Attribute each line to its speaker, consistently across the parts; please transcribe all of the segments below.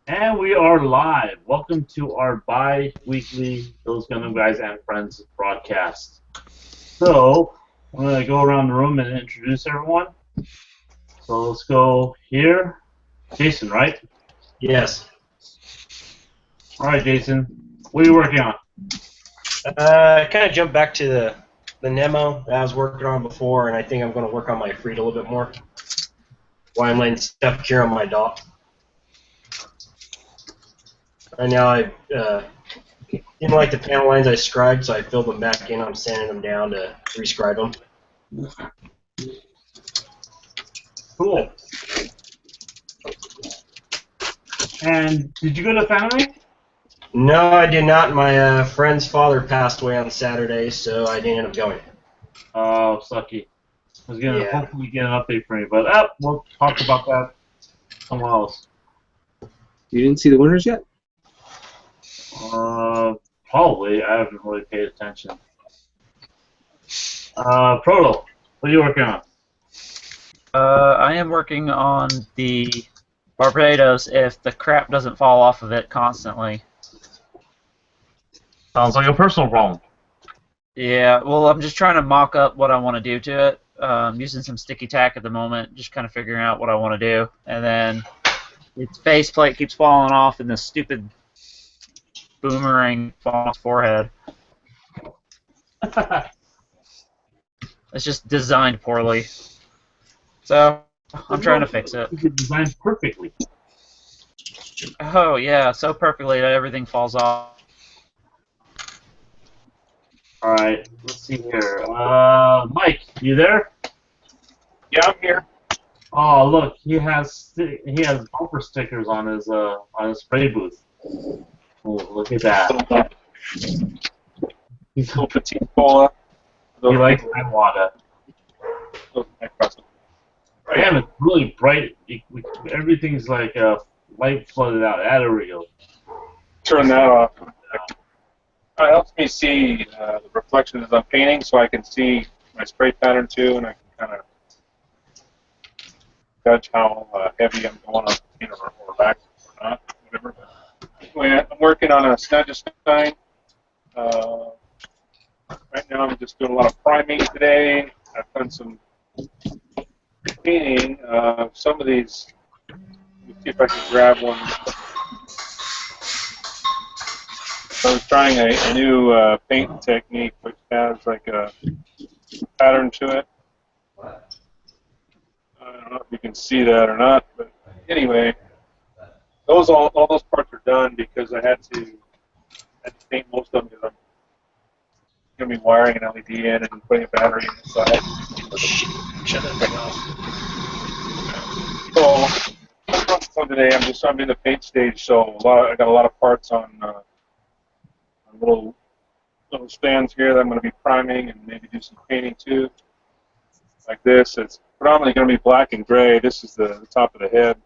Speaker 1: And we are live. Welcome to our bi-weekly Those Gundam Guys and Friends broadcast. So, I'm going to go around the room and introduce everyone. So let's go here. Jason, right?
Speaker 2: Yes.
Speaker 1: All right, Jason. What are you working on?
Speaker 2: Kind of jump back to the Nemo that I was working on before, and I think I'm going to work on my Frida a little bit more. Why I'm letting stuff cure on my dock. Right now, I didn't like the panel lines I scribed, so I filled them back in. I'm sanding them down to rescribe them.
Speaker 1: Cool. And did you go to Fanime?
Speaker 2: No, I did not. My friend's father passed away on Saturday, so I didn't end up going.
Speaker 1: Oh, sucky. I was going to
Speaker 2: Yeah.
Speaker 1: hopefully get an update from you, but we'll talk about that somewhere else.
Speaker 3: You didn't see the winners yet?
Speaker 1: Probably. I haven't really paid attention. Proto, what are you working on?
Speaker 4: I am working on the Barbados if the crap doesn't fall off of it constantly.
Speaker 1: Sounds like a personal problem.
Speaker 4: Yeah, well, I'm just trying to mock up what I want to do to it. Using some sticky tack at the moment, just kind of figuring out what I want to do. And then its faceplate keeps falling off, and this stupid boomerang falls on its forehead. It's just designed poorly. So, I'm trying to fix it.
Speaker 1: It's designed perfectly.
Speaker 4: Oh, yeah, so perfectly that everything falls off.
Speaker 1: Alright, let's see here. Mike, you there?
Speaker 5: Yeah, I'm here.
Speaker 1: Oh, look, he has bumper stickers on his spray booth. Oh, look at that.
Speaker 5: He's a little petite cola.
Speaker 1: He likes Iwata. Damn, it's really bright. Everything's like light flooded out. There we go.
Speaker 5: Turn that off. It helps me see the reflections as I'm painting, so I can see my spray pattern too, and I can kind of judge how heavy I'm going on paint or relaxed or not, whatever. But anyway, I'm working on a Snudgestein. Right now, I'm just doing a lot of priming today. I've done some painting. Some of these. Let me see if I can grab one. I was trying a new paint technique which has like a pattern to it. I don't know if you can see that or not, but anyway, all those parts are done because I had to paint most of them because I'm going to be wiring an LED in and putting a battery inside.
Speaker 2: Shut that off.
Speaker 5: So today I'm in the paint stage, so I got a lot of parts on little stands here that I'm going to be priming and maybe do some painting too. Like this, it's predominantly going to be black and gray. This is the top of the head.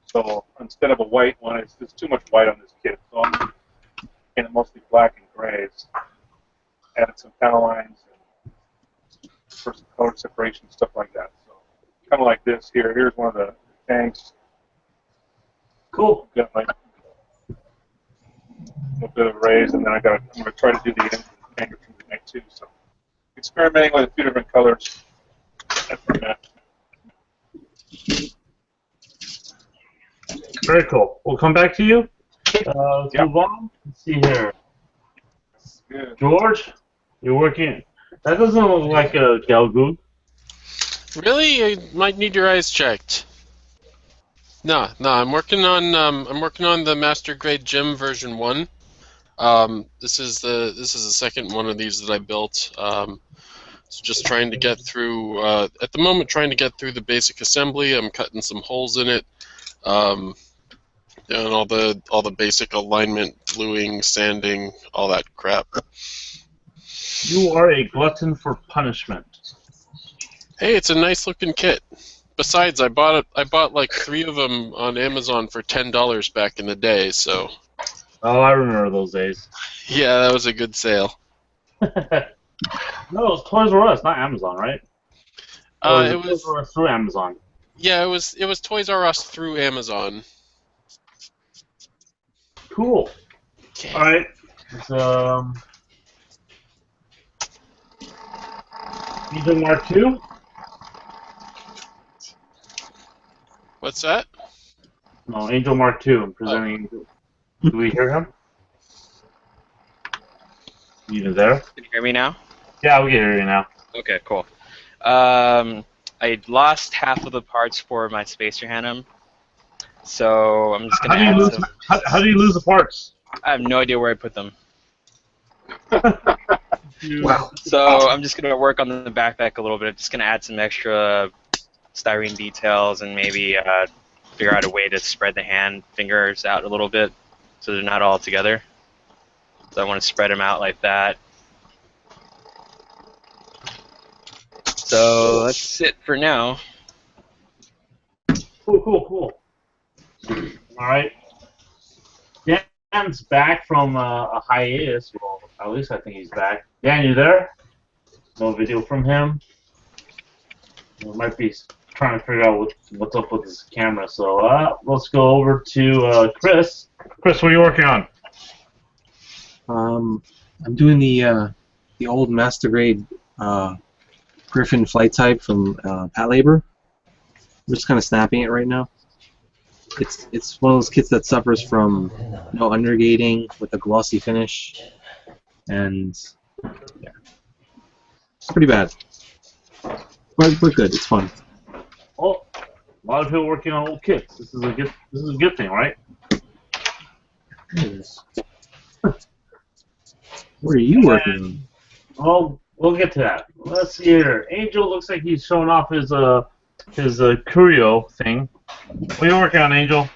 Speaker 5: So instead of a white one, it's too much white on this kit. So I'm painting mostly black and grays. Added some panel lines and for some color separation, stuff like that. So kind of like this here. Here's one of the tanks.
Speaker 1: Cool.
Speaker 5: Got like a bit of a raise, and then I'm going to try to do the angle from the neck too. So experimenting with a few different colors. That's where I'm at.
Speaker 1: Very cool. We'll come back to you. Let's move on. Let's see here.
Speaker 5: Good.
Speaker 1: George, you're working. That doesn't look like a Galgoon.
Speaker 6: Really? I might need your eyes checked. No, I'm working on the Master Grade Gym version 1. This is the second one of these that I built. So just trying to get through at the moment trying to get through the basic assembly. I'm cutting some holes in it. Doing all the basic alignment, gluing, sanding, all that crap.
Speaker 1: You are a glutton for punishment.
Speaker 6: Hey, it's a nice looking kit. Besides, I bought like 3 of them on Amazon for $10 back in the day. So.
Speaker 1: Oh, I remember those days.
Speaker 6: Yeah, that was a good sale.
Speaker 1: No, it was Toys R Us, not Amazon, right?
Speaker 6: It was
Speaker 1: Toys R Us through Amazon.
Speaker 6: Yeah, it was Toys R Us through Amazon.
Speaker 1: Cool.
Speaker 6: Okay.
Speaker 1: All right. It's, Angel Mark II.
Speaker 6: What's that?
Speaker 1: No, Angel Mark II. I'm presenting Angel. Do we hear him? You there?
Speaker 7: Can you hear me now?
Speaker 1: Yeah, we can hear you now.
Speaker 7: Okay, cool. I lost half of the parts for my Spacer Hanum, so I'm just
Speaker 1: How
Speaker 7: gonna
Speaker 1: do you
Speaker 7: add
Speaker 1: lose?
Speaker 7: some.
Speaker 1: How do you lose the parts?
Speaker 7: I have no idea where I put them.
Speaker 3: Wow.
Speaker 7: So I'm just gonna work on the backpack a little bit. Just gonna add some extra styrene details and maybe figure out a way to spread the hand fingers out a little bit so they're not all together. So I want to spread them out like that. So that's it for now.
Speaker 1: Cool. All right. Dan's back from a hiatus. Well, at least I think he's back. Dan, you there? No video from him. He might be trying to figure out what's up with his camera. So let's go over to Chris. Chris, what are you working on?
Speaker 3: I'm doing the old Master Grade Griffin flight type from Pat Labor. I'm just kind of snapping it right now. It's one of those kits that suffers from no undergating with a glossy finish, and yeah, it's pretty bad. But good. It's fun.
Speaker 1: Oh, a lot of people working on old kits. This is a good thing, right?
Speaker 3: What are you working on?
Speaker 1: Oh, we'll get to that. Let's see here. Angel looks like he's showing off his curio thing. What are you working on, Angel?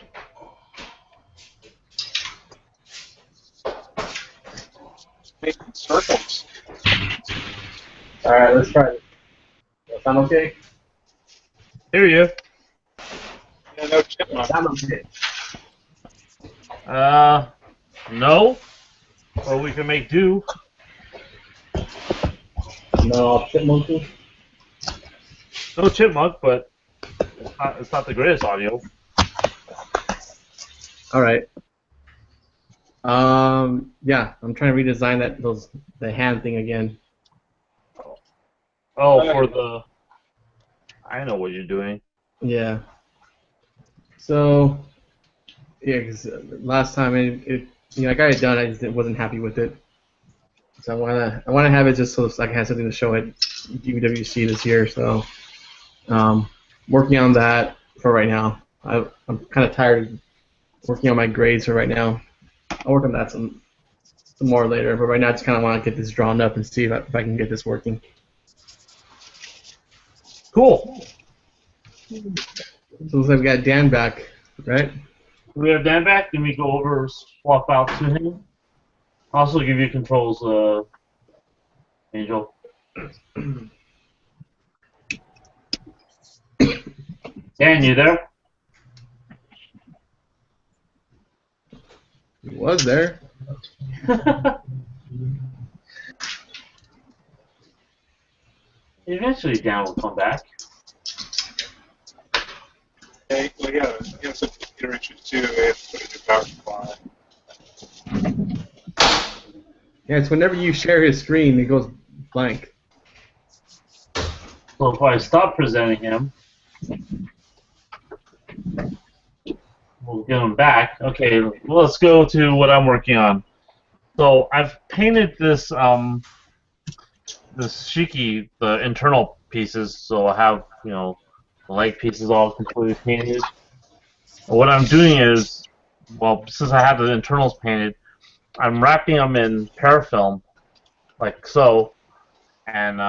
Speaker 5: Making circles.
Speaker 3: Alright, let's try it. That sound okay?
Speaker 1: Hear you.
Speaker 5: Yeah, no chipmunk.
Speaker 3: Sound okay.
Speaker 1: No. Or we can make do.
Speaker 3: No, chipmunky.
Speaker 1: No chipmunk, but it's not the greatest audio.
Speaker 8: All right. Yeah, I'm trying to redesign the hand thing again.
Speaker 1: Oh, for the. I know what you're doing.
Speaker 8: Yeah. So, yeah, because last time I got it done, I just wasn't happy with it. So I wanna have it just so I can have something to show at UWC this year. So, working on that for right now. I'm kind of tired of working on my grades for right now. I'll work on that some more later, but right now I just kind of want to get this drawn up and see if I can get this working.
Speaker 1: Cool.
Speaker 8: So it looks like we got Dan back, right?
Speaker 1: We have Dan back. Then we go over, swap out to him. Also give you controls, Angel. Dan, you there?
Speaker 8: He was there.
Speaker 1: Eventually, Dan will come back.
Speaker 5: Okay, well, yeah, some computer issues too. I have to put a new power supply.
Speaker 8: Yeah, it's whenever you share his screen, it goes blank.
Speaker 1: So if I stop presenting him, we'll get him back. Okay, let's go to what I'm working on. So I've painted this this shiki, the internal pieces. So I have the leg pieces all completely painted. What I'm doing is, well, since I have the internals painted, I'm wrapping them in parafilm, like so, and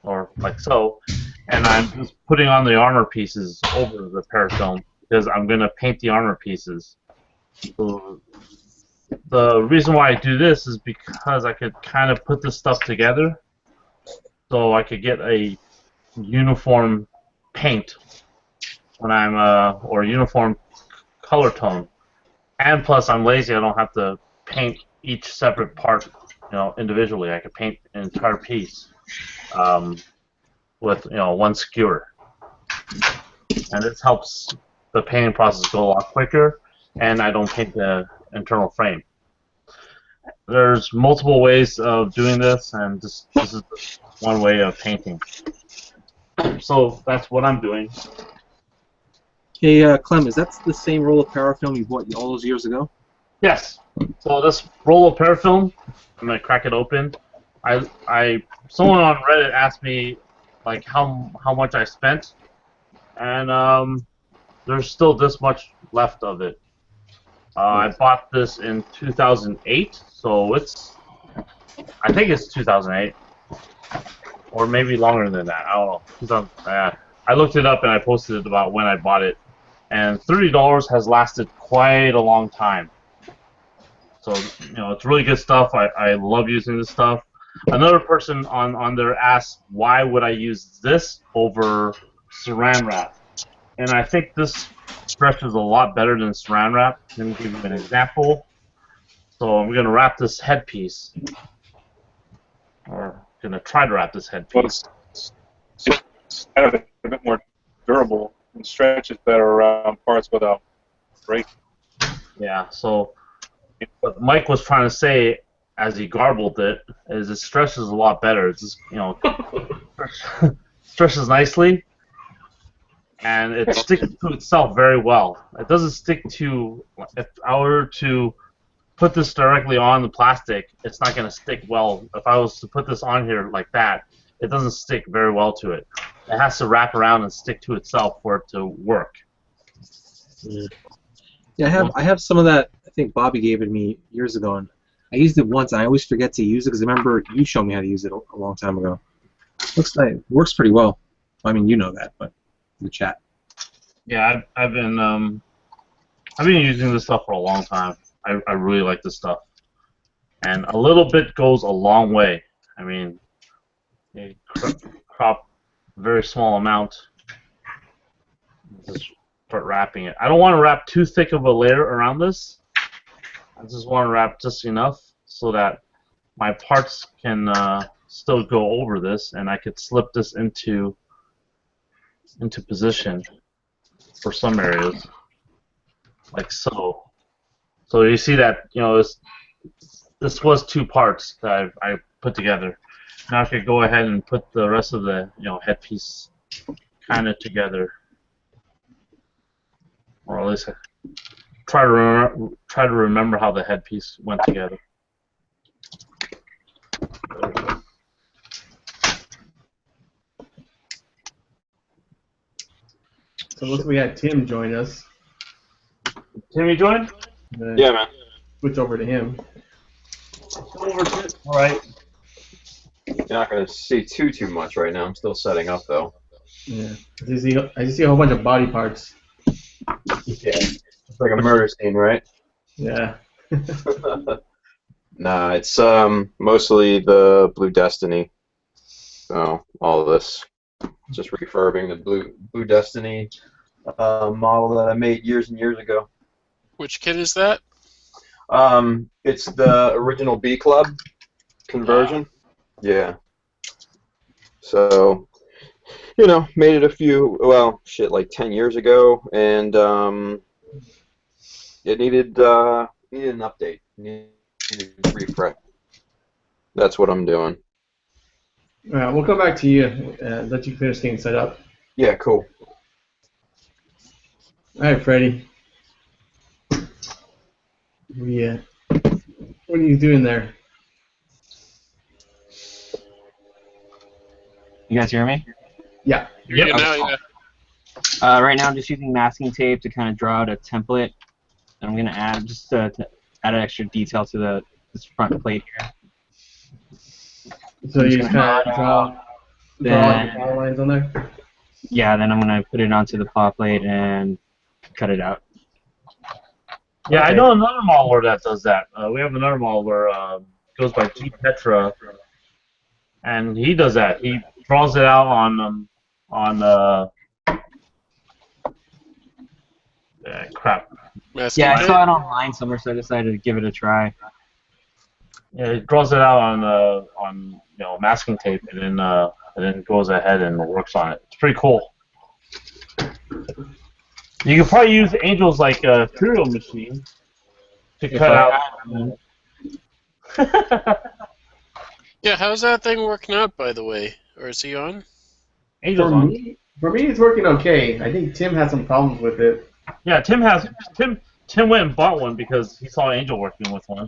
Speaker 1: or like so, and I'm just putting on the armor pieces over the parafilm because I'm gonna paint the armor pieces. So the reason why I do this is because I could kind of put this stuff together, so I could get a uniform paint when I'm or uniform color tone, and plus I'm lazy. I don't have to paint each separate part, individually. I could paint an entire piece with one skewer. and this helps the painting process go a lot quicker, and I don't paint the internal frame. There's multiple ways of doing this, and this is one way of painting. So that's what I'm doing.
Speaker 3: Hey, Clem, is that the same roll of parafilm you bought all those years ago?
Speaker 1: Yes. So this roll of parafilm, I'm gonna crack it open. Someone on Reddit asked me like how much I spent, and there's still this much left of it. I bought this in 2008, so I think it's 2008, or maybe longer than that. I don't know. I looked it up and I posted it about when I bought it, and $30 has lasted quite a long time. So, it's really good stuff. I love using this stuff. Another person on there asked, why would I use this over saran wrap? And I think this stretches a lot better than saran wrap. Let me give you an example. So I'm going to wrap this headpiece. Or going to try to wrap this headpiece.
Speaker 5: Well, it's kind of a bit more durable and stretches better around parts without breaking.
Speaker 1: Yeah, so what Mike was trying to say as he garbled it is it stretches a lot better. It's just, stretches nicely, and it sticks to itself very well. It doesn't stick to, if I were to put this directly on the plastic, it's not going to stick well. If I was to put this on here like that, it doesn't stick very well to it. It has to wrap around and stick to itself for it to work.
Speaker 3: Yeah, I have some of that. I think Bobby gave it me years ago, and I used it once, and I always forget to use it because I remember you showed me how to use it a long time ago. Looks like it works pretty well. I mean, you know that, but in the chat.
Speaker 1: Yeah, I've been using this stuff for a long time. I really like this stuff, and a little bit goes a long way. I mean, you crop a very small amount. Just start wrapping it. I don't want to wrap too thick of a layer around this. I just want to wrap just enough so that my parts can still go over this, and I could slip this into position for some areas, like so. So you see that, this was two parts that I put together. Now I could go ahead and put the rest of the headpiece kind of together, or at least try to remember how the headpiece went together.
Speaker 8: So looks like we had Tim join us.
Speaker 1: Tim, you join?
Speaker 9: Yeah, man.
Speaker 8: Switch over to him.
Speaker 1: All right.
Speaker 9: You're not going to see too much right now. I'm still setting up, though.
Speaker 8: Yeah. I just see a whole bunch of body parts.
Speaker 9: Yeah. It's like a murder scene, right?
Speaker 8: Yeah.
Speaker 9: Nah, it's mostly the Blue Destiny. So, all of this. Just refurbing the Blue Destiny model that I made years and years ago.
Speaker 6: Which kit is that?
Speaker 9: It's the original B Club conversion. Yeah. So, made it like 10 years ago, and it needed an update. Needed a refresh. That's what I'm doing.
Speaker 8: All right, we'll come back to you and let you finish getting set up.
Speaker 9: Yeah, cool.
Speaker 8: All right, Freddie. Yeah. What are you doing there?
Speaker 10: You guys hear me?
Speaker 8: Yeah.
Speaker 1: Yep.
Speaker 6: Yeah, now, yeah.
Speaker 10: Right now I'm just using masking tape to kind of draw out a template. And I'm going to add to add an extra detail to this front plate here.
Speaker 8: So you just kind of draw the power lines on there?
Speaker 10: Yeah, then I'm going to put it onto the paw plate and cut it out.
Speaker 1: Yeah, I know another modeler that does that. We have another modeler, goes by G Petra, and he does that. He draws it out on crap.
Speaker 6: Masking
Speaker 10: Yeah, I
Speaker 6: tape?
Speaker 10: saw it online somewhere, so I decided to give it a try.
Speaker 1: Yeah, he draws it out on masking tape, and then goes ahead and works on it. It's pretty cool. You could probably use Angel's like cereal machine to
Speaker 10: If
Speaker 1: cut
Speaker 10: I
Speaker 1: out.
Speaker 6: Yeah, how's that thing working out, by the way? Or is he on?
Speaker 1: Angel's
Speaker 8: For
Speaker 1: on.
Speaker 8: me, it's working okay. I think Tim has some problems with it.
Speaker 1: Yeah, Tim went and bought one because he saw Angel working with one.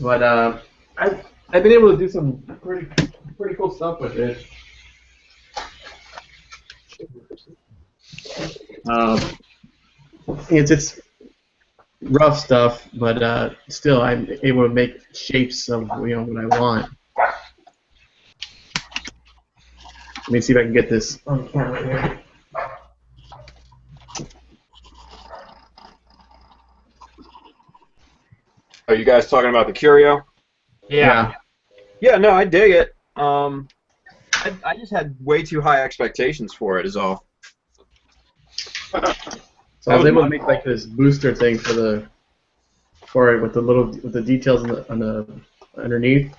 Speaker 8: But I've been able to do some pretty cool stuff with it. It's rough stuff, but still I'm able to make shapes of what I want. Let me see if I can get this on camera here.
Speaker 9: Are you guys talking about the Curio?
Speaker 1: Yeah.
Speaker 9: Yeah, no, I dig it. I just had way too high expectations for it, is all.
Speaker 8: So I was able to make like this booster thing for it with the details on the underneath.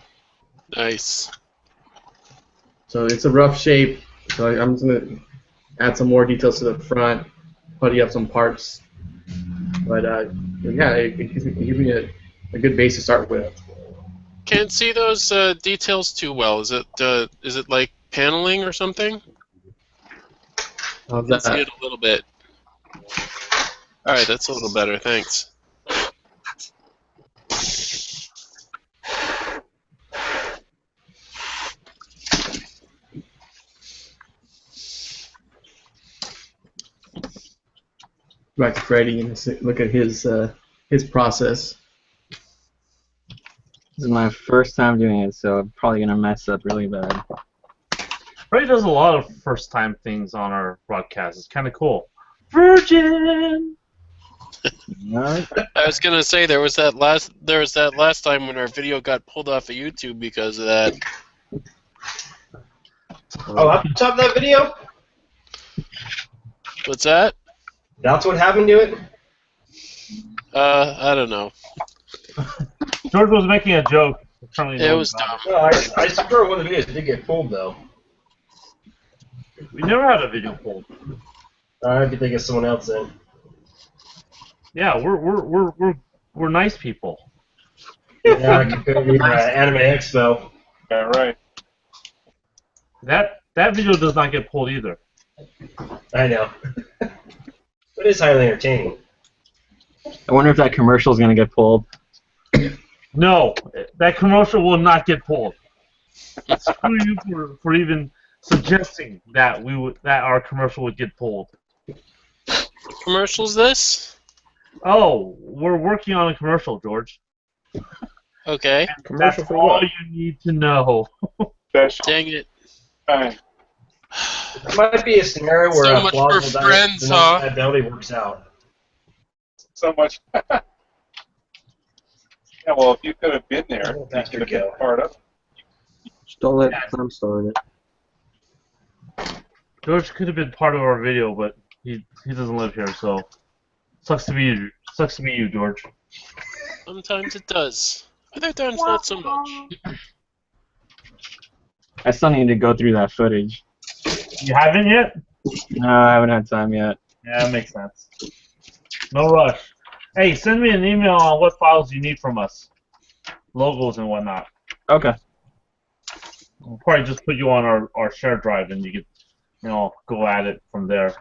Speaker 6: Nice.
Speaker 8: So it's a rough shape. So I'm just gonna add some more details to the front, putty up some parts. But yeah, it gives me a good base to start with.
Speaker 6: Can't see those details too well. Is it like paneling or something?
Speaker 8: How's
Speaker 6: I can see
Speaker 8: that?
Speaker 6: it a little bit. All right, that's a little better. Thanks.
Speaker 8: Back to Freddy and look at his process.
Speaker 10: This is my first time doing it, so I'm probably gonna mess up really bad.
Speaker 1: Ray does a lot of first-time things on our broadcast. It's kind of cool. Virgin.
Speaker 10: Alright.
Speaker 6: I was gonna say there was that last time when our video got pulled off of YouTube because of that.
Speaker 2: Oh, up top of that video?
Speaker 6: What's that?
Speaker 2: That's what happened to it?
Speaker 6: I don't know.
Speaker 1: George was making a joke.
Speaker 6: It was dumb.
Speaker 2: No, I swear one of the videos did get pulled, though.
Speaker 1: We never had a video pulled.
Speaker 2: I have to think of someone else then.
Speaker 1: Yeah, we're nice people.
Speaker 2: Yeah, I compare to Anime Expo.
Speaker 5: Yeah, right.
Speaker 1: That video does not get pulled either.
Speaker 2: I know. It is highly entertaining.
Speaker 10: I wonder if that commercial is gonna get pulled.
Speaker 1: No, that commercial will not get pulled. Screw you for even suggesting that our commercial would get pulled.
Speaker 6: Commercial's this?
Speaker 1: Oh, we're working on a commercial, George.
Speaker 6: Okay.
Speaker 1: That's all you need to know.
Speaker 5: Special
Speaker 6: Dang it.
Speaker 5: time.
Speaker 2: It might be a scenario where
Speaker 6: So
Speaker 2: a
Speaker 6: much
Speaker 2: plausible
Speaker 6: for friends,
Speaker 2: deniability works out.
Speaker 5: So much. Yeah, well, if you could have been there, you
Speaker 2: That's
Speaker 5: could have
Speaker 2: good
Speaker 5: been
Speaker 2: go.
Speaker 5: part of it.
Speaker 3: Just don't let Clem start it.
Speaker 1: George could have been part of our video, but he doesn't live here, so sucks to be you. Sucks to be you, George.
Speaker 6: Sometimes it does. Other times not so much.
Speaker 10: I still need to go through that footage.
Speaker 1: You haven't yet?
Speaker 10: No, I haven't had time yet.
Speaker 1: Yeah, that makes sense. No rush. Hey, send me an email on what files you need from us. Logos and whatnot.
Speaker 10: Okay.
Speaker 1: We'll probably just put you on our share drive and you can, go at it from there.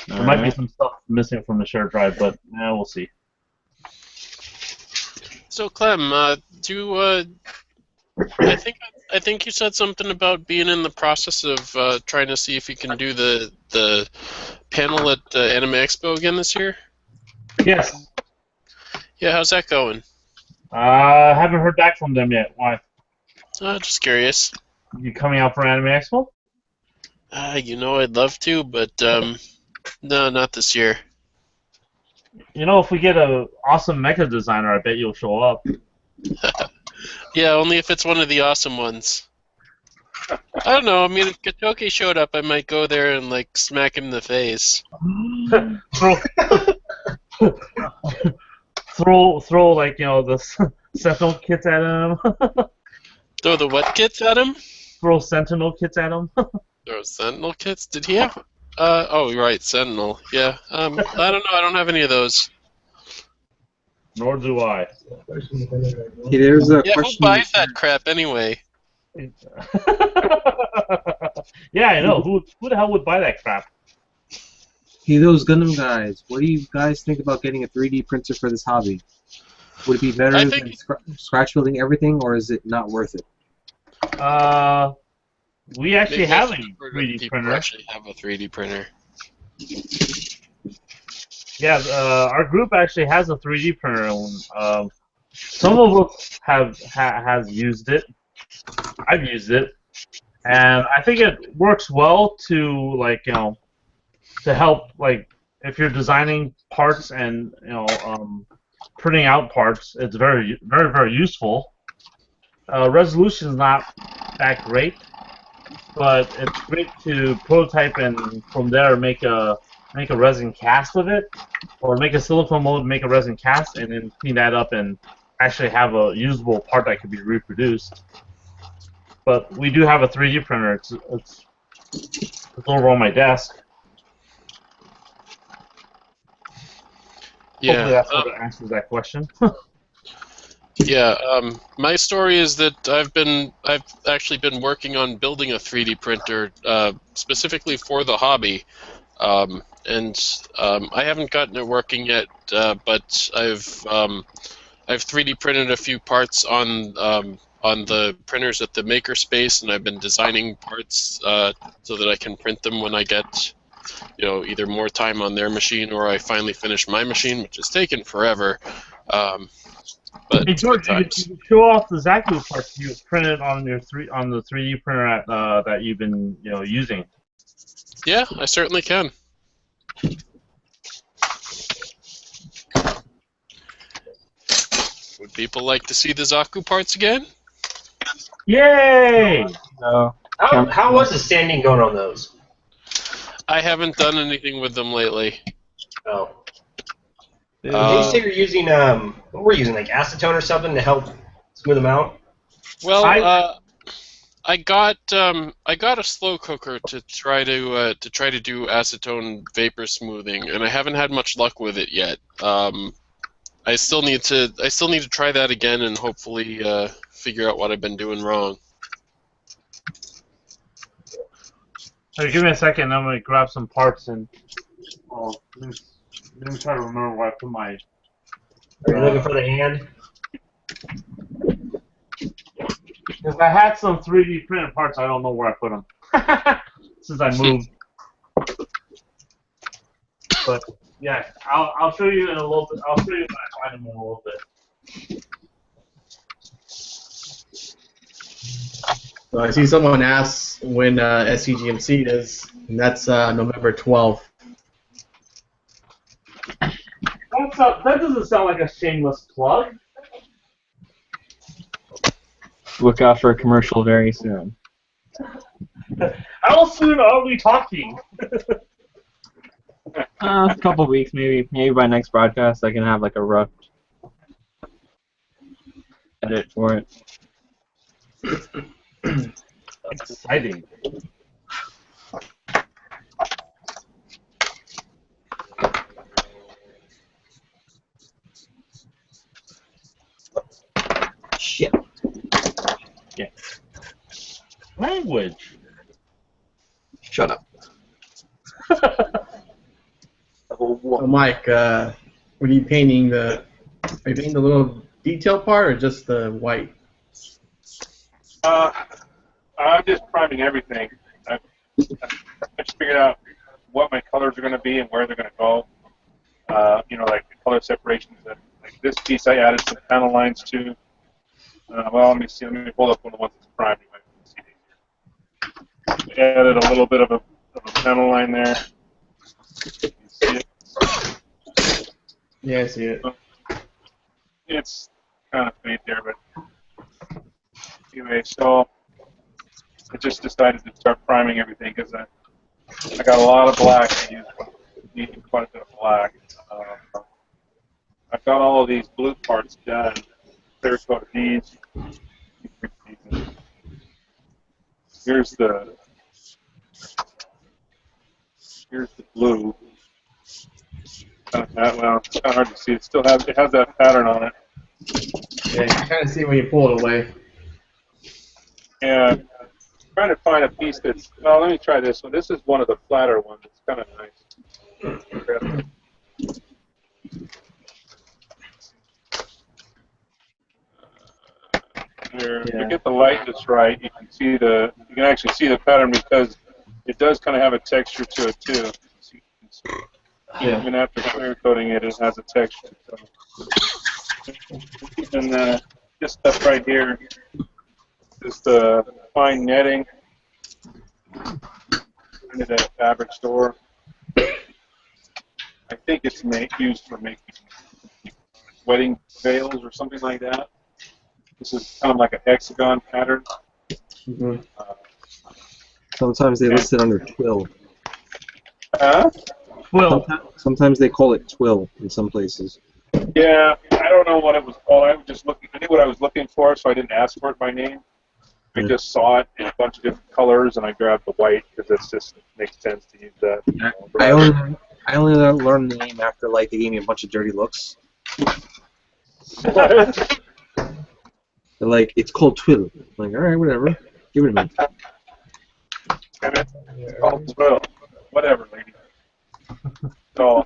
Speaker 1: There might be some stuff missing from the share drive, but we'll see.
Speaker 6: So Clem, I think you said something about being in the process of trying to see if you can do the panel at Anime Expo again this year.
Speaker 1: Yes.
Speaker 6: Yeah, how's that going?
Speaker 1: Haven't heard back from them yet. Why?
Speaker 6: Just curious.
Speaker 1: You coming out for Anime Expo?
Speaker 6: I'd love to, but no, not this year.
Speaker 1: If we get an awesome mecha designer, I bet you'll show up.
Speaker 6: Yeah, only if it's one of the awesome ones. I don't know. I mean, if Katoki showed up, I might go there and smack him in the face.
Speaker 1: throw the sentinel kits at him.
Speaker 6: Throw the what kits at him?
Speaker 1: Throw sentinel kits at him.
Speaker 6: There was Sentinel kits. Did he have? Oh, right, Sentinel. Yeah. I don't know. I don't have any of those.
Speaker 1: Nor do I.
Speaker 3: Okay, there's a
Speaker 6: Yeah, who
Speaker 3: question.
Speaker 6: buys that crap anyway?
Speaker 1: Yeah, I know. Who the hell would buy that crap?
Speaker 3: Hey, those Gundam guys, what do you guys think about getting a 3D printer for this hobby? Would it be better
Speaker 6: I
Speaker 3: than
Speaker 6: think
Speaker 3: scratch building everything, or is it not worth it?
Speaker 1: We actually
Speaker 6: maybe I
Speaker 1: have a
Speaker 6: should refer to
Speaker 1: 3D
Speaker 6: people who
Speaker 1: printer.
Speaker 6: actually have a 3D printer.
Speaker 1: Yeah, our group actually has a 3D printer. Some of us has used it. I've used it, and I think it works well to to help if you're designing parts and printing out parts. It's very useful. Resolution is not that great, but it's great to prototype and from there make a resin cast of it, or make a silicone mold, make a resin cast, and then clean that up and actually have a usable part that could be reproduced. But we do have a 3D printer. It's over on my desk.
Speaker 6: Yeah.
Speaker 1: Hopefully that sort of answers that question.
Speaker 6: Yeah, my story is that I've actually been working on building a 3D printer specifically for the hobby, and I haven't gotten it working yet. But I've 3D printed a few parts on the printers at the makerspace, and I've been designing parts so that I can print them when I get either more time on their machine or I finally finish my machine, which has taken forever. But
Speaker 1: Hey George, you can show off the Zaku parts you printed on the 3D printer that you've been using.
Speaker 6: Yeah, I certainly can. Would people like to see the Zaku parts again?
Speaker 1: Yay!
Speaker 10: No.
Speaker 2: How was the sanding going on those?
Speaker 6: I haven't done anything with them lately.
Speaker 2: Oh. Did you say you're using what were you using, like acetone or something to help smooth them out?
Speaker 6: Well, I got a slow cooker to try to do acetone vapor smoothing, and I haven't had much luck with it yet. I still need to try that again and hopefully figure out what I've been doing wrong.
Speaker 1: Hey, give me a second. I'm gonna grab some parts and let me try to remember where I put my.
Speaker 2: Are you looking for the hand?
Speaker 1: Because I had some 3D printed parts, I don't know where I put them since I moved. But yeah, I'll show you in a little bit. I'll show you when I find them in a little bit.
Speaker 8: So I see someone asks when SCGMC is, and that's November 12th.
Speaker 1: That doesn't sound like a shameless plug.
Speaker 10: Look out for a commercial very soon.
Speaker 1: How soon are we talking?
Speaker 10: A couple weeks, maybe by next broadcast I can have like a rough edit for it.
Speaker 1: Exciting.
Speaker 10: Shit.
Speaker 1: Yeah. Language.
Speaker 9: Shut up.
Speaker 8: So Mike, were you painting the little detail part or just the white?
Speaker 5: I'm just priming everything. I just figured out what my colors are going to be and where they're going to go. Like the color separations. Like this piece, I added some panel lines to. Well, let me see. Let me pull up one of the ones that's primed. I added a little bit of a panel line there. You see it?
Speaker 8: Yeah, I see it.
Speaker 5: It's kind of faint there, but anyway, so I just decided to start priming everything because I got a lot of black to use. Need quite a bit of black. I've got all of these blue parts done. Clear coat of these. Here's the Here's the blue. Well, it's kind of hard to see. It still has that pattern on it.
Speaker 8: Yeah, you can kind of see when you pull it away.
Speaker 5: And trying to find a piece that's. Well, let me try this one. This is one of the flatter ones. It's kind of nice. Here, to get the light just right, you can actually see the pattern because it does kind of have a texture to it too. So even after clear coating it, it has a texture. So. And this stuff right here is the fine netting. At a fabric store. I think it's used for making wedding veils or something like that. This is kind of like a hexagon pattern.
Speaker 8: Mm-hmm.
Speaker 3: Sometimes they list it under twill.
Speaker 1: Twill.
Speaker 3: Sometimes they call it twill in some places.
Speaker 5: Yeah, I don't know what it was called. I was just looking. I knew what I was looking for, so I didn't ask for it by name. I just saw it in a bunch of different colors, and I grabbed the white because it just makes sense to use that.
Speaker 3: I only learned the name after like they gave me a bunch of dirty looks. They're like, it's called twill. I'm like, all right, whatever. Give it a minute.
Speaker 5: It's called twill. Whatever, lady. So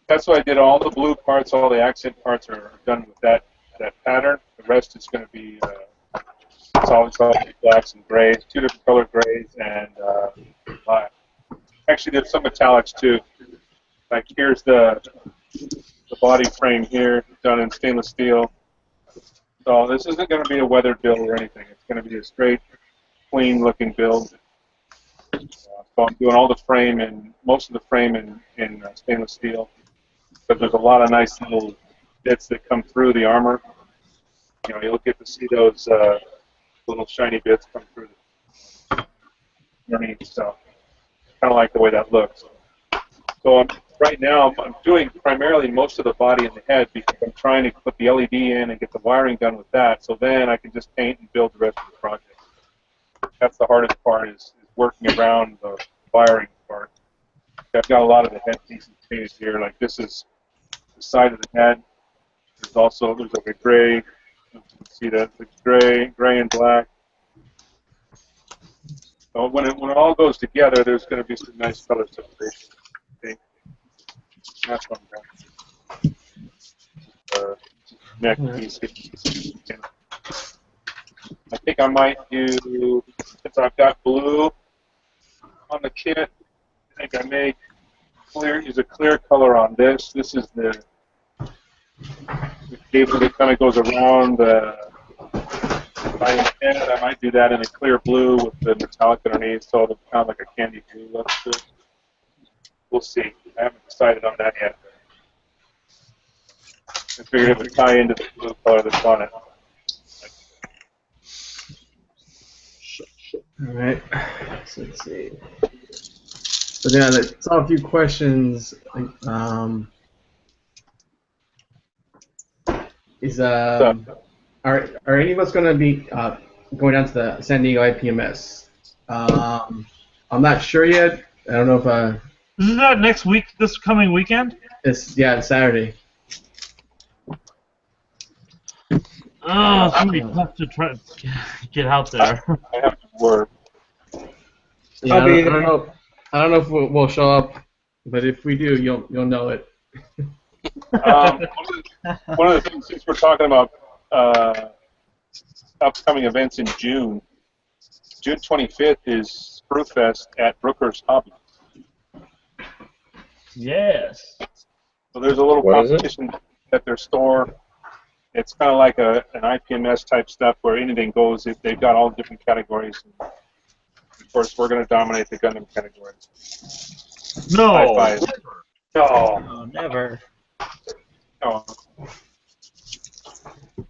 Speaker 5: that's why I did all the blue parts. All the accent parts are done with that pattern. The rest is going to be solid blacks and grays, 2 different color grays, and black. Actually, there's some metallics too. Like here's the body frame here, done in stainless steel. So this isn't going to be a weathered build or anything. It's going to be a straight, clean-looking build. So I'm doing all the frame and most of the frame in stainless steel. But there's a lot of nice little bits that come through the armor. You know, you'll get to see those little shiny bits come through underneath. So kind of like the way that looks. So right now I'm doing primarily most of the body and the head because I'm trying to put the LED in and get the wiring done with that. So then I can just paint and build the rest of the project. That's the hardest part is working around the wiring part. I've got a lot of the head pieces painted here. Like this is the side of the head. There's like a gray. You can see that it's gray and black. So when it all goes together, there's going to be some nice color separation. Okay. That's what I'm doing. Neck piece. I think I might do, since I've got blue on the kit, I think I may use a clear color on this. This is the cable that kind of goes around the head. I might do that in a clear blue with the metallic underneath, so it'll kind of like a candy blue look to it. We'll see. I haven't decided on that yet. I figured it would tie into the blue color that's on it.
Speaker 8: All right. So let's see. So yeah, I saw a few questions. Are any of us going to be going down to the San Diego IPMS? I'm not sure yet. I don't know if
Speaker 1: Isn't that next week? This coming weekend?
Speaker 8: it's Saturday.
Speaker 1: Oh, it's gonna be tough to try to get out there.
Speaker 5: I have to work.
Speaker 8: Yeah, I don't know if we'll show up, but if we do, you'll know it.
Speaker 5: One of the things, since we're talking about upcoming events in June 25th is Brewfest at Brooker's Hobby.
Speaker 1: Yes.
Speaker 5: So there's a little competition at their store. It's kind of like an IPMS type stuff where anything goes. They've got all different categories. And of course, we're going to dominate the Gundam categories.
Speaker 1: No.
Speaker 5: High five.
Speaker 4: No, never.
Speaker 5: No.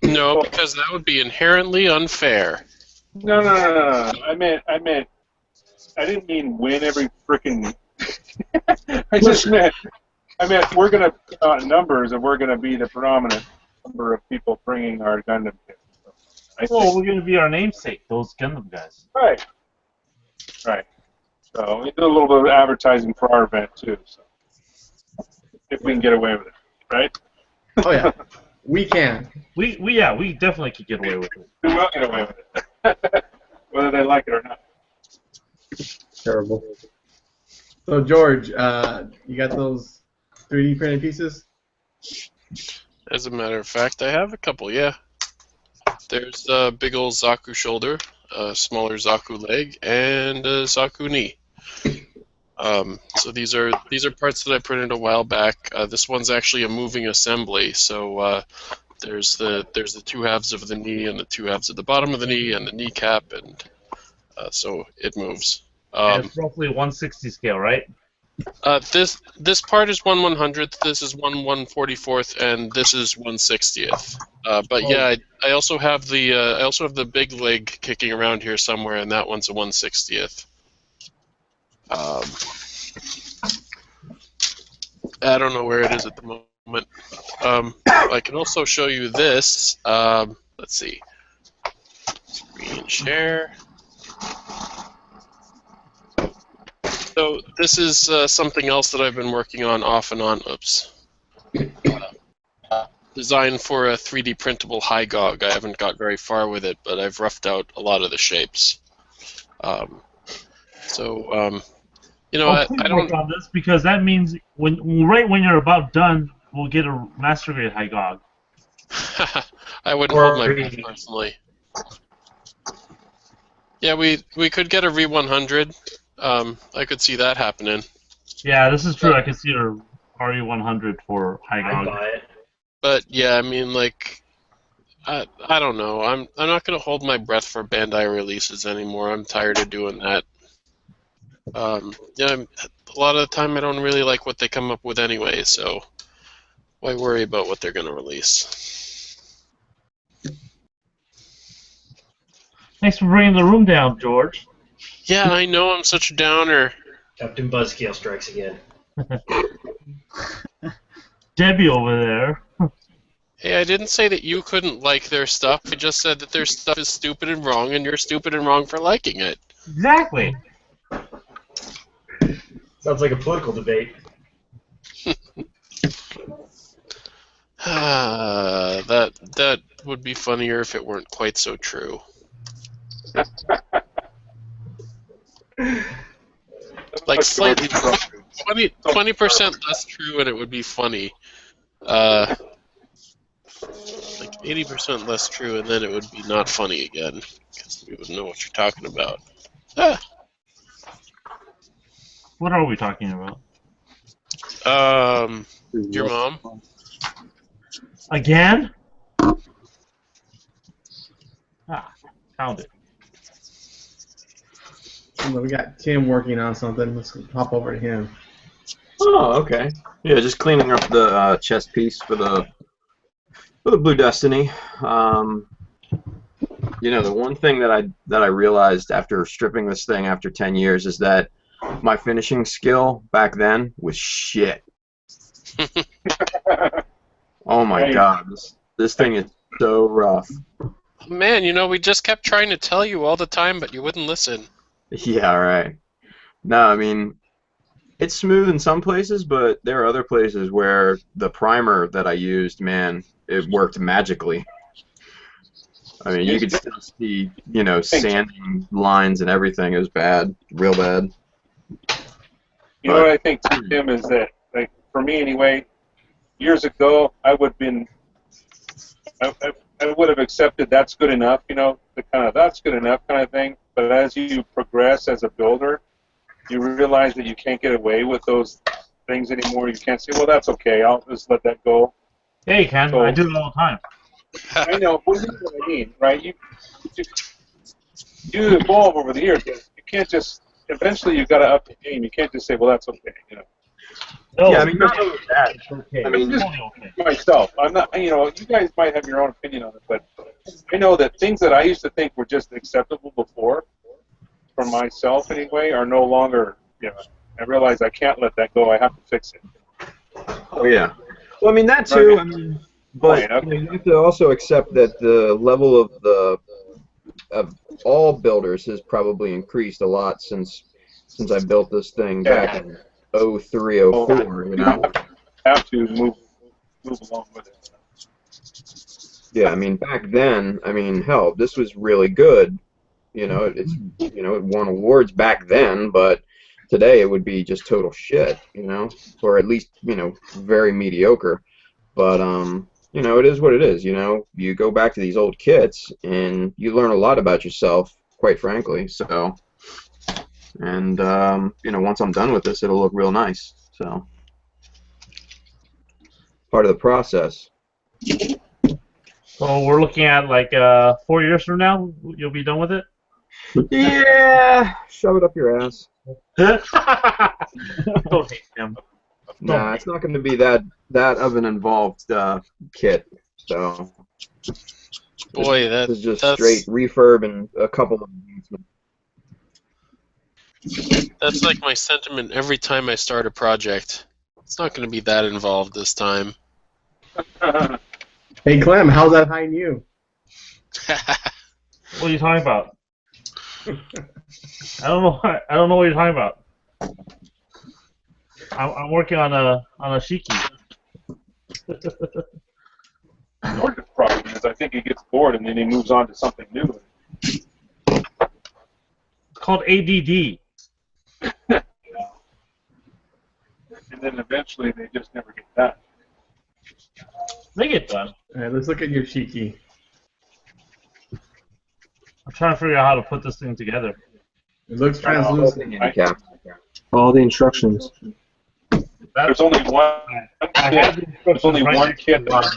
Speaker 6: No, because that would be inherently unfair.
Speaker 5: No. I meant. I didn't mean win every frickin'. I meant we're gonna put out numbers, and we're gonna be the predominant number of people bringing our Gundam kits.
Speaker 1: Well, we're gonna be our namesake, those Gundam guys.
Speaker 5: Right. So we do a little bit of advertising for our event too. So if we can get away with it, right?
Speaker 8: Oh yeah, we can.
Speaker 1: We definitely could get away with it.
Speaker 5: We will get away with it, whether they like it or not.
Speaker 3: Terrible.
Speaker 8: So George, you got those 3D printed pieces?
Speaker 6: As a matter of fact, I have a couple, yeah. There's a big old Zaku shoulder, a smaller Zaku leg, and a Zaku knee. So these are parts that I printed a while back. This one's actually a moving assembly, so there's the two halves of the knee and the two halves at the bottom of the knee and the kneecap, and so it moves.
Speaker 1: And it's roughly 160 scale, right?
Speaker 6: This part is 1/100th, this is 1/144th, and this is 1/60th. But yeah, I also have the big leg kicking around here somewhere, and that one's a 1/60th. I don't know where it is at the moment. I can also show you this. Let's see. Screen share. So this is something else that I've been working on off and on. Oops. Designed for a 3D printable high gog. I haven't got very far with it, but I've roughed out a lot of the shapes. You know, I
Speaker 1: please
Speaker 6: don't.
Speaker 1: work on this, because that means right when you're about done, we'll get a master grade high gog.
Speaker 6: I wouldn't hold my breath personally. Yeah, we could get a RE100. I could see that happening.
Speaker 1: Yeah, this is true. I can see a RE100 for high
Speaker 2: I'd
Speaker 1: gog.
Speaker 2: buy it.
Speaker 6: But yeah, I mean, like, I don't know. I'm not gonna hold my breath for Bandai releases anymore. I'm tired of doing that. Yeah, a lot of the time I don't really like what they come up with anyway, so why worry about what they're gonna release?
Speaker 1: Thanks for bringing the room down, George.
Speaker 6: Yeah, I know I'm such a downer.
Speaker 2: Captain Buzzkill strikes again.
Speaker 1: Debbie over there.
Speaker 6: Hey, I didn't say that you couldn't like their stuff. I just said that their stuff is stupid and wrong, and you're stupid and wrong for liking it.
Speaker 1: Exactly.
Speaker 2: Sounds like a political debate.
Speaker 6: That would be funnier if it weren't quite so true. Like slightly 20% less true, and it would be funny. Like 80% less true, and then it would be not funny again, because we wouldn't know what you're talking about. Ah.
Speaker 1: What are we talking about?
Speaker 6: Your mom.
Speaker 1: Again? Ah, found it.
Speaker 8: We got Tim working on something. Let's hop over to him.
Speaker 9: Oh, okay. Yeah, just cleaning up the chest piece for the Blue Destiny. You know, the one thing that I realized after stripping this thing after 10 years is that my finishing skill back then was shit. Oh my god, this thing is so rough.
Speaker 6: Man, you know, we just kept trying to tell you all the time, but you wouldn't listen.
Speaker 9: Yeah, right. No, I mean, it's smooth in some places, but there are other places where the primer that I used, man, it worked magically. I mean, you could still see, you know, sanding lines and everything. It was bad, real bad.
Speaker 5: You know what I think, too, Tim, is that, like, for me anyway, years ago, I would have accepted that's good enough, you know, the kind of that's good enough kind of thing. But as you progress as a builder, you realize that you can't get away with those things anymore. You can't say, well, that's okay, I'll just let that go.
Speaker 1: Yeah, you can.
Speaker 5: So,
Speaker 1: I do it all the time.
Speaker 5: I know, but you know what I mean, right? You evolve over the years. You can't just, eventually you've got to up the game. You can't just say, well, that's okay, you know.
Speaker 1: No,
Speaker 9: Yeah, I mean, not only that.
Speaker 1: okay.
Speaker 9: I mean,
Speaker 1: It's totally okay.
Speaker 5: Myself, I'm not, you know, you guys might have your own opinion on it, but I know that things that I used to think were just acceptable before, for myself anyway, are no longer, you know, I realize I can't let that go. I have to fix it.
Speaker 9: Oh yeah. Well, I mean that too.
Speaker 5: Right.
Speaker 9: I mean, but I mean, you have to also accept that the level of all builders has probably increased a lot since since I built this thing back in 03, 04, you know?
Speaker 5: Have to move along with it.
Speaker 9: Yeah, I mean, back then, I mean, hell, this was really good. You know, it won awards back then, but today it would be just total shit, you know, or at least, very mediocre. But it is what it is, you know. You go back to these old kits and you learn a lot about yourself, quite frankly. So, and once I'm done with this, it'll look real nice. So, part of the process.
Speaker 1: So we're looking at like 4 years from now, you'll be done with it?
Speaker 9: Yeah, shove it up your ass.
Speaker 1: Don't hate him.
Speaker 9: Nah, it's not going to be that of an involved kit. So,
Speaker 6: Boy,
Speaker 9: this is just
Speaker 6: that's
Speaker 9: straight refurb and a couple of enhancements.
Speaker 6: that's like my sentiment every time I start a project. It's not going to be that involved this time.
Speaker 8: Hey Clem, how's that hiding you?
Speaker 1: What are you talking about? I don't know. I don't know what you're talking about. I'm working on a Shiki.
Speaker 5: George's problem is I think he gets bored and then he moves on to something new.
Speaker 1: It's called ADD.
Speaker 5: And then eventually they just never get done.
Speaker 1: They get done.
Speaker 8: All right, let's look at your Shiki.
Speaker 1: I'm trying to figure out how to put this thing together.
Speaker 8: It looks translucent.
Speaker 3: All the instructions.
Speaker 5: There's only one. There's only one kit.
Speaker 1: But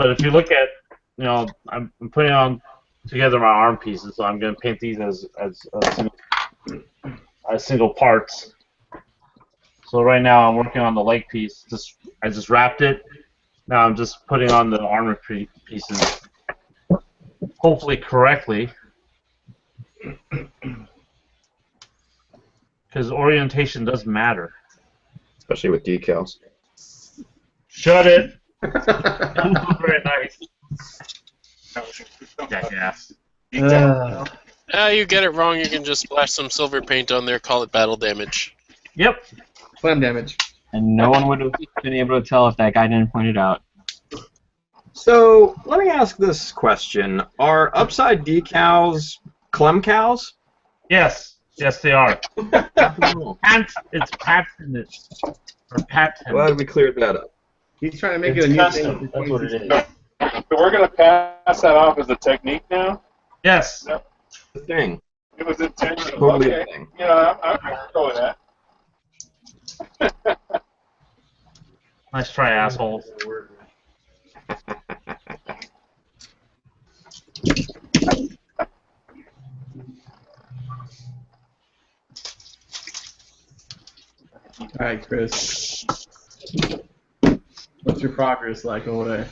Speaker 1: if you look at, I'm putting on together my arm pieces, so I'm going to paint these as single parts. So right now I'm working on the leg piece. I just wrapped it. Now I'm just putting on the armor pieces, hopefully correctly, because orientation does matter.
Speaker 9: Especially with decals.
Speaker 1: Shut it. Very nice. Jackass.
Speaker 6: You get it wrong, you can just splash some silver paint on there, call it battle damage.
Speaker 1: Yep.
Speaker 8: Flame damage.
Speaker 10: And no one would have been able to tell if that guy didn't point it out.
Speaker 9: So, let me ask this question. Are upside decals Clem cows?
Speaker 1: Yes. Yes, they are. It's patented. Or patent.
Speaker 9: Glad we cleared that up.
Speaker 8: He's trying to make
Speaker 1: It's
Speaker 8: it a new
Speaker 1: custom.
Speaker 8: thing.
Speaker 1: That's what it is.
Speaker 5: So we're going to pass that off as a technique now?
Speaker 1: Yes.
Speaker 9: The thing.
Speaker 5: It was intentional.
Speaker 9: Totally
Speaker 5: Okay.
Speaker 9: a thing.
Speaker 5: Yeah, I'm going to go with that.
Speaker 1: Nice try, assholes.
Speaker 8: Alright, Chris. What's your progress like over there?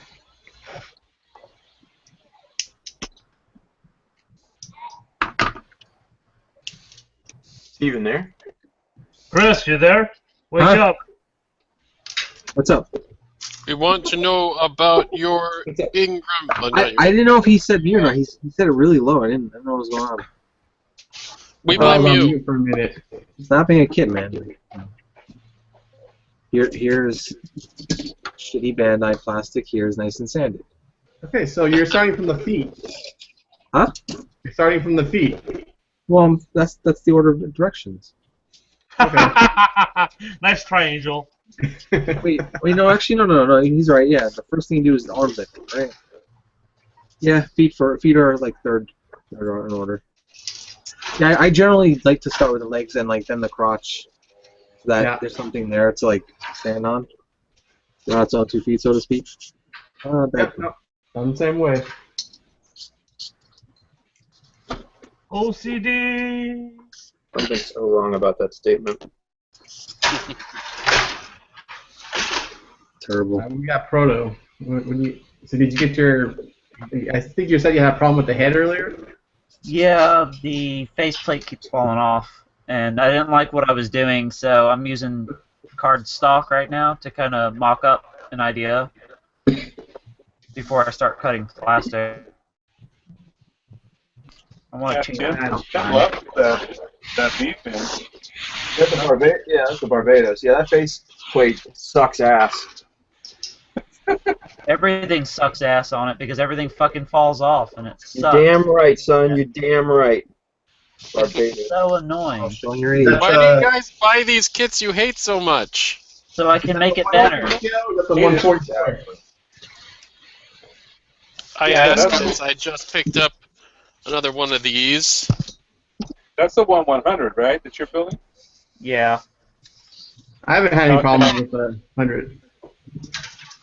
Speaker 9: Steven there?
Speaker 1: Chris, you there? Wake
Speaker 3: Huh?
Speaker 1: up.
Speaker 3: What's up?
Speaker 6: We want to know about your Ingram.
Speaker 3: I didn't know if he said me or not. He said it really low. I didn't know what was going on.
Speaker 6: We
Speaker 8: I was
Speaker 6: blame
Speaker 8: on
Speaker 6: you.
Speaker 8: mute for a minute.
Speaker 3: Stop being a kid, man. Here's shitty Bandai plastic. Here's nice and sanded.
Speaker 8: Okay, so you're starting from the feet.
Speaker 3: Huh?
Speaker 8: You're starting from the feet.
Speaker 3: Well, that's the order of directions.
Speaker 1: Nice try, Angel.
Speaker 3: Wait, no, actually, no. He's right. Yeah, the first thing you do is the arms, I think, right? Yeah, feet are like third in order. Yeah, I generally like to start with the legs and then the crotch, so that there's something there to stand on. Not its own 2 feet, so to speak.
Speaker 8: Yep, no, I'm the same way.
Speaker 1: OCD.
Speaker 9: Something's so wrong about that statement.
Speaker 3: Terrible.
Speaker 8: We got Proto. So did you get your... I think you said you had a problem with the head earlier?
Speaker 4: Yeah, the faceplate keeps falling off, and I didn't like what I was doing, so I'm using card stock right now to kind of mock up an idea before I start cutting plastic. I want to change
Speaker 5: Tim,
Speaker 4: that.
Speaker 5: Tim left that beef in.
Speaker 9: That's the Barbados. Yeah, that's the Barbados. Yeah, that face plate sucks ass.
Speaker 4: Everything sucks ass on it because everything fucking falls off and it
Speaker 9: You're
Speaker 4: sucks.
Speaker 9: damn right, son. You're damn right. Barbados.
Speaker 4: It's so annoying.
Speaker 3: Showing your age.
Speaker 6: Why do you guys buy these kits you hate so much?
Speaker 4: So I can make it better.
Speaker 8: That's the 144.
Speaker 6: I
Speaker 5: Yeah,
Speaker 6: asked
Speaker 5: that's-
Speaker 6: since I just picked up another one of these.
Speaker 5: That's the 1/100, right? That you're building.
Speaker 4: Yeah.
Speaker 8: I haven't had any problems with the 100.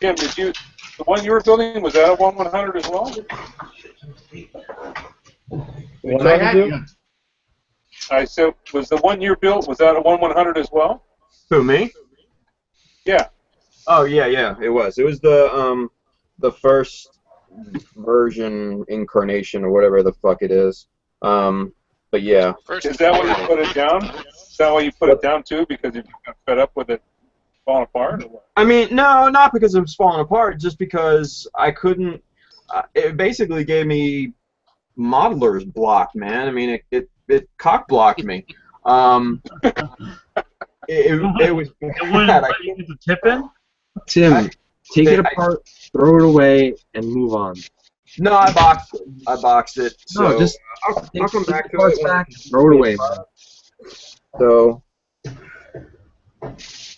Speaker 5: Tim, did you? The one you were building, was that a 1/100 as well?
Speaker 8: What I had, yeah.
Speaker 5: I said, was the one you built, was that a 1/100 as well?
Speaker 9: Who, me?
Speaker 5: Yeah.
Speaker 9: Oh yeah, yeah. It was. It was the first version incarnation or whatever the fuck it is. But yeah.
Speaker 6: First,
Speaker 5: Is that why you put it down? Is that why you put it down too? Because you got fed up with it falling apart? Or what?
Speaker 9: I mean, no, not because it was falling apart. Just because I couldn't. It basically gave me modeler's block, man. I mean, it cock blocked me. It was bad.
Speaker 1: Let you get the tip in?
Speaker 3: Tim, take it apart, throw it away, and move on.
Speaker 9: No, I boxed it. So
Speaker 3: No, just
Speaker 9: I'll come back to
Speaker 3: parts
Speaker 9: it.
Speaker 3: back, throw it away, man.
Speaker 9: So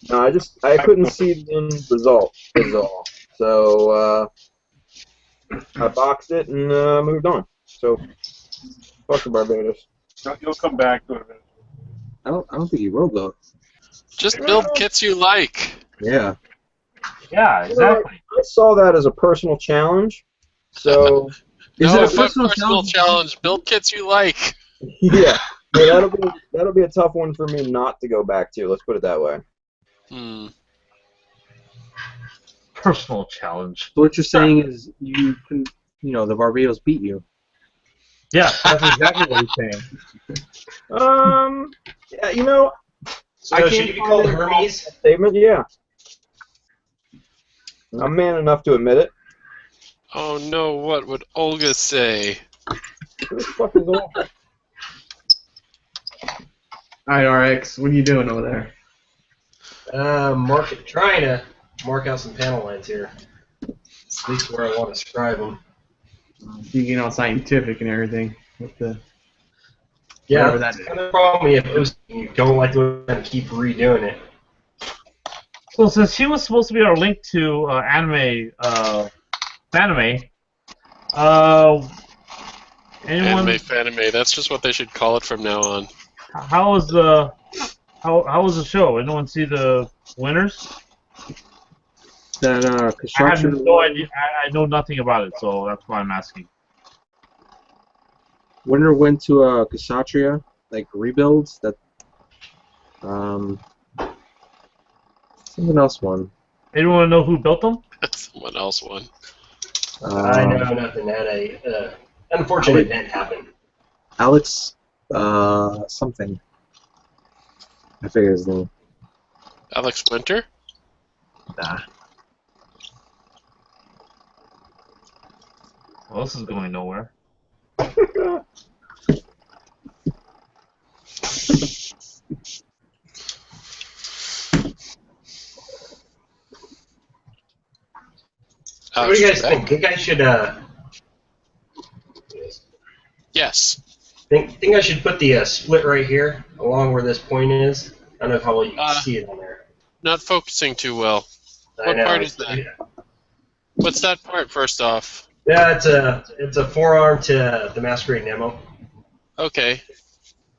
Speaker 9: no, I couldn't see the end result. Is all. So I boxed it and moved on. So fuck the Barbados.
Speaker 5: You'll come back to it eventually.
Speaker 3: I don't think he will though.
Speaker 6: just build kits you like.
Speaker 3: Yeah.
Speaker 1: Yeah, exactly.
Speaker 9: I saw that as a personal challenge. So
Speaker 3: Is
Speaker 6: No,
Speaker 3: it a
Speaker 6: fuck
Speaker 3: personal
Speaker 6: challenge? Build kits you like.
Speaker 9: yeah, that'll be a tough one for me not to go back to. Let's put it that way.
Speaker 6: Hmm.
Speaker 1: Personal challenge.
Speaker 3: So what you're saying is you can, the Barbados beat you.
Speaker 1: Yeah, that's exactly what he's saying.
Speaker 9: Yeah,
Speaker 2: So
Speaker 9: I
Speaker 2: should
Speaker 9: can't
Speaker 2: you be
Speaker 9: find
Speaker 2: called
Speaker 9: any
Speaker 2: Hermes?
Speaker 9: statement. Yeah, I'm man enough to admit it.
Speaker 6: Oh no, what would Olga say?
Speaker 9: Who the fuck is all?
Speaker 8: Alright, RX, what are you doing over there?
Speaker 2: Trying to mark out some panel lines here. At least where I want to scribe them.
Speaker 8: You get all scientific and everything with the
Speaker 2: Yeah,
Speaker 8: whatever
Speaker 2: that's
Speaker 8: that is.
Speaker 2: kind of the problem when you post and you don't like to keep redoing it.
Speaker 1: So since she was supposed to be our link to anime, anyone?
Speaker 6: Anime fanime. That's just what they should call it from now on.
Speaker 1: How was the show? Anyone see the winners?
Speaker 3: That
Speaker 1: I have
Speaker 3: construction
Speaker 1: no idea. I know nothing about it, so that's why I'm asking.
Speaker 3: winner went to Kshatriya, like rebuilds. That something else won.
Speaker 1: Anyone know who built them?
Speaker 6: Someone else won.
Speaker 2: I know nothing. Had a unfortunate event happen.
Speaker 3: Alex something. I forget his name.
Speaker 6: Alex Winter?
Speaker 3: Nah.
Speaker 1: Well, this is going nowhere.
Speaker 2: What do you guys think? Think I should
Speaker 6: Yes.
Speaker 2: think I should put the split right here along where this point is. I don't know how well you can see it on there.
Speaker 6: Not focusing too well.
Speaker 2: I
Speaker 6: What
Speaker 2: know,
Speaker 6: part is that? What's that part, first off?
Speaker 2: Yeah, it's a forearm to the Masquerade Nemo.
Speaker 6: Okay.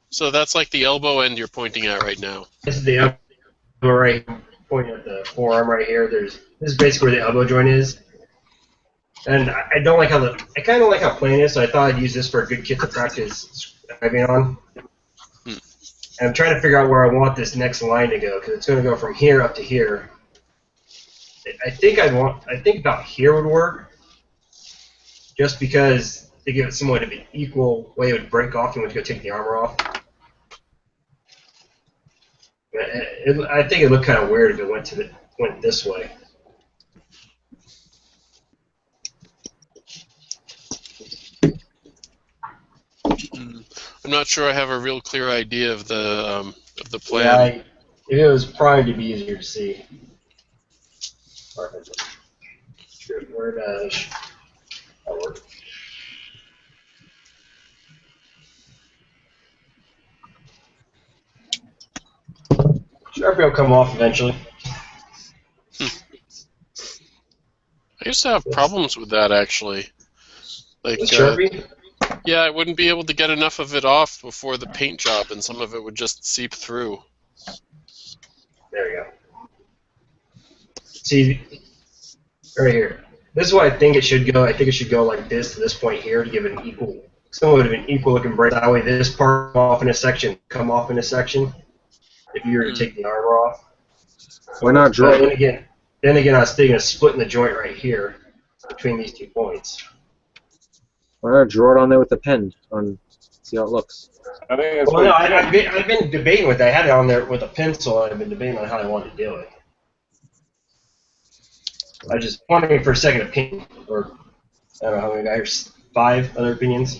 Speaker 6: So that's like the elbow end you're pointing at right now.
Speaker 2: This is the elbow right, pointing at the forearm right here. This is basically where the elbow joint is. And I don't like I kind of like how plain it is, so I thought I'd use this for a good kit to practice scribing on. And I'm trying to figure out where I want this next line to go, because it's going to go from here up to here. I think about here would work, just because to give it somewhat of an equal way it would break off. You want to go take the armor off. I think it looked kind of weird if it went this way.
Speaker 6: I'm not sure I have a real clear idea of the
Speaker 2: Yeah,
Speaker 6: plan.
Speaker 2: if it was primed, it'd be easier to see. Where does that work? Sharpie will come off eventually.
Speaker 6: I used to have problems with that actually. Like,
Speaker 2: With Sharpie?
Speaker 6: yeah, I wouldn't be able to get enough of it off before the paint job, and some of it would just seep through.
Speaker 2: There we go. See, right here. This is what I think it should go. I think it should go like this to this point here to give it an equal, somewhat of an equal looking break. That way this part come off in a section. If you were to take the armor off.
Speaker 3: Why not draw?
Speaker 2: But then again, I was thinking of splitting the joint right here between these 2 points.
Speaker 3: Why not draw it on there with a pen? See how it looks.
Speaker 5: I think that's
Speaker 2: Well, no,
Speaker 5: what
Speaker 2: I've been debating with that. I had it on there with a pencil, and I've been debating on how I wanted to do it. I was just wondering for a second opinion, or I don't know how many guys, 5 other opinions.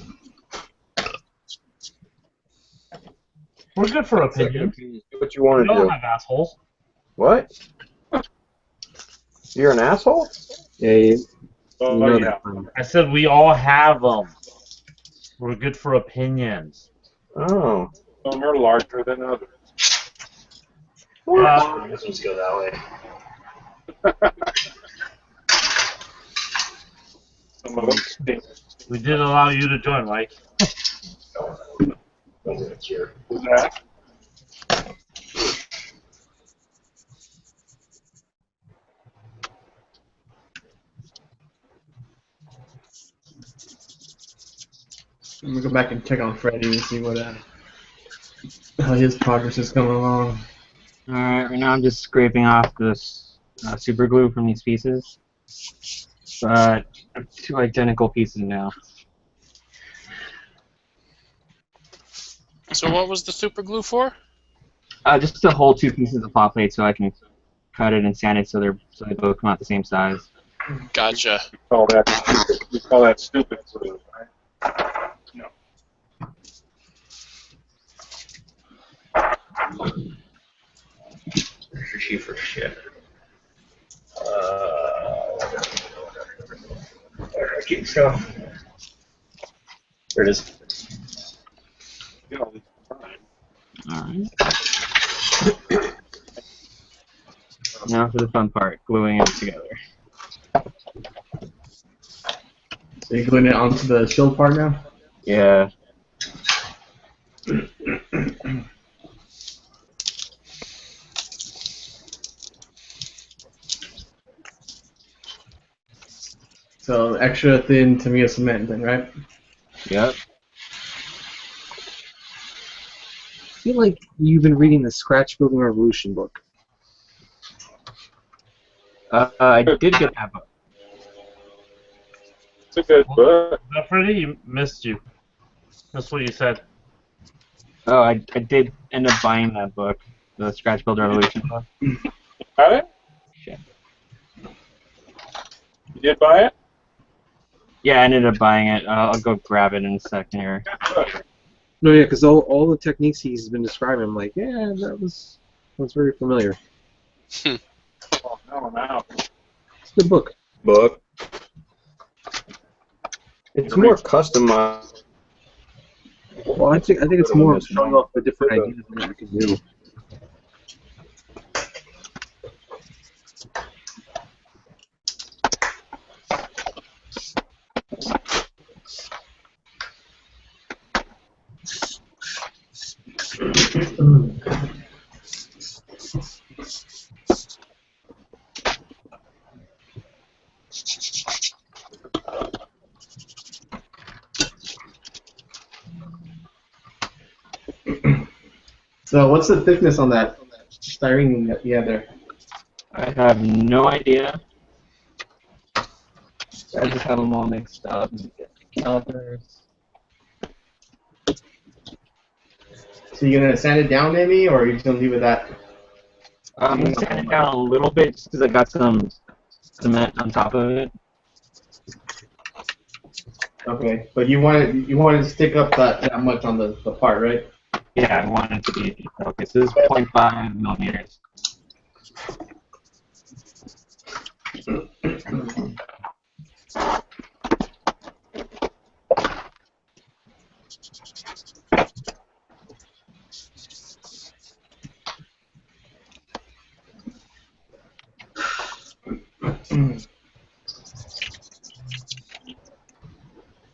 Speaker 1: We're good for opinion.
Speaker 9: Do what you want
Speaker 1: We
Speaker 9: to
Speaker 1: don't
Speaker 9: do.
Speaker 1: have assholes.
Speaker 9: What? You're an asshole?
Speaker 3: Yeah, you
Speaker 5: Oh,
Speaker 3: know
Speaker 5: yeah.
Speaker 3: that.
Speaker 1: I said we all have them. We're good for opinions.
Speaker 9: Oh.
Speaker 5: Some are larger than others.
Speaker 2: This one's go that way.
Speaker 5: Some of them stink.
Speaker 1: We did allow you to join, Mike.
Speaker 2: Here.
Speaker 5: Who's that?
Speaker 8: I'm gonna go back and check on Freddy and see what how his progress is coming along.
Speaker 10: Alright, right now I'm just scraping off this super glue from these pieces. But I have 2 identical pieces now.
Speaker 6: So what was the super glue for?
Speaker 10: Just to hold 2 pieces of hot plate so I can cut it and sand it so they both come out the same size.
Speaker 6: Gotcha.
Speaker 5: We call that stupid glue, right? No.
Speaker 2: For shit. Keep stuff. There it is.
Speaker 5: You know, fine.
Speaker 10: Alright. Now for the fun part, gluing it together.
Speaker 8: So you're gluing it onto the shield part now?
Speaker 10: Yeah.
Speaker 8: So extra thin Tamiya cement then, right?
Speaker 10: Yep.
Speaker 3: I feel like you've been reading the Scratch Building Revolution book.
Speaker 10: I did get that book.
Speaker 5: It's a good book.
Speaker 1: Freddy, you missed you. That's what you said.
Speaker 10: Oh, I did end up buying that book, the Scratch Builder Revolution book.
Speaker 5: Got it?
Speaker 10: Shit.
Speaker 5: You did buy it?
Speaker 10: Yeah, I ended up buying it. I'll go grab it in a second here.
Speaker 5: Good.
Speaker 3: No, yeah, because all the techniques he's been describing, I'm like, yeah, that's very familiar.
Speaker 5: Oh, no, I'm out.
Speaker 3: It's a good book.
Speaker 9: Book. It's more customized.
Speaker 3: Well, I think it's more showing off the different ideas that you can do.
Speaker 8: So what's the thickness on that styrene that you have there?
Speaker 10: I have no idea. I just have them all mixed up. Calipers.
Speaker 8: So you're gonna sand it down maybe, or are you just gonna leave it at that?
Speaker 10: I'm gonna sand it down a little bit just because I got some cement on top of it.
Speaker 8: Okay, but you wanted to stick up that much on the part, right?
Speaker 10: Yeah, I want it to be. Okay, so this is 0.5 millimeters.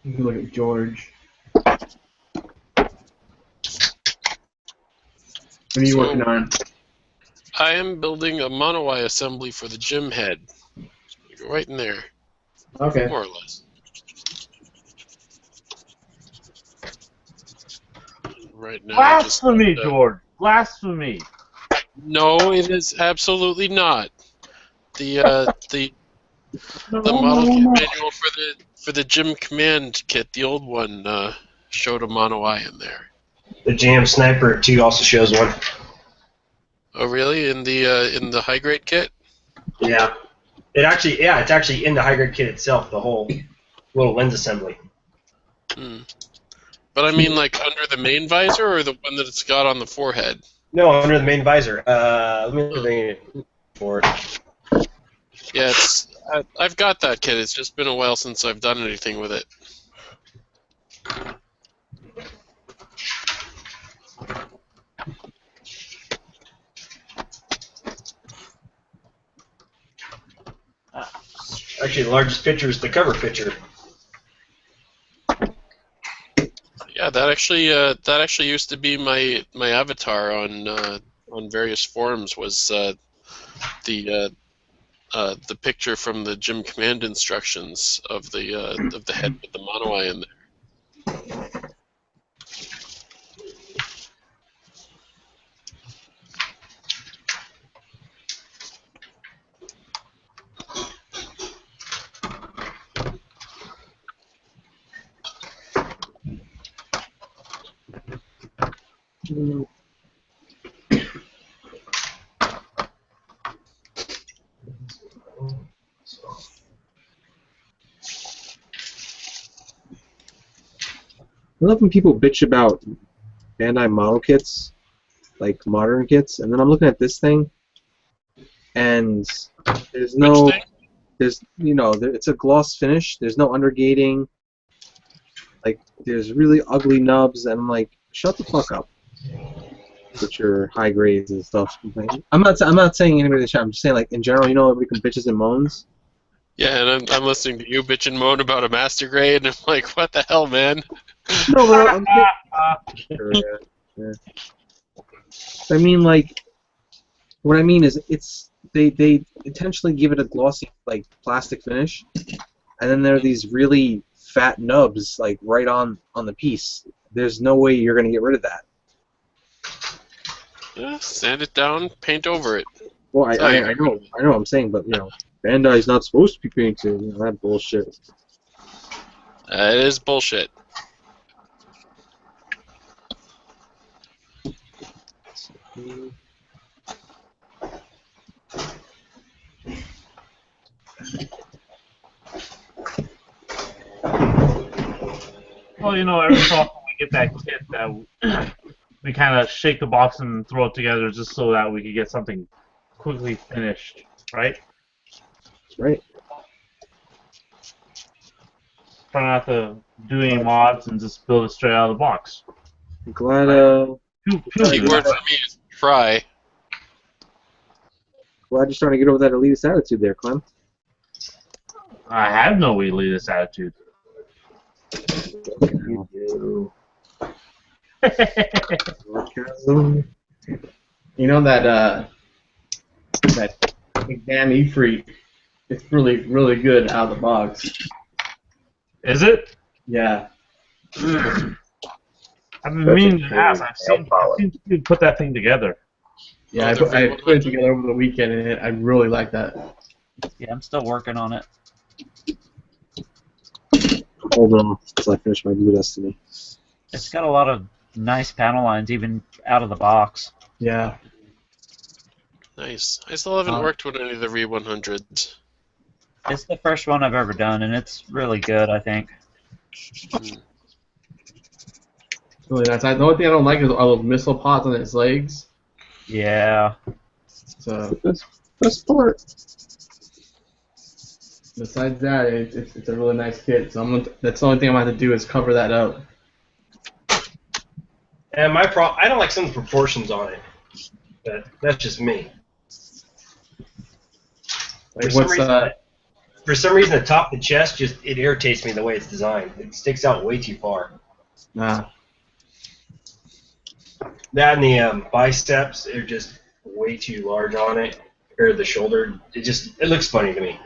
Speaker 8: You can look at George. What are you working on?
Speaker 6: I am building a monowai assembly for the gym head. Right in there,
Speaker 8: Okay.
Speaker 6: more or less. Right now,
Speaker 1: Blasphemy, George! Blasphemy!
Speaker 6: No, it is absolutely not. The model kit manual for the gym command kit, the old one, showed a mono eye in there.
Speaker 2: The Jam Sniper 2 also shows one.
Speaker 6: Oh, really? In the high grade kit?
Speaker 2: Yeah. It's actually in the high grade kit itself, the whole little lens assembly.
Speaker 6: Hmm. But I mean, like under the main visor, or the one that it's got on the forehead?
Speaker 2: No, under the main visor. Let me bring it forward.
Speaker 6: Yeah, I've got that kit. It's just been a while since I've done anything with it.
Speaker 2: Actually, the largest picture is the cover picture.
Speaker 6: Yeah, that actually used to be my avatar on various forums, was the picture from the gym command instructions of the head with the mono eye in there.
Speaker 3: I love when people bitch about Bandai model kits, like modern kits, and then I'm looking at this thing, and there's no,
Speaker 6: Which thing?
Speaker 3: it's a gloss finish. There's no undergating. Like, there's really ugly nubs, and I'm like, shut the fuck up with your high grades and stuff. I'm not saying anybody should. I'm just saying, like, in general, everybody can bitches and moans.
Speaker 6: Yeah, and I'm listening to you bitch and moan about a master grade, and I'm like, what the hell, man?
Speaker 3: No, but sure, yeah. I mean, like, what I mean is, they intentionally give it a glossy, like, plastic finish, and then there are these really fat nubs, like, right on the piece. There's no way you're gonna get rid of that.
Speaker 6: Yeah, sand it down, paint over it.
Speaker 3: Well, I know what I'm saying, but Bandai's not supposed to be painted. That bullshit.
Speaker 6: It is bullshit.
Speaker 1: Well, every so often we get that kit that we kind of shake the box and throw it together just so that we could get something quickly finished, right?
Speaker 3: Right.
Speaker 1: Try not to do any mods and just build it straight out of the box.
Speaker 3: I'm glad.
Speaker 6: Key word for me is try.
Speaker 3: Glad you're starting to get over that elitist attitude there, Clem.
Speaker 1: I have no elitist attitude.
Speaker 3: You do. Sarcasm.
Speaker 8: That exam E-Free, it's really, really good out of the box.
Speaker 1: Is it?
Speaker 8: Yeah.
Speaker 1: I've been meaning to ask. I've seen you put that thing together.
Speaker 8: Yeah, I put it together over the weekend, and I really like that.
Speaker 4: Yeah, I'm still working on it.
Speaker 3: Hold on until I finish my Blue Destiny.
Speaker 4: It's got a lot of nice panel lines, even out of the box.
Speaker 8: Yeah.
Speaker 6: Nice. I still haven't worked with any of the Re 100s.
Speaker 4: It's the first one I've ever done, and it's really good, I think.
Speaker 8: Really nice. The only thing I don't like is all those missile pods on its legs.
Speaker 4: Yeah.
Speaker 8: So
Speaker 3: Best part.
Speaker 8: besides that, it's a really nice kit. So that's the only thing I'm going to have to do is cover that up.
Speaker 2: And I don't like some of the proportions on it. But that's just me.
Speaker 8: Like
Speaker 2: For some reason, the top of the chest it irritates me the way it's designed. It sticks out way too far.
Speaker 8: Nah.
Speaker 2: That and the biceps are just way too large on it. Or the shoulder, it looks funny to me.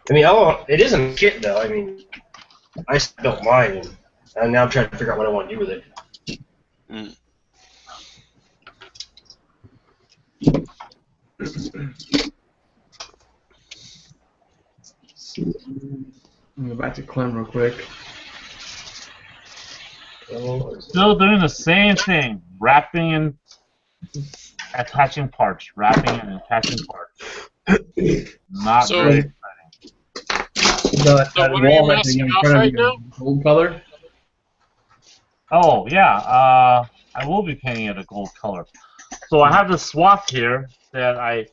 Speaker 2: I mean, it isn't a kit though. I mean, I don't mind, and now I'm trying to figure out what I want to do with it.
Speaker 6: Mm.
Speaker 8: Let me go back to Clem real quick.
Speaker 1: Still doing the same thing, wrapping and attaching parts, wrapping and attaching parts. Not
Speaker 6: So-
Speaker 1: very exciting.
Speaker 8: That
Speaker 6: So what are
Speaker 8: wall
Speaker 6: you
Speaker 8: right there
Speaker 6: masking
Speaker 8: in
Speaker 6: off
Speaker 8: front of
Speaker 6: right
Speaker 8: you,
Speaker 6: now?
Speaker 8: gold color.
Speaker 1: Oh yeah, I will be painting it a gold color. So I have this swath here that I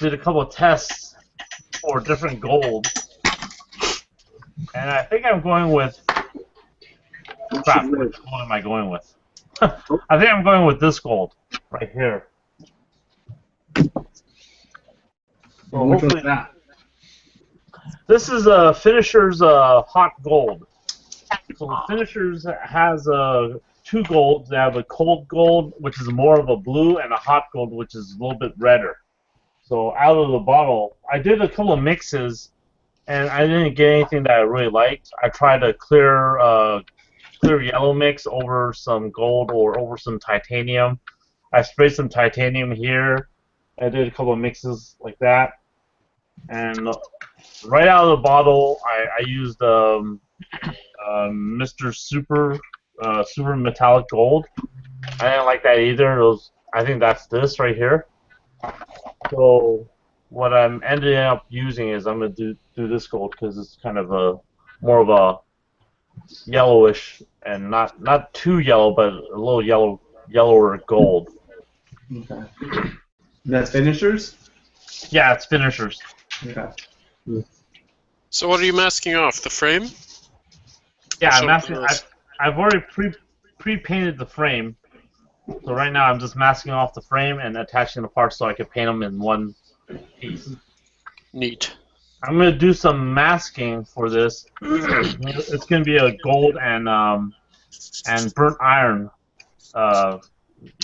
Speaker 1: did a couple of tests for different gold, and I think I'm going with. Crap, which gold am I going with? I think I'm going with this gold right here. So
Speaker 8: Which one's
Speaker 1: hopefully,
Speaker 8: that?
Speaker 1: this is a Finisher's hot gold. So Finishers has two golds. They have a cold gold, which is more of a blue, and a hot gold, which is a little bit redder. So out of the bottle, I did a couple of mixes, and I didn't get anything that I really liked. I tried a clear yellow mix over some gold or over some titanium. I sprayed some titanium here. I did a couple of mixes like that, and right out of the bottle, I used Mr. Super Metallic Gold. I didn't like that either. I think that's this right here. So what I'm ending up using is I'm gonna do this gold because it's kind of more of a yellowish and not too yellow, but a little yellower gold.
Speaker 8: Okay. That's Finishers?
Speaker 1: Yeah, it's Finishers.
Speaker 8: Okay.
Speaker 6: So what are you masking off? The frame?
Speaker 1: Yeah,
Speaker 6: Show
Speaker 1: I'm asking.
Speaker 6: me this.
Speaker 1: I've already pre-painted the frame, so right now I'm just masking off the frame and attaching the parts so I can paint them in one piece.
Speaker 6: Neat.
Speaker 1: I'm gonna do some masking for this. It's gonna be a gold and burnt iron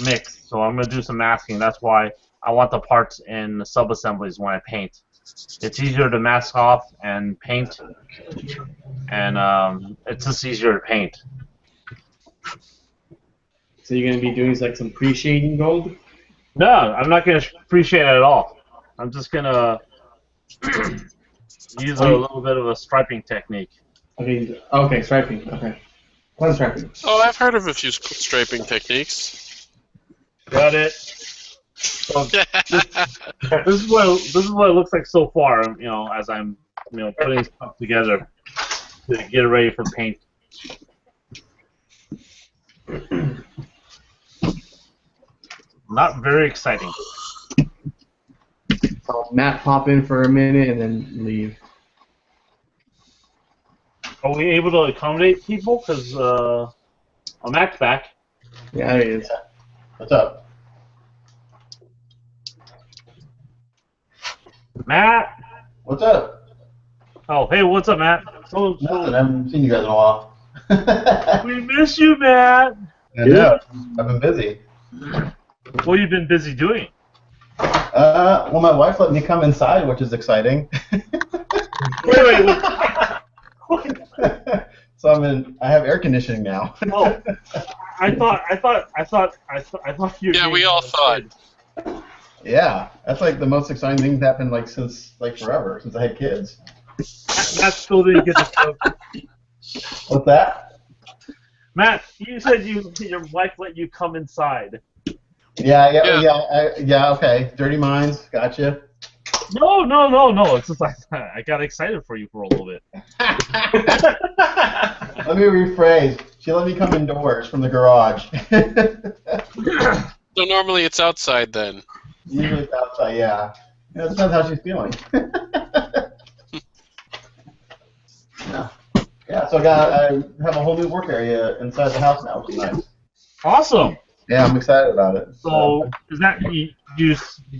Speaker 1: mix. So I'm gonna do some masking. That's why I want the parts in the sub-assemblies when I paint. It's easier to mask off and paint, and it's just easier to paint.
Speaker 8: So you're going to be doing like some pre-shading gold?
Speaker 1: No, I'm not gonna appreciate it at all. I'm just gonna use a little bit of a striping technique.
Speaker 8: Okay, striping. Okay. What striping?
Speaker 6: Oh, I've heard of a few striping techniques.
Speaker 1: Got it. So this is what it looks like so far. As I'm putting stuff together to get it ready for paint. Not very exciting.
Speaker 8: So Matt pop in for a minute and then leave.
Speaker 1: Are we able to accommodate people? Because Matt's back.
Speaker 8: Yeah, there he is.
Speaker 11: What's up?
Speaker 1: Matt.
Speaker 11: What's up?
Speaker 1: Oh, hey, what's up, Matt?
Speaker 11: Nothing. I haven't seen you guys in a while.
Speaker 1: We miss you, Matt.
Speaker 11: I know. I've been busy.
Speaker 1: What have you been busy doing?
Speaker 11: Well, my wife let me come inside, which is exciting.
Speaker 1: Wait.
Speaker 11: So I have air conditioning now.
Speaker 1: Oh, I thought you.
Speaker 6: Yeah, we all thought.
Speaker 11: Yeah, that's like the most exciting thing that's happened since forever, since I had kids.
Speaker 1: Matt still didn't get the joke.
Speaker 11: What's that?
Speaker 1: Matt, you said your wife let you come inside.
Speaker 11: Yeah. Okay. Dirty minds, gotcha.
Speaker 1: No. It's just like I got excited for you for a little bit.
Speaker 11: Let me rephrase. She let me come indoors from the garage.
Speaker 6: So normally it's outside then.
Speaker 11: Usually it's outside, yeah. It depends how she's feeling. Yeah, so I have a whole new work area inside the house now, which is nice.
Speaker 1: Awesome.
Speaker 11: Yeah, I'm excited about it.
Speaker 1: So is that you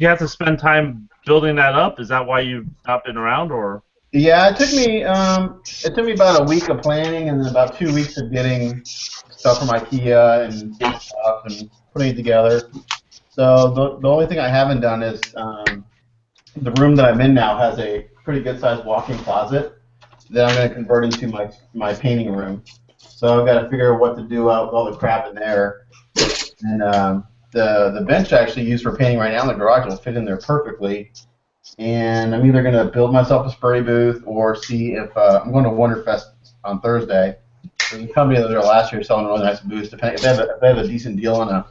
Speaker 1: have to spend time building that up? Is that why you've not been around, or?
Speaker 11: Yeah, it took me about a week of planning and then about 2 weeks of getting stuff from IKEA and getting stuff and putting it together. So the only thing I haven't done is the room that I'm in now has a pretty good sized walk-in closet that I'm going to convert into my painting room. So I've got to figure out what to do out with all the crap in there. And the bench I actually use for painting right now in the garage will fit in there perfectly. And I'm either going to build myself a spray booth or see if I'm going to Wonderfest on Thursday. There's a company that was there last year selling really nice booths. If they have a decent deal on a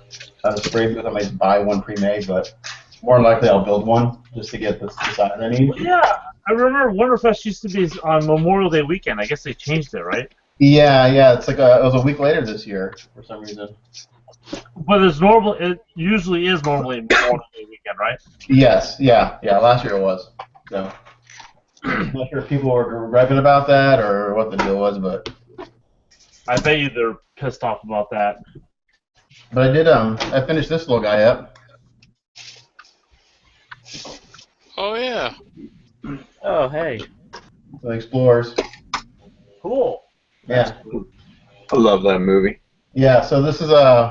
Speaker 11: spray booth, I might buy one pre-made, but more than likely I'll build one just to get the size I need.
Speaker 1: Yeah, I remember Wonderfest used to be on Memorial Day weekend. I guess they changed it, right?
Speaker 11: Yeah. It's like it was a week later this year for some reason.
Speaker 1: But it usually is normally Memorial Day weekend, right?
Speaker 11: Yes, yeah. Last year it was. So I'm not sure if people were griping about that or what the deal was, but
Speaker 1: I bet you they're pissed off about that.
Speaker 11: I did. I finished this little guy up.
Speaker 6: Oh yeah.
Speaker 4: Oh, hey.
Speaker 11: The Explorers.
Speaker 1: Cool.
Speaker 11: Yeah.
Speaker 9: I love that movie.
Speaker 11: Yeah. So this is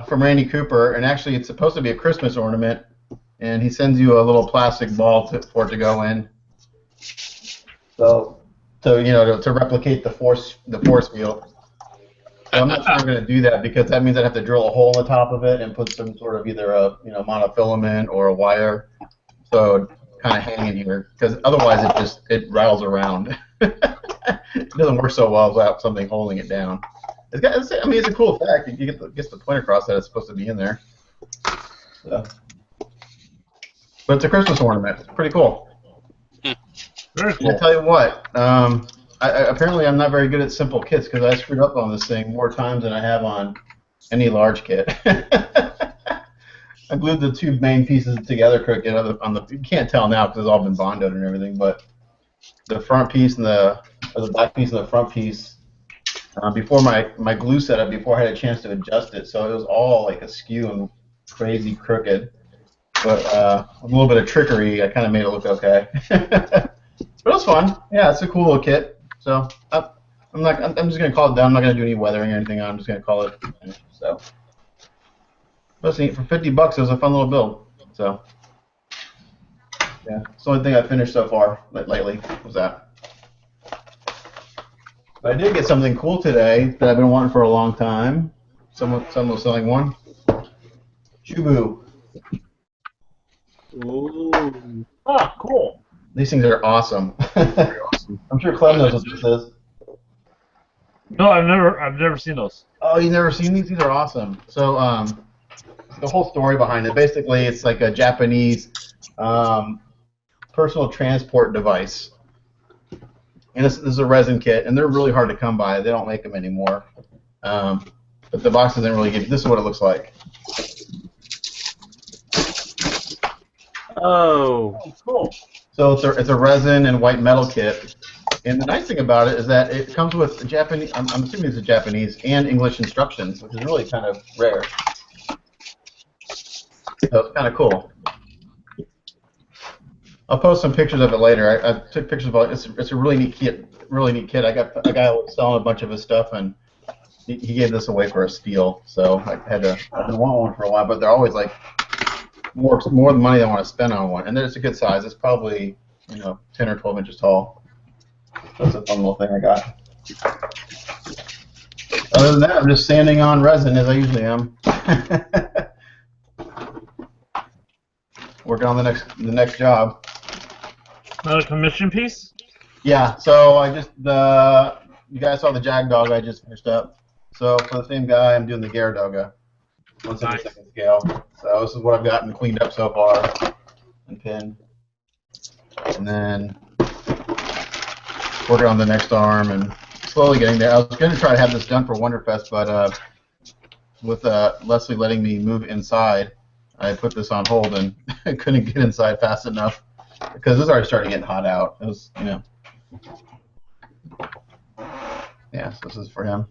Speaker 11: from Randy Cooper, and actually it's supposed to be a Christmas ornament, and he sends you a little plastic ball for it to go in. So to replicate the force field. So I'm not sure I'm going to do that because that means I'd have to drill a hole in the top of it and put some sort of either a monofilament or a wire, so kind of hanging here because otherwise it rattles around. It doesn't work so well without something holding it down. It's a cool fact. You get the point across that it's supposed to be in there. So. But it's a Christmas ornament. It's pretty cool.
Speaker 1: Very cool.
Speaker 11: I tell you what. Apparently, I'm not very good at simple kits because I screwed up on this thing more times than I have on any large kit. I glued the two main pieces together crooked you can't tell now because it's all been bonded and everything, but the front piece and the back piece and the front piece before my glue setup, before I had a chance to adjust it, so it was all like askew and crazy crooked. But with a little bit of trickery, I kind of made it look okay. But it was fun. Yeah, it's a cool little kit. So I'm just gonna call it done. I'm not gonna do any weathering or anything. I'm just gonna call it finished. So, listen, for $50, it was a fun little build. So, yeah, it's the only thing I finished so far lately was that. But I did get something cool today that I've been wanting for a long time. Someone was selling one. Shubu.
Speaker 1: Ooh. Ah, cool.
Speaker 11: These things are awesome. I'm sure Clem knows what this is.
Speaker 1: No, I've never seen those.
Speaker 11: Oh, you've never seen these? These are awesome. So, the whole story behind it, basically, it's like a Japanese personal transport device. And this is a resin kit, and they're really hard to come by. They don't make them anymore. But the box doesn't really give you. This is what it looks like.
Speaker 4: Oh.
Speaker 1: Cool.
Speaker 11: So it's a resin and white metal kit. And the nice thing about it is that it comes with Japanese, I'm assuming it's a Japanese, and English instructions, which is really kind of rare. So it's kind of cool. I'll post some pictures of it later. I took pictures of it. It's a really neat kit. I got a guy who was selling a bunch of his stuff, and he gave this away for a steal. So I've been wanting one for a while, but they're always like more the money I want to spend on one. And it's a good size. It's probably 10 or 12 inches tall. That's a fun little thing I got. Other than that, I'm just sanding on resin as I usually am. Working on the next job.
Speaker 1: Another commission piece?
Speaker 11: Yeah. So you guys saw the Jag Dog I just finished up. So for the same guy, I'm doing the Gyaradoga, 1/72 scale. So this is what I've gotten cleaned up so far and pinned. and then working on the next arm and slowly getting there. I was going to try to have this done for Wonderfest, but with Leslie letting me move inside, I put this on hold and couldn't get inside fast enough because it was already starting to get hot out. It was, you know. Yeah, so this is for him.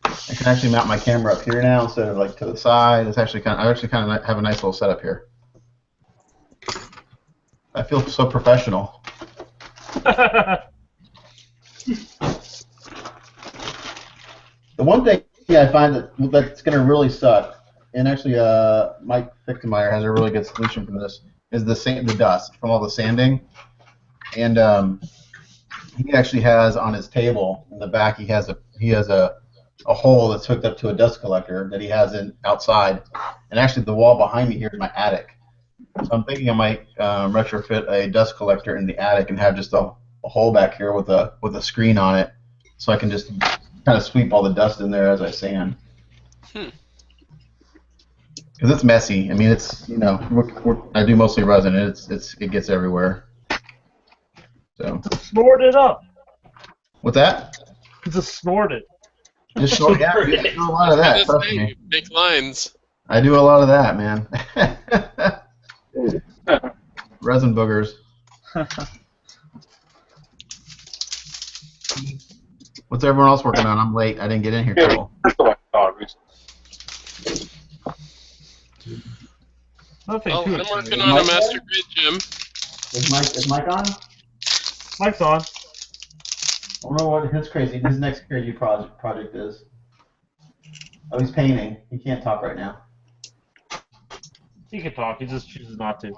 Speaker 11: I can actually mount my camera up here now instead of like to the side. It's actually I actually kind of have a nice little setup here. I feel so professional. The one thing I find that's going to really suck, and actually Mike Fichtenmeyer has a really good solution for this, is the dust from all the sanding. And he actually has on his table in the back, he has a hole that's hooked up to a dust collector that he has outside. And actually the wall behind me here is my attic. So I'm thinking I might retrofit a dust collector in the attic and have just a hole back here with a screen on it, so I can just kind of sweep all the dust in there as I sand. Because it's messy. I mean, it's, you know, I do mostly resin. It gets everywhere. So.
Speaker 1: Snort it up.
Speaker 11: What's that?
Speaker 1: Just snort it.
Speaker 11: Just snort. Yeah, I do a lot of that. Trust me.
Speaker 6: Make lines.
Speaker 11: I do a lot of that, man. Resin boogers. What's everyone else working on? I'm late. I didn't get in here till.
Speaker 6: Well, I'm working on a Master Grade Gym.
Speaker 11: Is Mike on?
Speaker 1: Mike's on.
Speaker 11: I don't know what his next crazy project is. Oh, he's painting. He can't talk right now.
Speaker 1: He can talk. He just chooses not to.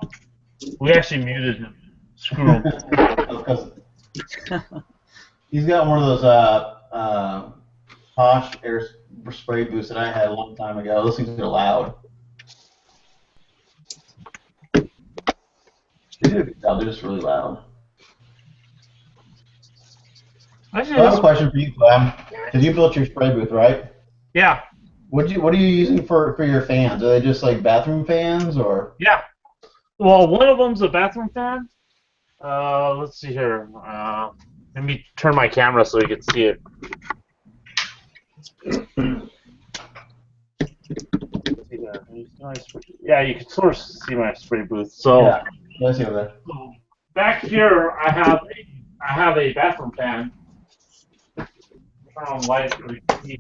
Speaker 1: We actually muted him. Screw him.
Speaker 11: He's got one of those Posh air spray boots that I had a long time ago. Those things are loud. They do a good job. They're just really loud. I have a question for you, Clem. Because you built your spray booth, right?
Speaker 1: Yeah.
Speaker 11: What are you using for your fans? Are they just like bathroom fans, or?
Speaker 1: Yeah. Well, one of them's a bathroom fan. Let's see here. Let me turn my camera so you can see it. Yeah, you can sort of see my spray booth. So,
Speaker 11: yeah, let's see over there.
Speaker 1: So back here, I have a bathroom fan. Turn on light so you can see.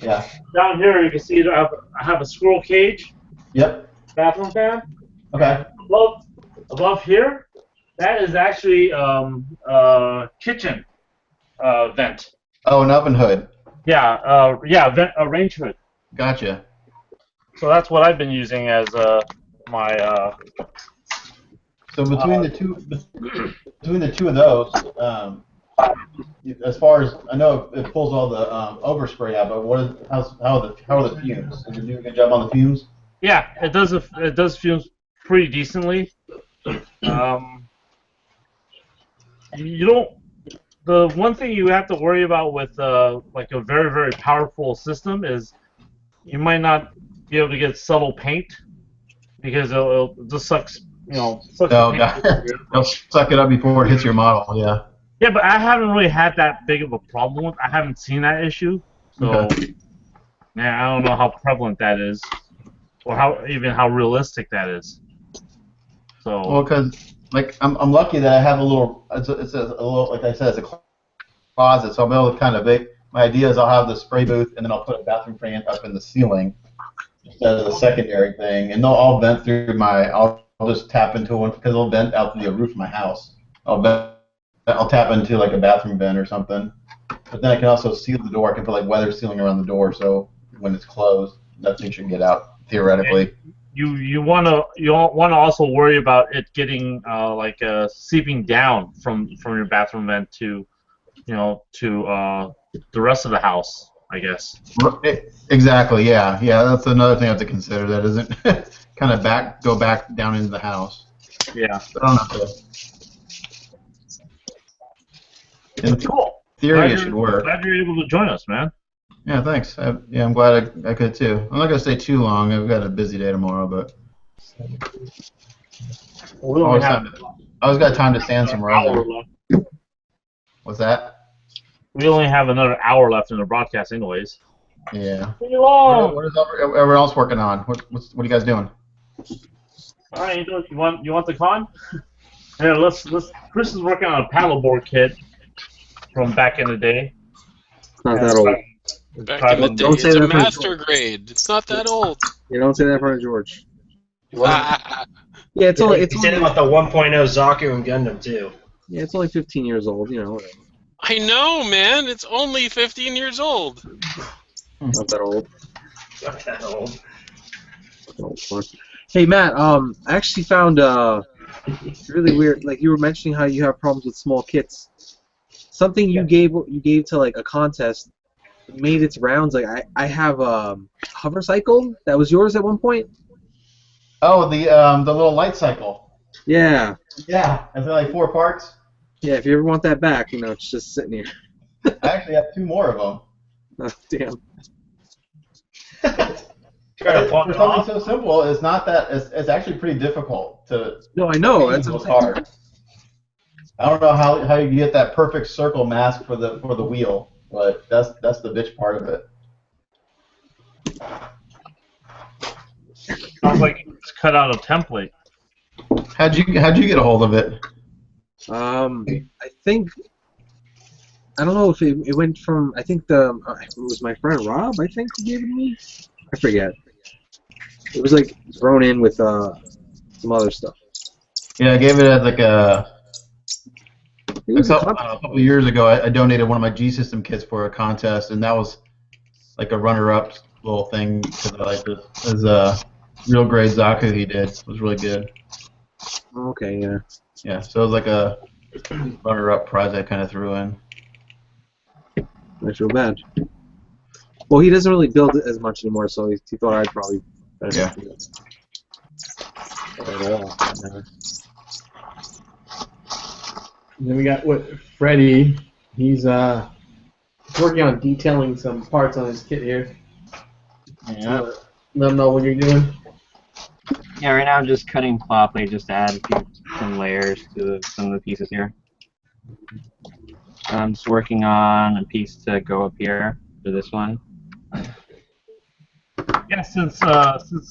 Speaker 11: Yeah.
Speaker 1: Down here, you can see I have a squirrel cage.
Speaker 11: Yep.
Speaker 1: Bathroom fan.
Speaker 11: Okay.
Speaker 1: Above here, that is actually kitchen vent.
Speaker 11: Oh, an oven hood.
Speaker 1: Yeah. A range hood.
Speaker 11: Gotcha.
Speaker 1: So that's what I've been using as my.
Speaker 11: So between the two of those, as far as I know, it pulls all the overspray out. But how are the fumes? Did you do a good job on the fumes?
Speaker 1: Yeah, it does fumes pretty decently. You don't. The one thing you have to worry about with like a very, very powerful system is you might not be able to get subtle paint because it just sucks. You know, sucks
Speaker 11: Oh,
Speaker 1: the paint.
Speaker 11: it'll suck it up before it hits your model. Yeah.
Speaker 1: Yeah, but I haven't really had that big of a problem with. I haven't seen that issue, so
Speaker 11: Okay.
Speaker 1: yeah, I don't know how prevalent that is, or how realistic that is. So.
Speaker 11: Well, because like I'm lucky that I have a little. It's a little, like I said, it's a closet, so I'll be able to kind of make. My idea is I'll have the spray booth, and then I'll put a bathroom fan up in the ceiling instead of the secondary thing, and they'll all vent through my. I'll just tap into one because they'll vent out to the roof of my house. I'll tap into like a bathroom vent or something, but then I can also seal the door. I can put like weather sealing around the door, so when it's closed, nothing should get out theoretically.
Speaker 1: You want to also worry about it getting seeping down from your bathroom vent to the rest of the house, I guess.
Speaker 11: Exactly. Yeah. That's another thing I have to consider. That isn't kind of go back down into the house.
Speaker 1: Yeah.
Speaker 11: I don't have to. In
Speaker 1: cool.
Speaker 11: theory, it should work.
Speaker 1: Glad you're able to join us, man.
Speaker 11: Yeah, thanks. I'm glad I could too. I'm not gonna stay too long. I've got a busy day tomorrow, but
Speaker 1: We only have
Speaker 11: I always got time to stand
Speaker 1: an
Speaker 11: somewhere
Speaker 1: hour
Speaker 11: else.
Speaker 1: left.
Speaker 11: What's that?
Speaker 1: We only have another hour left in the broadcast, anyways.
Speaker 11: Yeah.
Speaker 1: Long.
Speaker 11: What is everyone else working on? What are you guys doing?
Speaker 1: All right, you want the con? Yeah, let's. Chris is working on a paddleboard kit from back in the day.
Speaker 3: It's not that old.
Speaker 6: Back in the day,
Speaker 3: Don't say
Speaker 6: it's a
Speaker 3: that for
Speaker 6: master grade. It's not that old.
Speaker 3: You don't say that for George.
Speaker 6: Ah,
Speaker 3: Yeah, it's only it's
Speaker 2: You said
Speaker 3: only,
Speaker 2: about the 1.0 Zaku and Gundam too.
Speaker 3: yeah, it's only 15 years old. You know, whatever.
Speaker 6: I know, man. It's only 15 years old.
Speaker 3: Not that old.
Speaker 2: Not that old.
Speaker 3: Hey Matt, I actually found really weird. Like you were mentioning how you have problems with small kits. Something you gave to like a contest made its rounds. Like I have hover cycle that was yours at one point.
Speaker 11: Oh, the little light cycle.
Speaker 3: Yeah.
Speaker 11: Yeah, is it like 4 parts?
Speaker 3: Yeah. If you ever want that back, you know, it's just sitting here.
Speaker 11: I actually have 2 more of them.
Speaker 3: Oh, damn.
Speaker 11: For something so simple, it's not that. It's actually pretty difficult to.
Speaker 3: No, I know. That's
Speaker 11: what's hard. I don't know how you get that perfect circle mask for the wheel, but that's the bitch part of it.
Speaker 1: Sounds like it's cut out a template.
Speaker 11: How'd you get a hold of it?
Speaker 3: I think I don't know if it went from. I think it was my friend Rob. I think who gave it to me. I forget. It was like thrown in with some other stuff.
Speaker 11: Yeah, I gave it as like a couple of years ago. I donated one of my G System kits for a contest, and that was like a runner-up little thing because I liked it. It was a real grade Zaku he did. It was really good.
Speaker 3: Okay, yeah.
Speaker 11: Yeah, so it was like a runner-up prize I kind of threw in.
Speaker 3: I feel bad. Well, he doesn't really build it as much anymore, so he thought I'd probably better do it.
Speaker 8: Then we got Freddie. He's working on detailing some parts on his kit here.
Speaker 11: Yeah.
Speaker 8: Let him know what you're doing.
Speaker 10: Yeah, right now I'm just cutting claw plate just to add some layers to some of the pieces here. I'm just working on a piece to go up here for this one.
Speaker 1: Yeah, since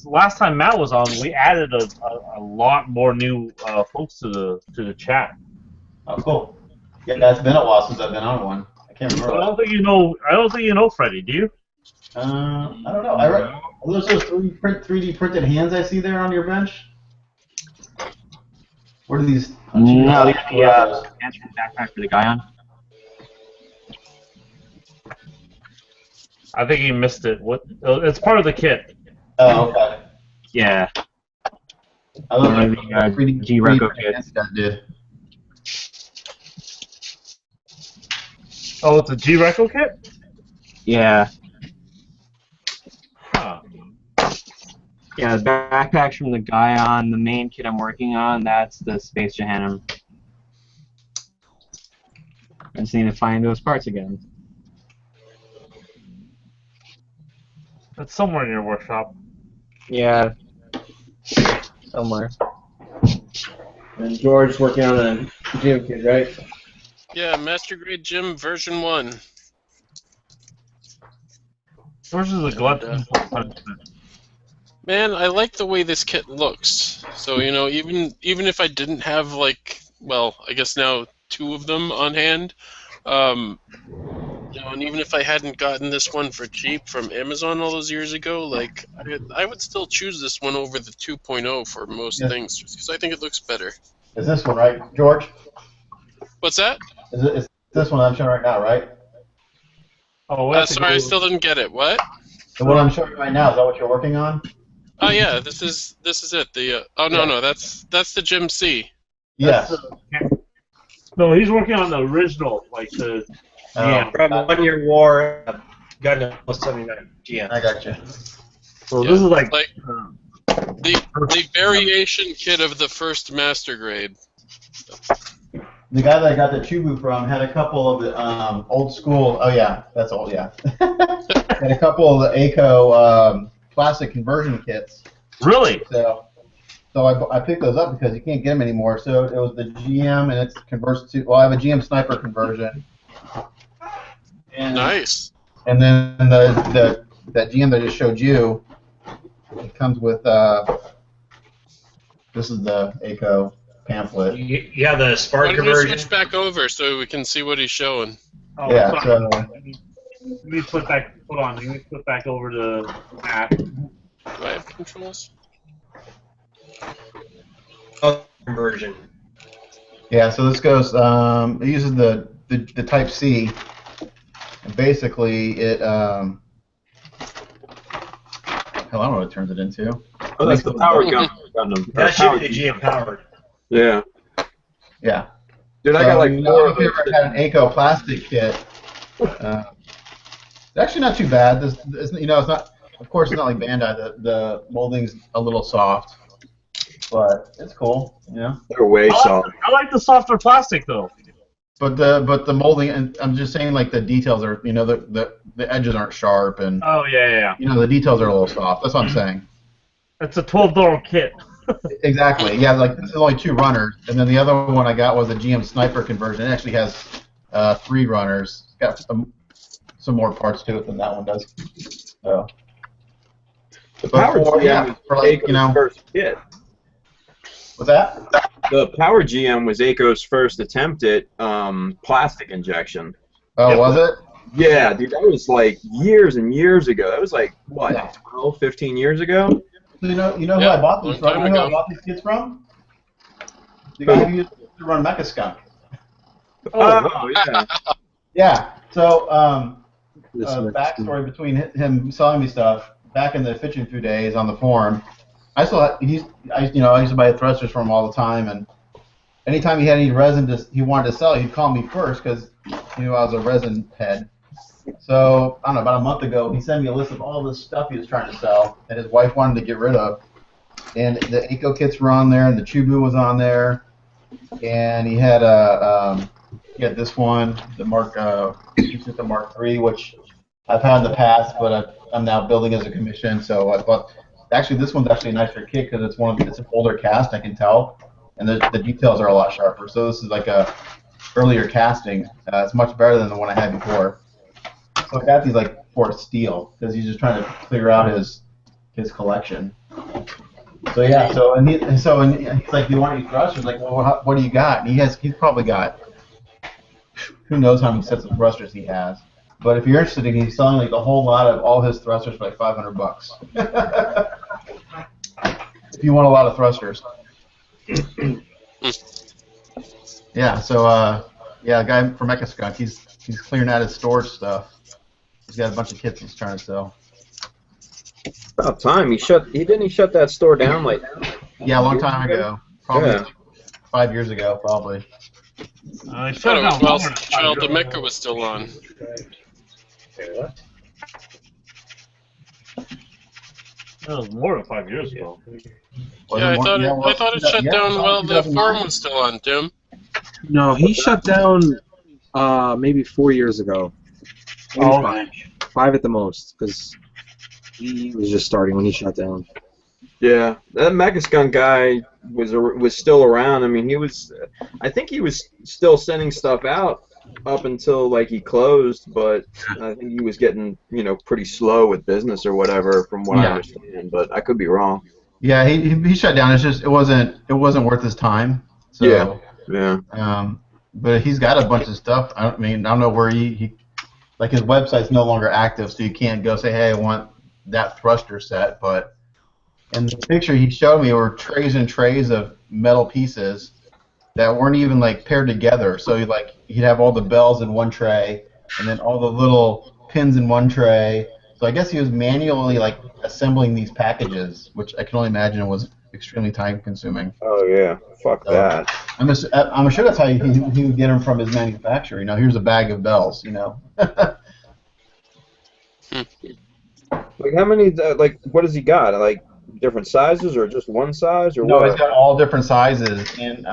Speaker 1: last time Matt was on, we added a lot more new folks to the chat.
Speaker 11: Oh, cool. Yeah, that's been a while since I've been on one. I can't remember.
Speaker 1: I don't think you know Freddie. Do you?
Speaker 11: I don't know. Are those 3D printed hands I see there on your bench? What are these?
Speaker 10: No, these are the hands from the backpack for the guy on.
Speaker 1: I think he missed it. What? It's part of the kit.
Speaker 11: Oh, okay.
Speaker 10: Yeah.
Speaker 11: I love
Speaker 10: the
Speaker 11: 3D
Speaker 10: G-Reco kits.
Speaker 11: That did.
Speaker 1: Oh, it's a G-Reco kit?
Speaker 10: Yeah.
Speaker 1: Huh.
Speaker 10: Yeah, the backpack's from the guy on. The main kit I'm working on, that's the Space Jahannam. I just need to find those parts again.
Speaker 1: It's somewhere in your workshop.
Speaker 10: Yeah. Somewhere.
Speaker 8: And George's working on a gym kit, right?
Speaker 6: Yeah, Master Grade Gym version 1.
Speaker 1: George is a glutton for punishment.
Speaker 6: Man, I like the way this kit looks. So, you know, even if I didn't have, like, well, I guess now 2 of them on hand, you know, and even if I hadn't gotten this one for cheap from Amazon all those years ago, like, I would still choose this one over the 2.0 for most things, just because I think it looks better.
Speaker 11: Is this one right, George?
Speaker 6: What's that?
Speaker 11: Is this one I'm showing right now, right?
Speaker 1: Oh,
Speaker 6: sorry, I still didn't get it. What?
Speaker 11: The one I'm showing right now, is that what you're working on?
Speaker 6: Oh yeah, this is it. The no, that's the Gym C.
Speaker 11: Yes.
Speaker 1: No, he's working on the original, like the.
Speaker 2: Yeah, from 1 Year War, Gundam 79 GM.
Speaker 11: I got you.
Speaker 1: So this is like
Speaker 6: the variation kit of the first Master Grade.
Speaker 11: The guy that I got the Chubu from had a couple of the old school. Oh yeah, that's old. Yeah. Had a couple of the ACO plastic conversion kits.
Speaker 1: Really?
Speaker 11: So So I picked those up because you can't get them anymore. So it was the GM, and it's converts to. Well, I have a GM sniper conversion. And,
Speaker 6: Nice.
Speaker 11: And then that GM that I just showed you, it comes with this is the ACO pamphlet.
Speaker 2: You have the
Speaker 6: Why
Speaker 2: Spark
Speaker 6: don't you
Speaker 2: conversion.
Speaker 6: switch back over so we can see what he's showing?
Speaker 1: Oh,
Speaker 11: Yeah,
Speaker 1: sorry.
Speaker 11: so
Speaker 1: Let me flip back. Hold on. Let me flip back over to the map.
Speaker 6: Do I have controls?
Speaker 2: Oh, conversion.
Speaker 11: yeah, so this goes. It uses the Type C. And basically, it hell, I don't know what it turns it into.
Speaker 9: Oh, that's the power gun.
Speaker 2: That should be the GM powered.
Speaker 9: Yeah.
Speaker 11: Yeah.
Speaker 9: Dude, I
Speaker 11: So,
Speaker 9: got like
Speaker 11: I don't
Speaker 9: four
Speaker 11: know
Speaker 9: of
Speaker 11: if you
Speaker 9: those.
Speaker 11: ever had an ACO plastic kit. It's actually not too bad. It's not. Of course, it's not like Bandai. The molding's a little soft, but it's cool.
Speaker 9: They're way soft.
Speaker 1: I like the softer plastic though.
Speaker 11: But the molding, and I'm just saying, like the details are, the edges aren't sharp, and
Speaker 1: Oh yeah.
Speaker 11: the details are a little soft. That's what I'm saying.
Speaker 1: It's a $12 kit.
Speaker 11: Exactly. Yeah, like this is only 2 runners, and then the other one I got was a GM sniper conversion. It actually has 3 runners. It's got some more parts to it than that one does. So.
Speaker 9: The power GM was
Speaker 11: for like,
Speaker 9: Aiko's first kit.
Speaker 11: What's that?
Speaker 9: The power GM was Aiko's first attempt at plastic injection.
Speaker 11: Oh, was it?
Speaker 9: Yeah, dude, that was like years and years ago. That was like, what, 12, 15 years ago?
Speaker 11: You know who I bought these from? You know who I bought these kits from? The guy who used to run Mecha Skunk.
Speaker 9: Oh, yeah.
Speaker 11: Yeah. So, backstory between him selling me stuff back in the Fitching Food days on the forum. I used to buy thrusters from him all the time, and anytime he had any resin he wanted to sell, he'd call me first because he knew I was a resin head. So, I don't know, about a month ago, he sent me a list of all this stuff he was trying to sell that his wife wanted to get rid of. And the ACO kits were on there, and the Chubu was on there, and he had this one, the Mark III, which I've had in the past, but I'm now building as a commission. So I thought, actually, this one's actually a nicer kit because it's an older cast, I can tell, and the details are a lot sharper. So this is like a earlier casting. It's much better than the one I had before. So I got these like for steel because he's just trying to clear out his collection. So yeah, and he's like, "Do you want any thrusters?" Like, well, what do you got? And he's probably got who knows how many sets of thrusters he has. But if you're interested, he's selling like a whole lot of all his thrusters for like $500. If you want a lot of thrusters. Yeah. So a guy from Mecha Skunk, he's clearing out his storage stuff. He's got a bunch of kits he's trying to sell.
Speaker 9: About time. He didn't shut that store down like.
Speaker 11: Yeah, a long time ago. Probably
Speaker 9: Yeah.
Speaker 11: 5 years ago, probably.
Speaker 6: I thought it was while the Mecha was still on.
Speaker 1: That was more than 5 years ago.
Speaker 6: Yeah, I thought it shut down while the forum was still on, Tim.
Speaker 3: No, he shut down maybe 4 years ago. Maybe five at the most, because he was just starting when he shut down.
Speaker 9: Yeah, that Megaskunk guy was still around. I mean, I think he was still sending stuff out up until like he closed, but I think he was getting pretty slow with business or whatever, from what I understand. But I could be wrong.
Speaker 11: Yeah, he shut down. It's just it wasn't worth his time. So,
Speaker 9: yeah.
Speaker 11: But he's got a bunch of stuff. I don't know where he like his website's no longer active, so you can't go say, hey, I want that thruster set. But in the picture he showed me were trays and trays of metal pieces that weren't even like paired together. So he'd have all the bells in one tray, and then all the little pins in one tray. So I guess he was manually like assembling these packages, which I can only imagine was extremely time consuming.
Speaker 9: Oh yeah, fuck that.
Speaker 11: I'm sure that's how he would get them from his manufacturer. Here's a bag of bells.
Speaker 9: Like how many? Like what has he got? Like different sizes or just one size or
Speaker 11: No,
Speaker 9: what?
Speaker 11: he's got all different sizes, and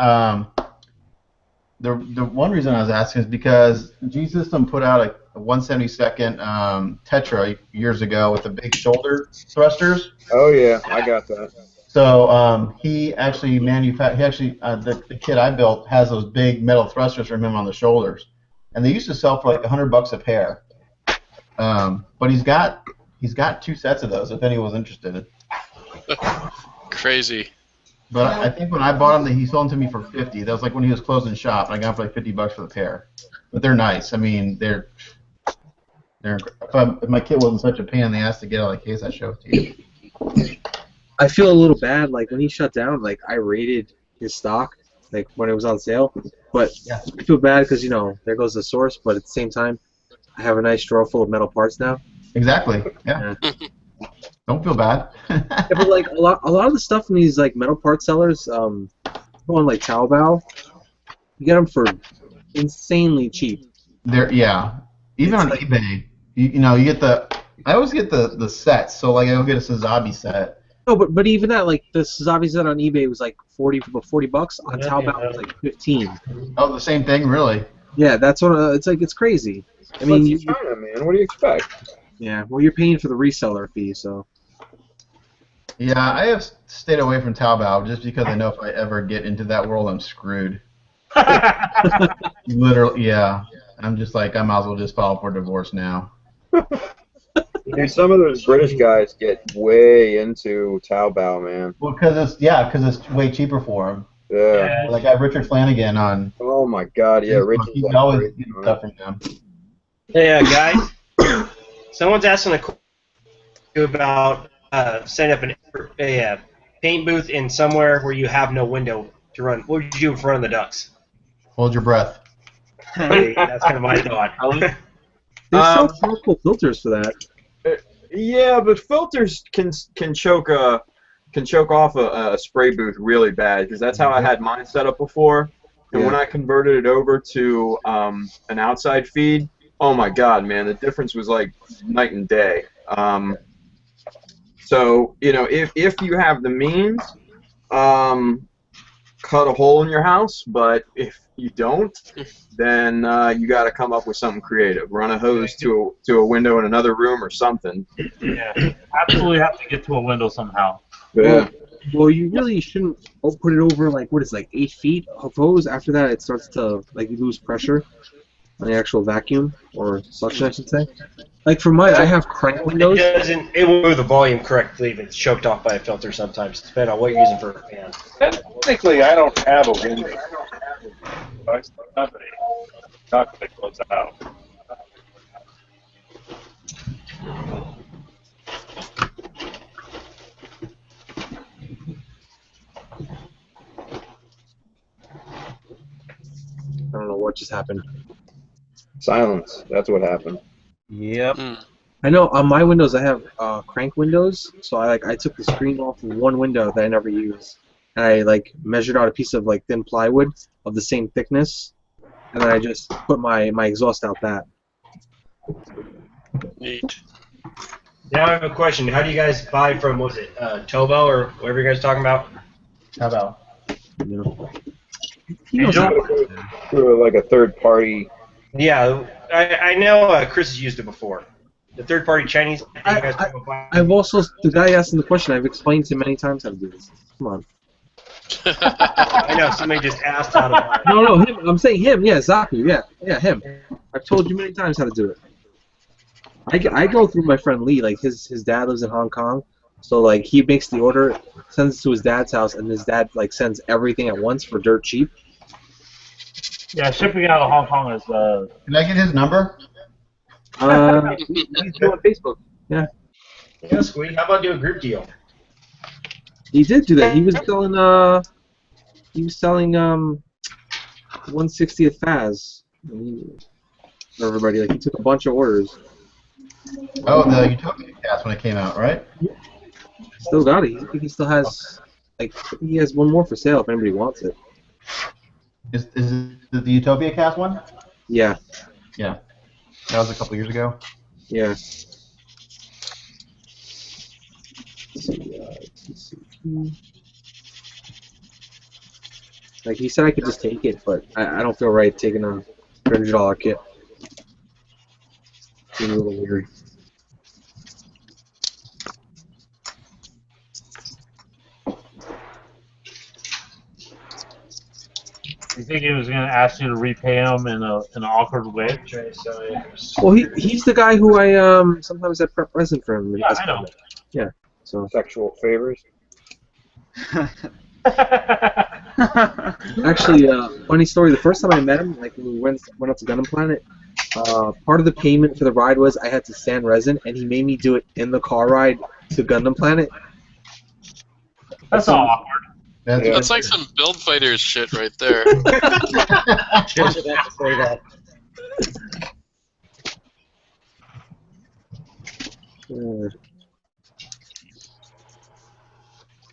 Speaker 11: the one reason I was asking is because G System put out a 1/72 Tetra years ago with the big shoulder thrusters.
Speaker 9: Oh yeah, I got that.
Speaker 11: So he actually the kit I built has those big metal thrusters from him on the shoulders, and they used to sell for like $100 a pair. But he's got 2 sets of those if anyone's interested.
Speaker 6: Crazy.
Speaker 11: But I think when I bought them, he sold them to me for 50. That was like when he was closing shop, and I got them for like $50 for the pair. But they're nice. I mean, they're if my kit wasn't such a pain in the ass to get out of the case, I'd show it to you.
Speaker 3: I feel a little bad. Like when he shut down, like I rated his stock, like when it was on sale. But
Speaker 11: Yeah.
Speaker 3: I feel bad because there goes the source. But at the same time, I have a nice drawer full of metal parts now.
Speaker 11: Exactly. Yeah. Don't feel bad.
Speaker 3: Yeah, but like a lot of the stuff in these like metal part sellers, on like Taobao, you get them for insanely cheap.
Speaker 11: Even on
Speaker 3: like,
Speaker 11: eBay, you get I always get the sets. So like I'll get a Suzabi set.
Speaker 3: No, but even that, like the Suzabi set on eBay was like $40 on Taobao it was like 15.
Speaker 11: Oh, the same thing, really?
Speaker 3: Yeah, that's what it's crazy. I mean,
Speaker 9: China, man. What do you expect?
Speaker 3: Yeah, well, you're paying for the reseller fee, so.
Speaker 11: Yeah, I have stayed away from Taobao just because I know if I ever get into that world, I'm screwed. Literally, yeah. I'm just like, I might as well just file for divorce now.
Speaker 9: Dude, some of those British guys get way into Taobao, man.
Speaker 11: Well, because it's way cheaper for them.
Speaker 9: Yeah.
Speaker 11: Like I have Richard Flanagan on.
Speaker 9: Oh my God, yeah, Richard's
Speaker 11: He's
Speaker 9: like
Speaker 11: always
Speaker 9: crazy
Speaker 11: getting
Speaker 9: on
Speaker 11: stuff
Speaker 9: it.
Speaker 11: from them.
Speaker 2: Hey, guys. Someone's asking a question about setting up a paint booth in somewhere where you have no window to run. What would you do in front of the ducks?
Speaker 11: Hold your breath.
Speaker 2: Hey, that's kind of my thought.
Speaker 3: There's some powerful filters for that.
Speaker 9: Yeah, but filters can choke off a spray booth really bad, because that's how I had mine set up before. And when I converted it over to an outside feed, oh my God, man, the difference was like night and day. So if you have the means, cut a hole in your house. But if you don't, then you got to come up with something creative. Run a hose to a window in another room or something.
Speaker 1: Yeah, absolutely have to get to a window somehow.
Speaker 9: Yeah.
Speaker 3: Well, you really shouldn't put it over like 8 feet of hose. After that, it starts to like you lose pressure on the actual vacuum or suction, I should say. Like for mine, I have crank windows.
Speaker 2: It won't move the volume correctly if it's choked off by a filter sometimes, depending on what you're using for a fan.
Speaker 5: Technically, I don't have a window. I still have not going to close out.
Speaker 3: I don't know what just happened.
Speaker 9: Silence. That's what happened.
Speaker 4: Yep.
Speaker 3: I know on my windows I have crank windows, so I took the screen off of one window that I never use, and I like measured out a piece of like thin plywood of the same thickness, and then I just put my exhaust out that.
Speaker 6: Neat.
Speaker 2: Now I have a question. How do you guys buy from, what was it, Tobo or whatever you guys are talking about?
Speaker 11: How about?
Speaker 3: You know.
Speaker 9: You do like a third party.
Speaker 2: Yeah, I know Chris has used it before. The third-party Chinese.
Speaker 3: I've also, the guy asking the question, I've explained to him many times how to do this. Come on.
Speaker 2: I know, somebody just asked how to buy it.
Speaker 3: No, him. I'm saying him. Yeah, Zaku. Yeah, him. I've told you many times how to do it. I go through my friend Lee. Like his dad lives in Hong Kong, so like he makes the order, sends it to his dad's house, and his dad like sends everything at once for dirt cheap.
Speaker 1: Yeah, shipping out of Hong Kong is.
Speaker 11: Can I get his number?
Speaker 3: He's on Facebook. Yeah.
Speaker 2: Yeah, sweet. How about do a group deal?
Speaker 3: He did do that. He was selling 1/60th Faz. For everybody, like he took a bunch of orders.
Speaker 11: Oh, the Utopia cast when it came out, right?
Speaker 3: Still got it. He still has he has one more for sale if anybody wants it.
Speaker 11: Is it the Utopia cast one?
Speaker 3: Yeah.
Speaker 11: Yeah. That was a couple years ago.
Speaker 3: Yeah. Like he said, I could just take it, but I don't feel right taking a $300 kit. Seems a little weird.
Speaker 1: You think he was going to ask you to repay him in an awkward way?
Speaker 3: Well, he's the guy who I sometimes I present for him.
Speaker 1: Yeah, I know.
Speaker 3: Yeah. So
Speaker 9: Sexual favors.
Speaker 3: actually, funny story. The first time I met him, like when we went out to Gundam Planet, part of the payment for the ride was I had to sand resin, and he made me do it in the car ride to Gundam Planet.
Speaker 1: That's all awkward.
Speaker 6: That's like some Build Fighters shit right there.
Speaker 10: Should have to say that.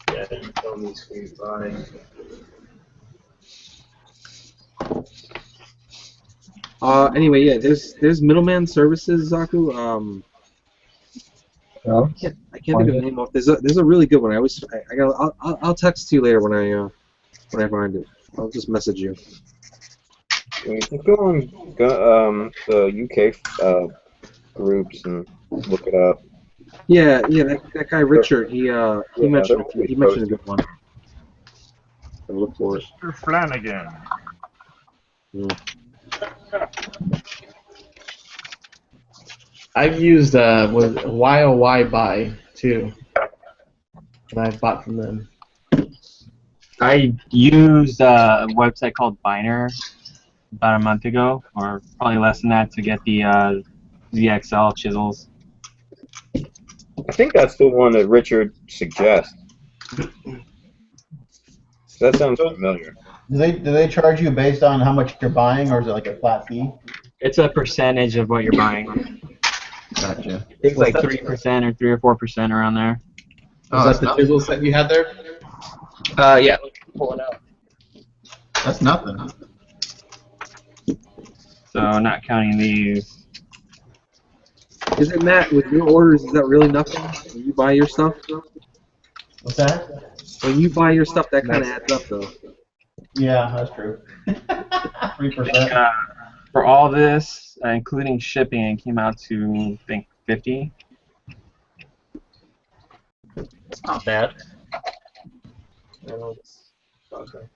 Speaker 2: Yeah, you tell me squeeze by.
Speaker 3: Anyway, yeah, there's middleman services, Zaku.
Speaker 10: No?
Speaker 3: I can't think of the name of. There's a really good one. I'll text you later when I find it. I'll just message you.
Speaker 9: You can go on the UK groups and look it up.
Speaker 3: Yeah, that guy Richard. He mentioned
Speaker 9: they're
Speaker 3: he mentioned a good one. I'll look for it.
Speaker 1: Mr. Flanagan.
Speaker 8: I've used with YOY Buy too. That I bought from them.
Speaker 10: I used a website called Biner about a month ago, or probably less than that, to get the ZXL chisels.
Speaker 9: I think that's the one that Richard suggests. That sounds familiar.
Speaker 11: Do they charge you based on how much you're buying, or is it like a flat fee?
Speaker 10: It's a percentage of what you're buying.
Speaker 11: Gotcha.
Speaker 10: It's like 3% or 3 or 4% around there.
Speaker 8: Was that the chisel set you had there?
Speaker 10: Yeah. Pull it out.
Speaker 11: That's nothing.
Speaker 10: So not counting these.
Speaker 3: Is it, Matt, with your orders, is that really nothing when you buy your stuff?
Speaker 11: What's that?
Speaker 3: When you buy your stuff, that kind of adds up, though.
Speaker 11: Yeah, that's true. 3%.
Speaker 10: For all this, including shipping, it came out to, I think, 50.
Speaker 4: It's not bad.
Speaker 10: Okay.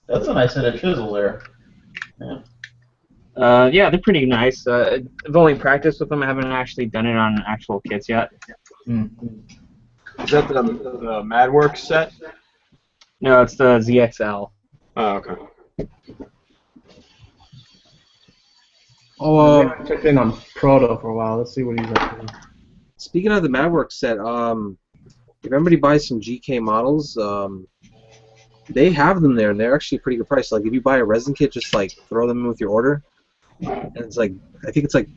Speaker 11: That's a nice set of chisel there. Yeah.
Speaker 10: Yeah, they're pretty nice. I've only practiced with them. I haven't actually done it on actual kits yet.
Speaker 11: Mm.
Speaker 9: Is that the MadWorks set?
Speaker 10: No, it's the ZXL.
Speaker 9: Oh, okay.
Speaker 3: Oh,
Speaker 8: I checked in on Proto for a while. Let's see what he's up to.
Speaker 3: speaking of the MadWorks set, if anybody buys some GK models, they have them there, and they're actually a pretty good price. Like if you buy a resin kit, just like throw them in with your order, and it's like I think it's like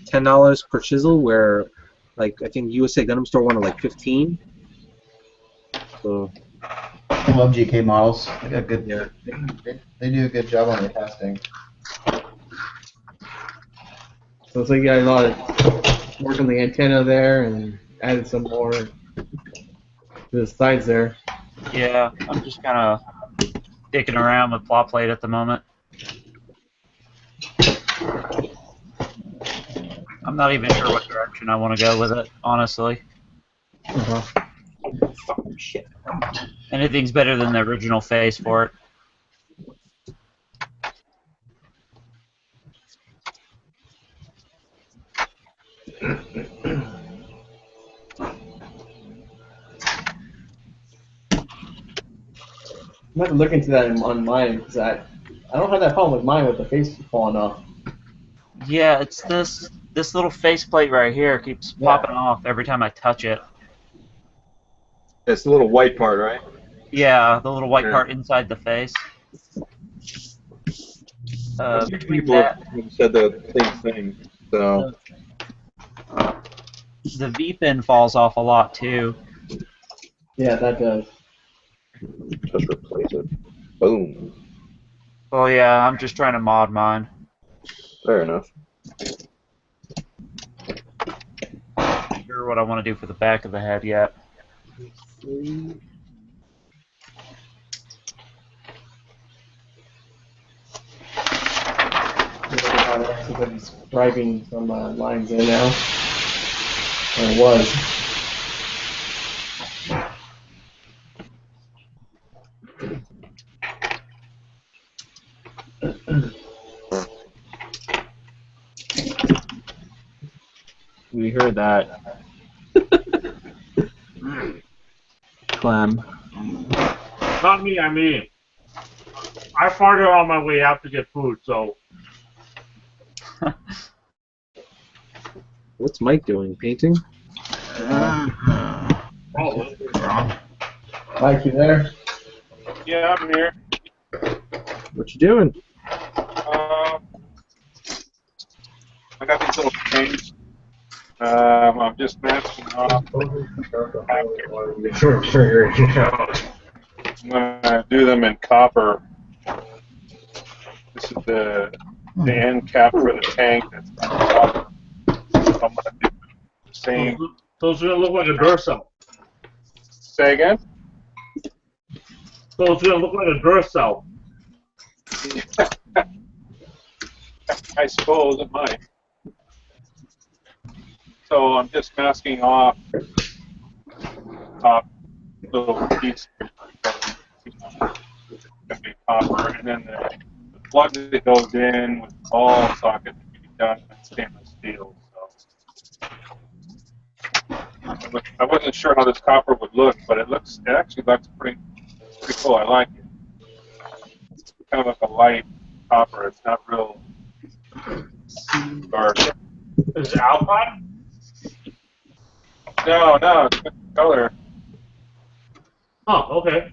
Speaker 3: $10 per chisel, where like I think USA Gundam Store wanted like 15. So
Speaker 11: I love GK models. They got good. Yeah. They do a good job on the casting.
Speaker 8: So it's like you got a lot of work on the antenna there, and added some more to the sides there.
Speaker 4: Yeah, I'm just kind of dicking around with plot plate at the moment. I'm not even sure what direction I want to go with it, honestly.
Speaker 9: Fucking shit.
Speaker 4: Anything's better than the original face for it.
Speaker 8: I'm going to look into that on mine, because I don't have that problem with mine with the face falling off.
Speaker 4: Yeah, it's this little faceplate right here keeps popping off every time I touch it.
Speaker 9: It's the little white part, right?
Speaker 4: Yeah, the little white part inside the face.
Speaker 9: People have said the same thing. So
Speaker 4: the V-pin falls off a lot too.
Speaker 8: Yeah, that does.
Speaker 9: just replace it. Boom.
Speaker 4: Well, yeah, I'm just trying to mod mine.
Speaker 9: Fair enough.
Speaker 4: Not sure what I want to do for the back of the head yet.
Speaker 8: Somebody's driving some lines in now. Or it was.
Speaker 10: We heard that.
Speaker 9: Clam.
Speaker 1: Not me, I mean. I farted on my way out to get food, so.
Speaker 3: What's Mike doing? Painting?
Speaker 1: Oh,
Speaker 11: Mike, you there?
Speaker 5: Yeah, I'm here.
Speaker 3: What you doing?
Speaker 5: I got these little paints. I'm just masking off. I'm gonna do them in copper. This is the end cap for the tank. That's on copper. So I'm gonna do the same.
Speaker 1: those are gonna look like a Duracell.
Speaker 5: Say again?
Speaker 1: So it's gonna look like a Duracell.
Speaker 5: I suppose it might. So I'm just masking off top little piece gonna be copper, and then the plug that goes in with the ball socket can be done in stainless steel. So I wasn't sure how this copper would look, but it actually looks pretty cool. I like it. It's kind of like a light copper. It's not real dark.
Speaker 1: Is it Alpine?
Speaker 5: No, it's good color.
Speaker 1: Oh, okay.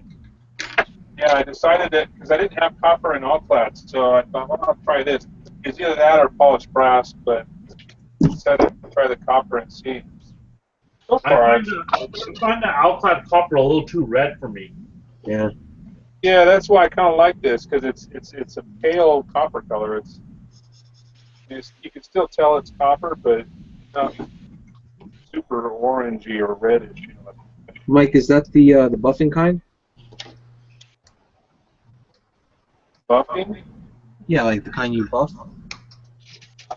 Speaker 5: Yeah, I decided that because I didn't have copper in all clads, so I thought, well, I'll try this. It's either that or polished brass, but I decided to try the copper and see. So
Speaker 1: I
Speaker 5: far,
Speaker 1: find the outside copper a little too red for me.
Speaker 3: Yeah.
Speaker 5: yeah, that's why I kind of like this because it's a pale copper color. You can still tell it's copper, but it's not super orangey or reddish. You know.
Speaker 3: Mike, is that the buffing kind?
Speaker 5: Buffing?
Speaker 3: Yeah, like the kind you buff.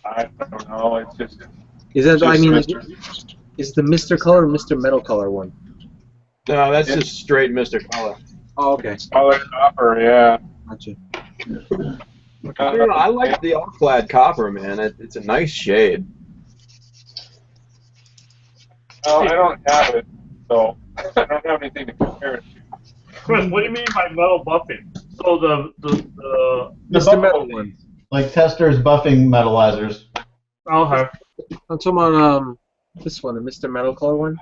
Speaker 5: I don't know. It's just.
Speaker 3: Is that? I mean,
Speaker 5: Mr.
Speaker 3: is the Mr. Color or Mr. Metal Color one?
Speaker 9: No, that's just straight Mr. Color.
Speaker 3: Oh, okay.
Speaker 5: Solid copper, yeah.
Speaker 3: Gotcha.
Speaker 9: I like the all-clad copper, man. It's a nice shade.
Speaker 5: Well, I don't have it, so I don't have anything to compare it to.
Speaker 1: Chris, what do you mean by metal buffing? So the
Speaker 3: Mr. Metal one.
Speaker 11: Like testers buffing metallizers.
Speaker 1: okay.
Speaker 3: I'm talking about this one, the Mr. Metal Color one.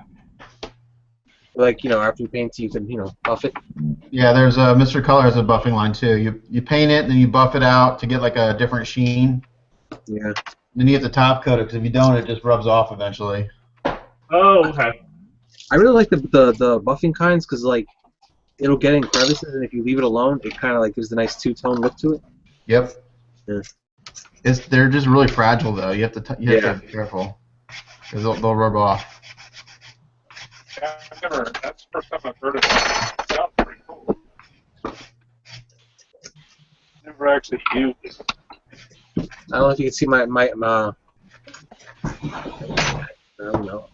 Speaker 3: Like, after you paint it, you can, buff it.
Speaker 11: Yeah, there's a Mr. Color has a buffing line too. You paint it and then you buff it out to get like a different sheen.
Speaker 3: Yeah.
Speaker 11: Then you have to top coat it because if you don't, it just rubs off eventually.
Speaker 1: Oh, okay.
Speaker 3: I really like the buffing kinds because it'll get in crevices, and if you leave it alone, it kind of gives the nice two-tone look to it.
Speaker 11: Yep.
Speaker 3: Yeah.
Speaker 11: They're just really fragile though. You have to be careful because they'll rub off.
Speaker 5: Yeah, that's the first time I've heard of it. It sounds pretty cool. Never actually used it.
Speaker 3: I don't know if you can see my I don't know.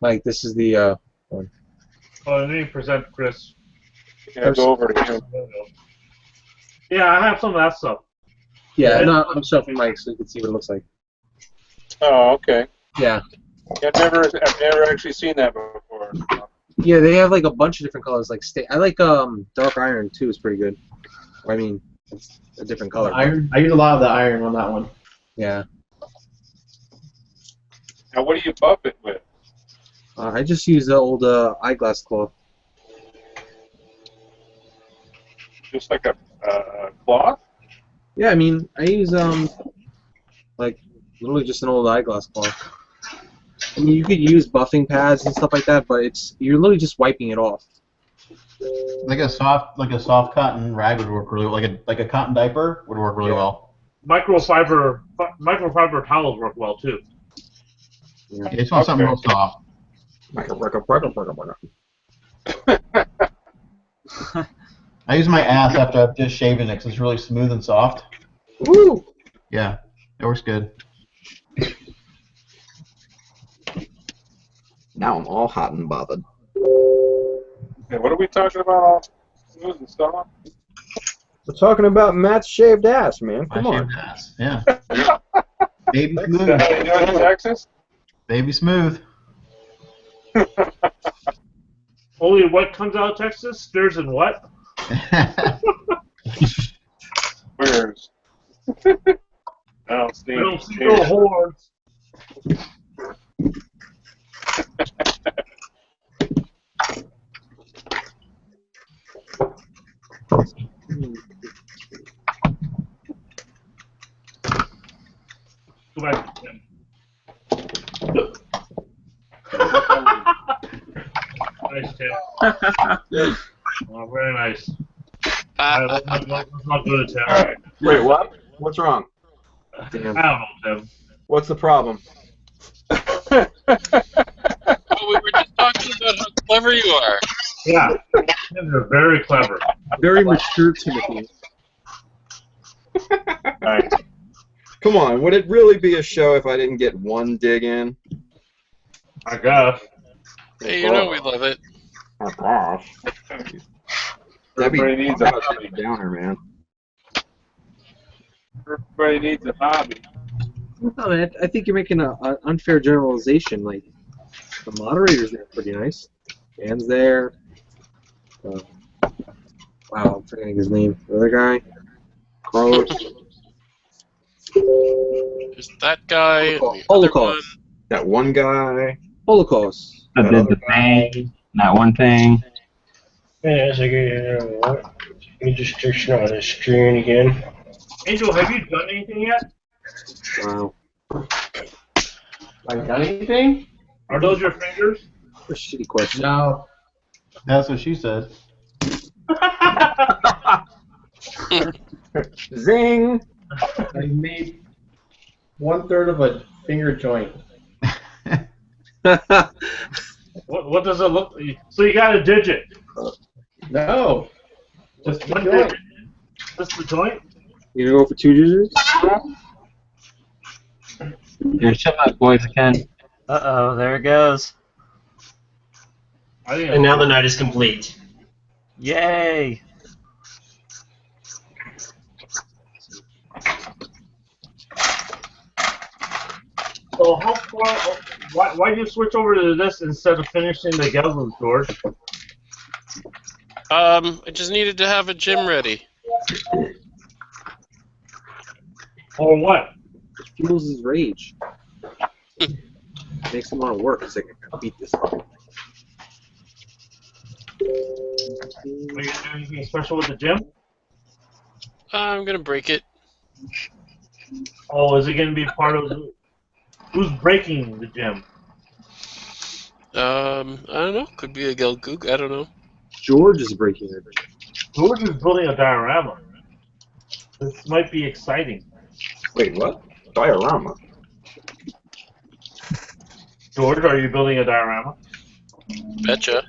Speaker 3: Mike, this is the one.
Speaker 1: Oh, let me present Chris.
Speaker 5: Yeah, go over here.
Speaker 1: Yeah, I have some of that stuff.
Speaker 3: Yeah, no, I'm showing Mike so you can see what it looks like.
Speaker 5: Oh, okay.
Speaker 3: Yeah.
Speaker 5: I've never actually seen that before.
Speaker 3: Yeah, they have a bunch of different colors. I like dark iron too. Is pretty good. I mean, it's a different color.
Speaker 8: Iron. I use a lot of the iron on that one.
Speaker 3: Yeah.
Speaker 5: Now, what do you buff it with?
Speaker 3: I just use the old eyeglass cloth.
Speaker 5: Just like a cloth?
Speaker 3: Yeah, I mean, I use literally just an old eyeglass cloth. I mean, you could use buffing pads and stuff like that, but you're literally just wiping it off.
Speaker 11: Like a soft cotton rag would work really well. Like a cotton diaper would work really well.
Speaker 1: Microfiber towels work well too.
Speaker 11: Yeah, you just want something real soft. I use my ass after I've just shaven it because it's really smooth and soft.
Speaker 3: Woo!
Speaker 11: Yeah, it works good.
Speaker 9: Now I'm all hot and bothered.
Speaker 5: Okay, what are we talking about? All smooth and stuff?
Speaker 9: We're talking about Matt's shaved ass, man.
Speaker 11: My
Speaker 9: Come on.
Speaker 11: shaved ass. Yeah. Baby
Speaker 5: That's
Speaker 11: smooth.
Speaker 5: how you do it in Texas?
Speaker 11: Baby smooth.
Speaker 1: Only what comes out of Texas? Stirs and what?
Speaker 5: Where's? I don't see
Speaker 1: I
Speaker 5: any
Speaker 1: don't see no
Speaker 5: change.
Speaker 1: horns. Go back to Tim. Nice, Tim. Oh, very nice. All right, let's not go to Tim.
Speaker 9: All right. Wait, what? What's wrong?
Speaker 1: I don't know, Tim.
Speaker 9: What's the problem?
Speaker 6: Oh, we were just talking about how clever you are.
Speaker 1: Yeah, Tim, you're very clever.
Speaker 3: Very mature, Timothy.
Speaker 5: Alright.
Speaker 9: Come on, would it really be a show if I didn't get one dig in?
Speaker 1: I guess.
Speaker 6: Hey, you know we love it.
Speaker 9: Oh gosh. Debbie,
Speaker 5: Everybody needs a
Speaker 9: Debbie
Speaker 5: hobby.
Speaker 9: Downer, man.
Speaker 5: Everybody needs a hobby.
Speaker 3: No, man, I think you're making an unfair generalization. Like, the moderators there are pretty nice. Dan's there. Wow, I'm forgetting his name. The other guy. Carlos.
Speaker 6: There's that guy. And the other one.
Speaker 3: Holocaust.
Speaker 9: That one guy.
Speaker 3: Holocaust.
Speaker 10: I did the thing, that one thing.
Speaker 2: Yeah, so what? You just searching on the screen again.
Speaker 1: Angel, have you done anything yet?
Speaker 3: Wow.
Speaker 8: Have I done anything?
Speaker 1: Are those your fingers?
Speaker 3: What a shitty question.
Speaker 8: No.
Speaker 11: That's what she said.
Speaker 9: Zing!
Speaker 8: I made 1/3 of a finger joint.
Speaker 1: What does it look like? So you got a digit.
Speaker 8: No. Just the
Speaker 1: One
Speaker 8: joint.
Speaker 1: digit. Just the joint?
Speaker 3: You gonna go for 2 digits?
Speaker 10: Here, shut up, boys, again.
Speaker 4: Uh-oh, there it goes.
Speaker 1: I think
Speaker 2: And now the night is complete.
Speaker 4: Yay!
Speaker 1: So how far? Why do you switch over to this instead of finishing the Gundam, George?
Speaker 6: I just needed to have a gym ready.
Speaker 1: Or what?
Speaker 3: It fuels his rage. Makes him want to work. He's like, I can beat this.
Speaker 1: Are you gonna do anything special with the gym?
Speaker 6: I'm gonna break it.
Speaker 1: Oh, is it gonna be part of? Who's breaking the gym?
Speaker 6: I don't know. Could be a Gelgoog. I don't know.
Speaker 3: George is breaking it.
Speaker 1: George is building a diorama. This might be exciting.
Speaker 9: Wait, what? Diorama?
Speaker 1: George, are you building a diorama?
Speaker 6: Betcha.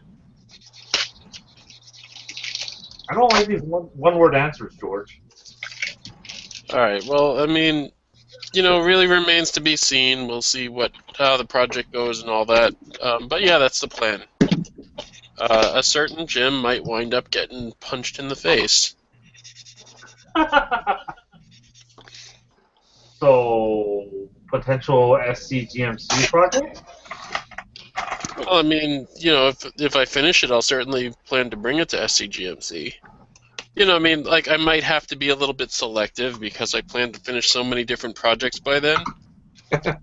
Speaker 1: I don't like these one-word answers, George.
Speaker 6: All right. Well, I mean, you know, really remains to be seen. We'll see how the project goes and all that. But yeah, that's the plan. A certain gym might wind up getting punched in the face.
Speaker 1: So, potential SCGMC project?
Speaker 6: Well, I mean, you know, if I finish it, I'll certainly plan to bring it to SCGMC. You know, I mean, like, I might have to be a little bit selective because I plan to finish so many different projects by then.
Speaker 1: Okay.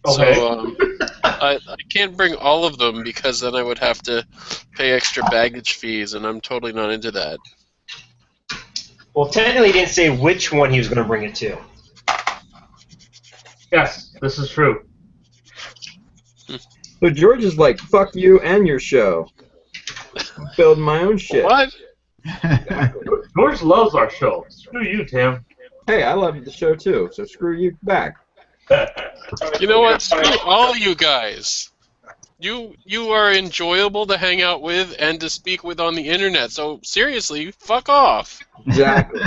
Speaker 6: So, I can't bring all of them because then I would have to pay extra baggage fees, and I'm totally not into that.
Speaker 2: Well, technically, he didn't say which one he was going to bring it to.
Speaker 1: Yes, this is true.
Speaker 9: So George is like, fuck you and your show. I'm building my own shit.
Speaker 6: What?
Speaker 1: George loves our show. Screw you, Tim.
Speaker 9: Hey, I love the show too, so screw you back.
Speaker 6: You know what? Screw all you guys. You are enjoyable to hang out with and to speak with on the internet. So seriously, fuck off.
Speaker 9: Exactly.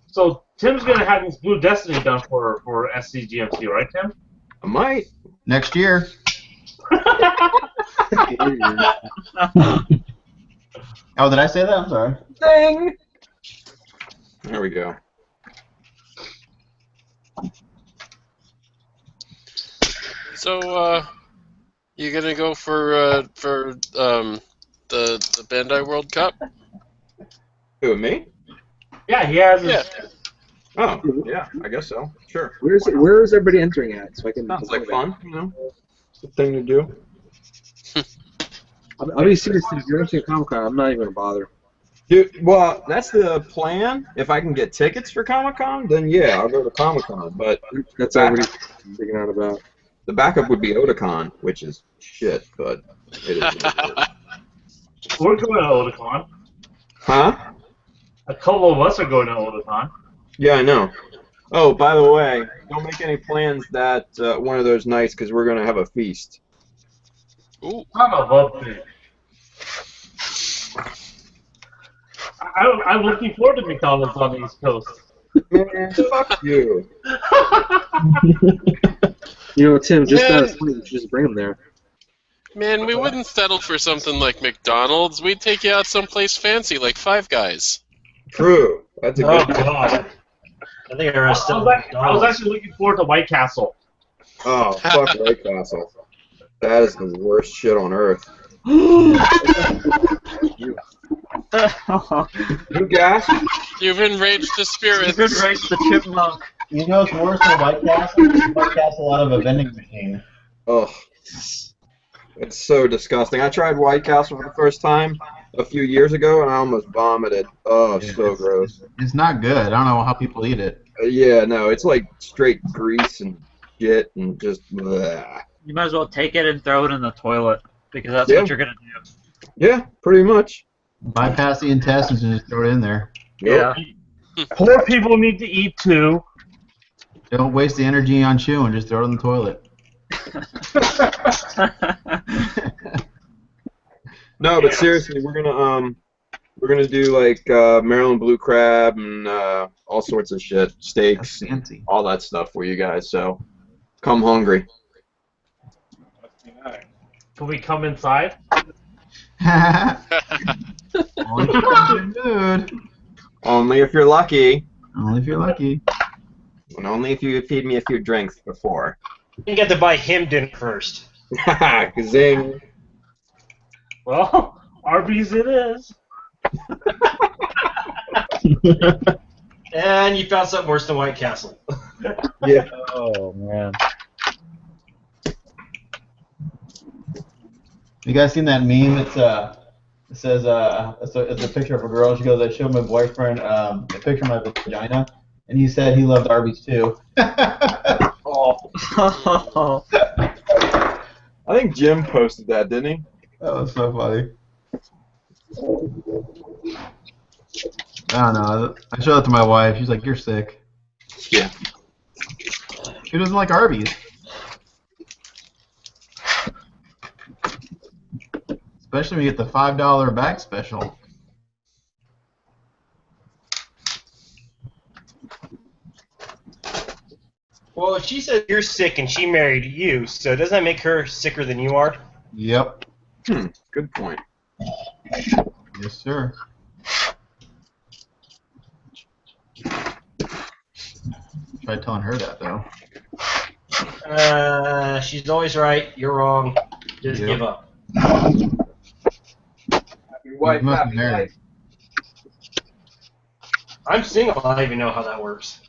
Speaker 1: So Tim's gonna have his Blue Destiny done for SCGMC, right, Tim?
Speaker 9: I might.
Speaker 11: Next year. Oh, did I say that? I'm sorry.
Speaker 9: Ding! There we go.
Speaker 6: So, you gonna go for the Bandai World Cup?
Speaker 9: Who, me?
Speaker 1: Yeah, he has
Speaker 6: Yeah.
Speaker 1: his.
Speaker 9: Oh, yeah, I guess so. Sure.
Speaker 3: Where is everybody entering at? So I can.
Speaker 9: Sounds like fun, you know? Good thing to do.
Speaker 3: I'll be serious. If you're entering Comic-Con, I'm not even gonna bother.
Speaker 9: Dude, well, that's the plan. If I can get tickets for Comic-Con, then yeah, I'll go to Comic-Con. But
Speaker 3: That's already figuring out about.
Speaker 9: the backup would be Otakon, which is shit, but it is.
Speaker 1: We're going to Otakon.
Speaker 9: Huh?
Speaker 1: A couple of us are going to Otakon.
Speaker 9: Yeah, I know. Oh, by the way, don't make any plans that one of those nights because we're gonna have a feast.
Speaker 6: Ooh.
Speaker 1: Son of a bitch. I'm looking forward to McDonald's on the East Coast.
Speaker 9: Man, fuck you.
Speaker 3: You know, Tim, just
Speaker 6: Man.
Speaker 3: funny, you should just bring them there.
Speaker 6: Man, we wouldn't settle for something like McDonald's. We'd take you out someplace fancy like Five Guys.
Speaker 9: True. That's a
Speaker 2: Oh
Speaker 9: good.
Speaker 2: god. I think I still.
Speaker 1: I was actually looking forward to White Castle.
Speaker 9: Oh, fuck White Castle. That is the worst shit on earth. You gas?
Speaker 6: You've enraged the spirits.
Speaker 4: You've enraged the chipmunk.
Speaker 11: You know what's worse than White Castle? White Castle out of a vending machine.
Speaker 9: Ugh. It's so disgusting. I tried White Castle for the first time a few years ago, and I almost vomited. Oh,
Speaker 11: Yeah,
Speaker 9: so gross.
Speaker 11: It's not good. I don't know how people eat it.
Speaker 9: Yeah, no, it's like straight grease and shit and just bleh.
Speaker 4: You might as well take it and throw it in the toilet because that's
Speaker 9: Yeah.
Speaker 4: what you're gonna do.
Speaker 9: Yeah, pretty much.
Speaker 11: Bypass the intestines and just throw it in there.
Speaker 9: Yep.
Speaker 4: Yeah.
Speaker 1: Poor people need to eat too.
Speaker 11: Don't waste the energy on chewing. Just throw it in the toilet.
Speaker 9: No, but seriously, we're gonna do like Maryland blue crab and all sorts of shit,
Speaker 11: That's
Speaker 9: steaks,
Speaker 11: fancy.
Speaker 9: all that stuff for you guys. So come hungry.
Speaker 1: Can we come inside?
Speaker 11: Only if you're in the mood.
Speaker 9: Only if you're lucky,
Speaker 11: Only if you're lucky.
Speaker 9: and only if you feed me a few drinks before.
Speaker 2: You get to buy him dinner first.
Speaker 9: Zing.
Speaker 1: Well, Arby's it is.
Speaker 2: And you found something worse than White Castle.
Speaker 9: Yeah.
Speaker 4: Oh man.
Speaker 11: You guys seen that meme? It says it's a picture of a girl. She goes, "I showed my boyfriend a picture of my vagina, and he said he loved Arby's too."
Speaker 9: Oh. I think Jim posted that, didn't he?
Speaker 11: That was so funny. I don't know. I showed it to my wife. She's like, "You're sick."
Speaker 9: Yeah.
Speaker 11: Who doesn't like Arby's? Especially when you get the $5 bag special.
Speaker 2: Well, if she said you're sick and she married you, so doesn't that make her sicker than you are?
Speaker 11: Yep.
Speaker 9: Good point.
Speaker 11: Yes, sir. Try telling her that though.
Speaker 2: She's always right. You're wrong. Just
Speaker 11: Yep.
Speaker 2: give up.
Speaker 9: Wife,
Speaker 11: You must
Speaker 9: happy
Speaker 11: be married.
Speaker 9: life.
Speaker 2: I'm single. I don't even know how that works.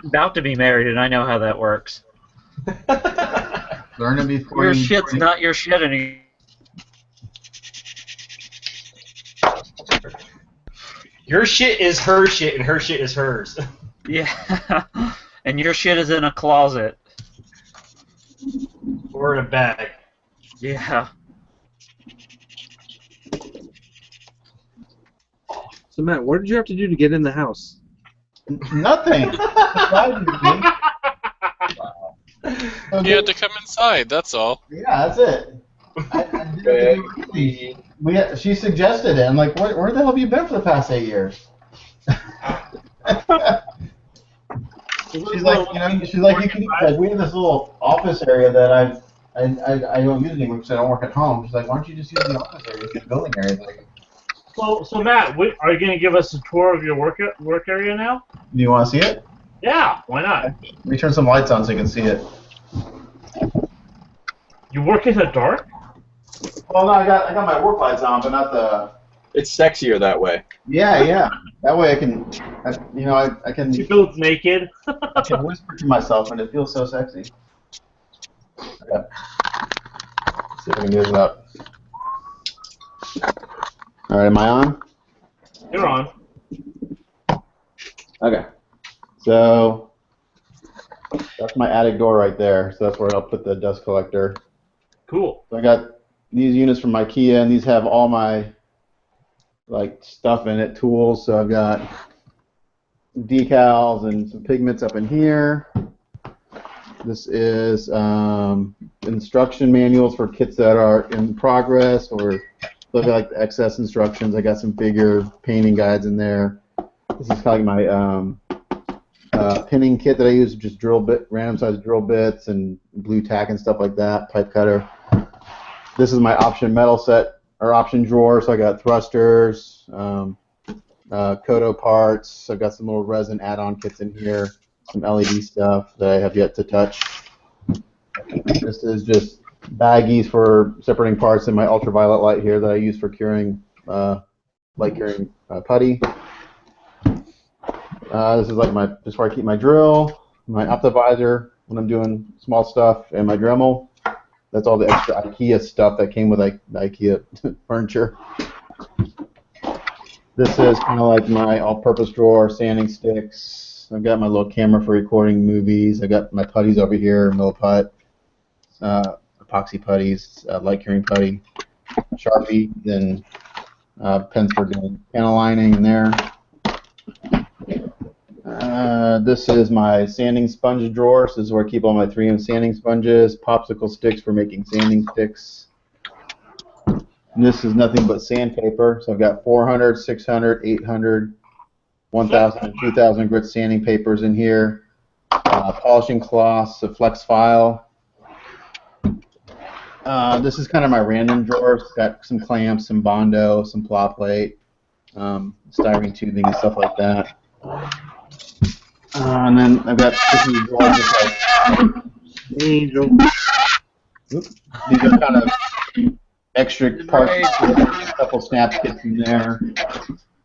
Speaker 4: I'm about to be married, and I know how that works.
Speaker 11: Learn it before
Speaker 4: Your
Speaker 11: you.
Speaker 4: shit's not your shit anymore.
Speaker 2: Your shit is her shit, and her shit is hers.
Speaker 4: Yeah. And your shit is in a closet.
Speaker 2: Or in a bag.
Speaker 4: Yeah.
Speaker 3: So Matt, what did you have to do to get in the house?
Speaker 11: Nothing. Surprisingly.
Speaker 6: You had to come inside, that's all.
Speaker 11: Yeah, that's it. She suggested it. I'm like, where the hell have you been for the past 8 years? She's like, you can. Like, we have this little office area that I don't use anymore because I don't work at home. She's like, why don't you just use the office area, it's a building area? Like,
Speaker 1: So Matt, are you going to give us a tour of your work area now?
Speaker 11: do you want to see it?
Speaker 1: Yeah, why not?
Speaker 11: Let me turn some lights on so you can see it.
Speaker 1: You work in the dark?
Speaker 11: Well, no, I got my work lights on, but not the.
Speaker 9: It's sexier that way.
Speaker 11: Yeah, yeah. That way I can, I can.
Speaker 1: You build naked?
Speaker 11: I can whisper to myself, and it feels so sexy. Okay. Let's see if I can do this up. All right, am I on?
Speaker 1: You're on.
Speaker 11: Okay. So that's my attic door right there. So that's where I'll put the dust collector.
Speaker 1: Cool.
Speaker 11: So I got these units from IKEA, and these have all my stuff in it, tools. So I've got decals and some pigments up in here. This is instruction manuals for kits that are in progress, or look at like the excess instructions. I got some bigger painting guides in there. This is kind of my pinning kit that I use, just random size drill bits and blue tack and stuff like that, pipe cutter. This is my option metal set, or option drawer, so I got thrusters, Kodo parts, I've got some little resin add-on kits in here, some LED stuff that I have yet to touch. This is just baggies for separating parts, and my ultraviolet light here that I use for curing, light curing putty. This is like just where I keep my drill, my optivisor when I'm doing small stuff, and my Dremel. That's all the extra IKEA stuff that came with the IKEA furniture. This is kind of like my all-purpose drawer, sanding sticks. I've got my little camera for recording movies. I got my putties over here, Milliput, epoxy putties, light curing putty, Sharpie, then pens for doing panel lining in there. This is my sanding sponge drawer. So this is where I keep all my 3M sanding sponges, popsicle sticks for making sanding sticks. And this is nothing but sandpaper. So I've got 400, 600, 800, 1,000, and 2,000 grit sanding papers in here. Polishing cloths, a flex file. This is kind of my random drawer. It's got some clamps, some Bondo, some plow plate, styrene tubing, and stuff like that. And then I've got this is a drawer just like Angel. Oops. These are kind of extra parts, a couple snap kits in there.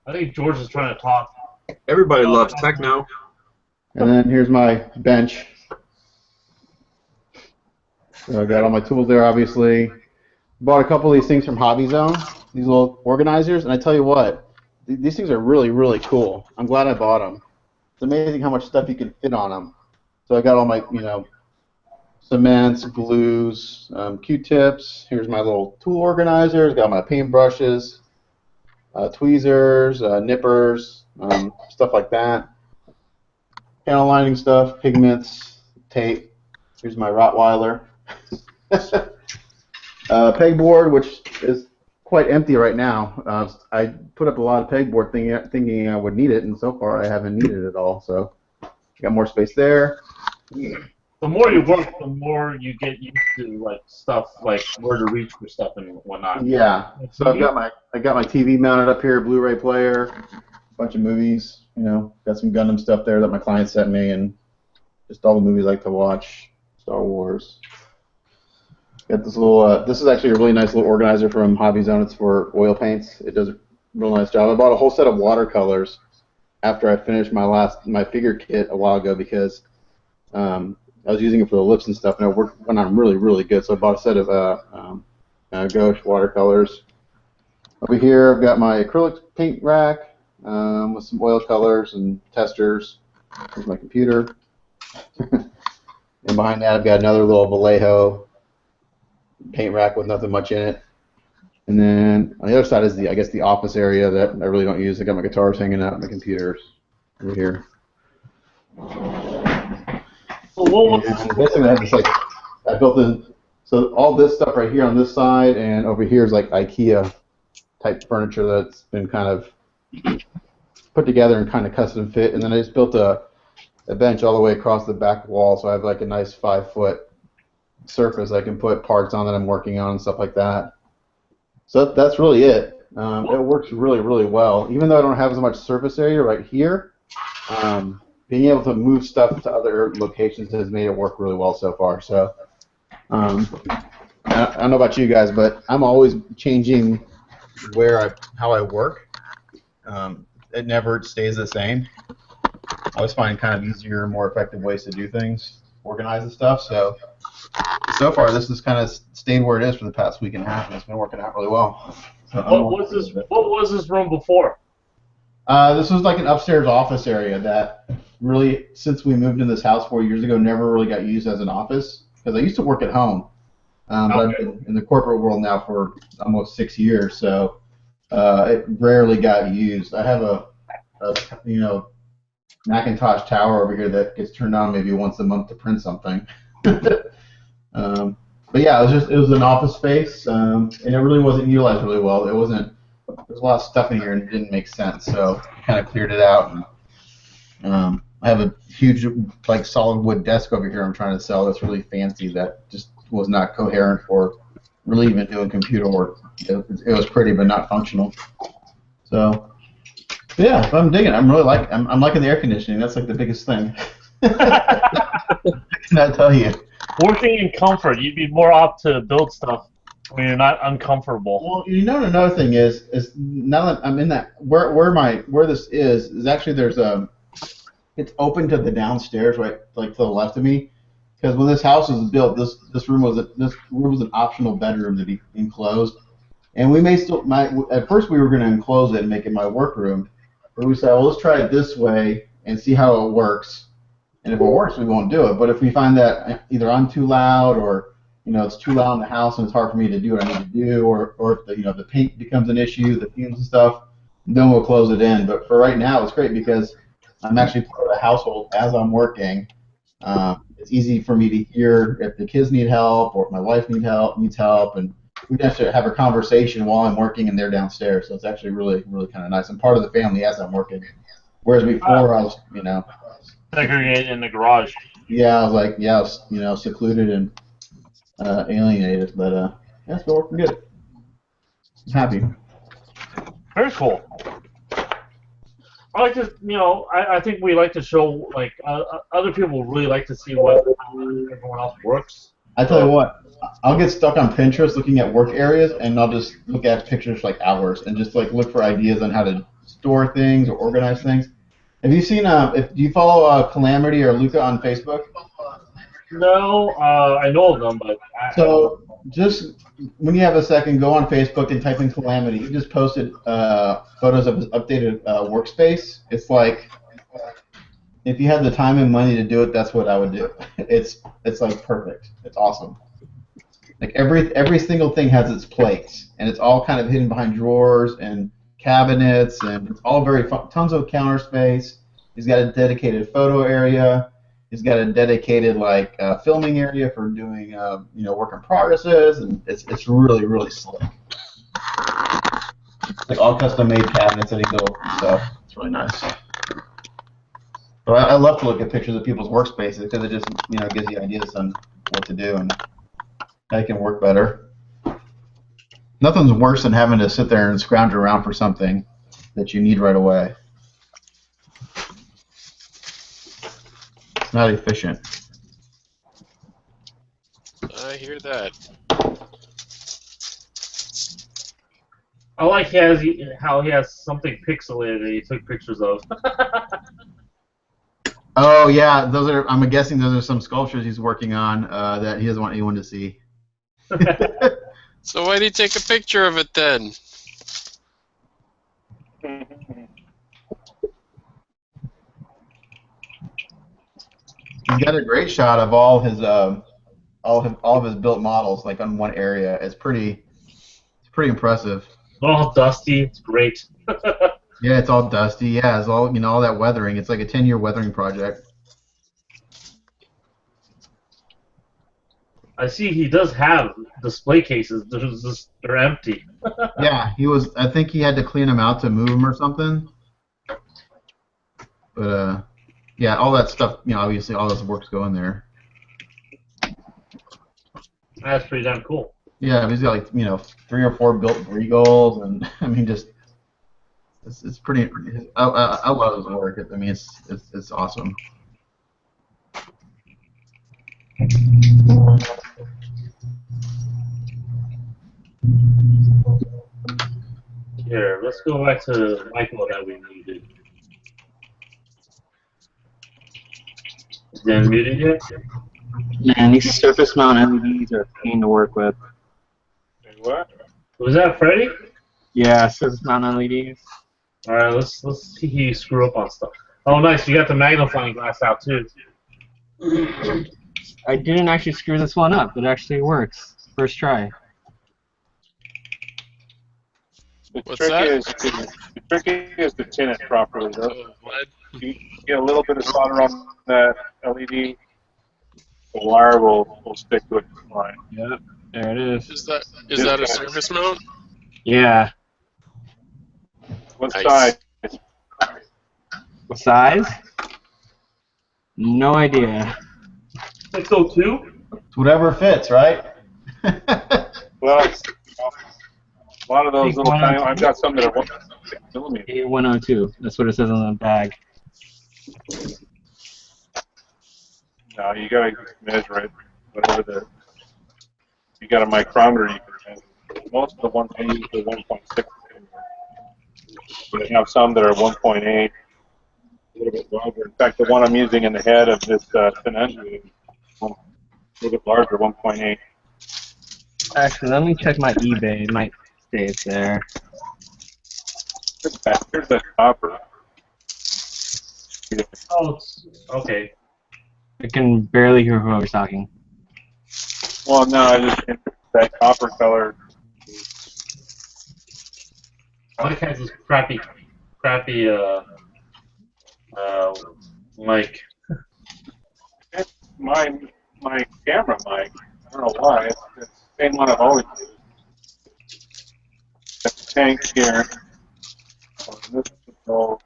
Speaker 1: I think George is trying to talk.
Speaker 9: Everybody loves techno.
Speaker 11: And then here's my bench. So I got all my tools there, obviously. Bought a couple of these things from Hobby Zone, these little organizers, and I tell you what, these things are really, really cool. I'm glad I bought them. It's amazing how much stuff you can fit on them. So I got all my, cements, glues, Q-tips. Here's my little tool organizers. Got my paintbrushes, tweezers, nippers, stuff like that. Panel lining stuff, pigments, tape. Here's my Rottweiler. Pegboard, which is quite empty right now. I put up a lot of pegboard thinking I would need it, and so far I haven't needed it at all. So got more space there.
Speaker 1: The more you work, the more you get used to stuff like where to reach for stuff and whatnot.
Speaker 11: Yeah. So I got my TV mounted up here, Blu-ray player, a bunch of movies. Got some Gundam stuff there that my client sent me, and just all the movies I like to watch. Star Wars. Got this little. This is actually a really nice little organizer from Hobby Zone. It's for oil paints. It does a real nice job. I bought a whole set of watercolors after I finished my figure kit a while ago because I was using it for the lips and stuff, and it went on really, really good. So I bought a set of gouache watercolors. Over here, I've got my acrylic paint rack with some oil colors and testers. Here's my computer. And behind that, I've got another little Vallejo paint rack with nothing much in it. And then on the other side is the office area that I really don't use. I got my guitars hanging out, my computers over here. And basically, I built in. So all this stuff right here on this side and over here is like IKEA type furniture that's been kind of put together and kind of custom fit. And then I just built a bench all the way across the back wall, so I have like a nice 5-foot surface I can put parts on that I'm working on and stuff like that. So that's really it. It works really, really well. Even though I don't have as much surface area right here, being able to move stuff to other locations has made it work really well so far. So I don't know about you guys, but I'm always changing how I work. It never stays the same. I always find kind of easier, more effective ways to do things, organize and stuff. So far, this has kind of stayed where it is for the past week and a half, and it's been working out really well. So
Speaker 1: What was this room before?
Speaker 11: This was like an upstairs office area that really, since we moved in this house 4 years ago, never really got used as an office. Because I used to work at home, but I've been in the corporate world now for almost 6 years, so it rarely got used. I have a Macintosh tower over here that gets turned on maybe once a month to print something. But yeah, it was an office space, and it really wasn't utilized really well. There's a lot of stuff in here and it didn't make sense, so I kind of cleared it out. And, I have a huge, like, solid wood desk over here I'm trying to sell that's really fancy that just was not coherent for really even doing computer work. It was pretty, but not functional. So, yeah, I'm digging it. I'm liking the air conditioning. That's like the biggest thing. Can I tell you?
Speaker 1: Working in comfort, you'd be more apt to build stuff when you're not uncomfortable.
Speaker 11: Well, another thing is now that I'm in that where this is actually it's open to the downstairs, right, like to the left of me, because when this house was built, this room was an optional bedroom to be enclosed, and we may still at first we were going to enclose it and make it my workroom, but we said, well, let's try it this way and see how it works, and if it works, we won't do it. But if we find that either I'm too loud or it's too loud in the house and it's hard for me to do what I need to do, or if the paint becomes an issue, the fumes and stuff, then we'll close it in. But for right now, it's great because I'm actually part of the household as I'm working. It's easy for me to hear if the kids need help or if my wife needs help, and we can actually have a conversation while I'm working and they're downstairs. So it's actually really, really kind of nice. I'm part of the family as I'm working. Whereas before I was,
Speaker 1: segregated in the garage.
Speaker 11: Yeah, I was secluded and alienated, but yeah, it's been working good. I'm happy.
Speaker 1: Very cool. I like to, I think we like to show, like, other people really like to see what everyone else works.
Speaker 11: I tell you what, I'll get stuck on Pinterest looking at work areas, and I'll just look at pictures for like hours and just like look for ideas on how to store things or organize things. Have you seen? Do you follow Calamity or Luca on Facebook?
Speaker 1: No, I know of them, but
Speaker 11: so just when you have a second, go on Facebook and type in Calamity. He just posted photos of his updated workspace. It's like if you had the time and money to do it, that's what I would do. It's like perfect. It's awesome. Like every single thing has its place, and it's all kind of hidden behind drawers and cabinets, and it's all very fun. Tons of counter space. He's got a dedicated photo area. He's got a dedicated filming area for doing work in progresses, and it's really, really slick. It's like all custom made cabinets that he built and stuff. It's really nice. So I love to look at pictures of people's workspaces because it just gives you ideas on what to do and how you can work better. Nothing's worse than having to sit there and scrounge around for something that you need right away. It's not efficient.
Speaker 6: I hear that.
Speaker 1: I like how he has something pixelated that he took pictures of.
Speaker 11: Oh yeah, I'm guessing those are some sculptures he's working on that he doesn't want anyone to see.
Speaker 6: So why did he take a picture of it then?
Speaker 11: He's got a great shot of all of his built models like on one area. It's pretty impressive.
Speaker 1: All dusty. It's great.
Speaker 11: Yeah, it's all dusty. Yeah, it's all all that weathering. It's like a 10-year weathering project.
Speaker 1: I see he does have display cases. They're empty.
Speaker 11: Yeah, I think he had to clean them out to move them or something. But yeah, all that stuff. Obviously, all those works go in there.
Speaker 1: That's pretty damn cool.
Speaker 11: Yeah, he's got 3 or 4 built Regals, and I mean just it's pretty. I love his work. I mean it's awesome.
Speaker 1: let's go back to Michael that we needed. Is he unmuted yet?
Speaker 10: Man, these surface mount LEDs are a pain to work with.
Speaker 5: Wait, what?
Speaker 1: Was that Freddy?
Speaker 10: Yeah, surface mount LEDs.
Speaker 1: All right, let's see you screw up on stuff. Oh, nice. You got the magnifying glass out too.
Speaker 10: I didn't actually screw this one up. It actually works. First try.
Speaker 5: The
Speaker 6: What's
Speaker 5: trick
Speaker 6: that?
Speaker 5: is to tin it properly. Though.
Speaker 6: Lead.
Speaker 5: You get a little bit of solder on that LED, the wire will stick to it fine.
Speaker 10: Yep, there it is.
Speaker 6: Is that a surface mount?
Speaker 10: Yeah.
Speaker 5: What
Speaker 6: Nice.
Speaker 5: size?
Speaker 10: What size? No idea.
Speaker 1: 602.
Speaker 11: It's whatever fits, right?
Speaker 5: Well, a lot of those
Speaker 10: Think
Speaker 5: little tiny.
Speaker 10: 102?
Speaker 5: I've got some that are 1.6 millimeters.
Speaker 10: A102. That's what it says on the bag.
Speaker 5: No, you gotta measure it. Whatever the. You got a micrometer, you can measure. Most of the ones I use are 1.6. But I have some that are 1.8, a little bit larger. In fact, the one I'm using in the head of this Tenenju is a little bit larger, 1.8.
Speaker 10: Actually, let me check my eBay. It might say it's there.
Speaker 5: Here's the copper.
Speaker 1: Oh, okay.
Speaker 10: I can barely hear whoever's talking.
Speaker 5: Well, no, I just that copper color.
Speaker 1: Mike has this crappy, mic.
Speaker 5: It's my camera mic. I don't know why. It's the same one I've always used. Got the tank here. This is all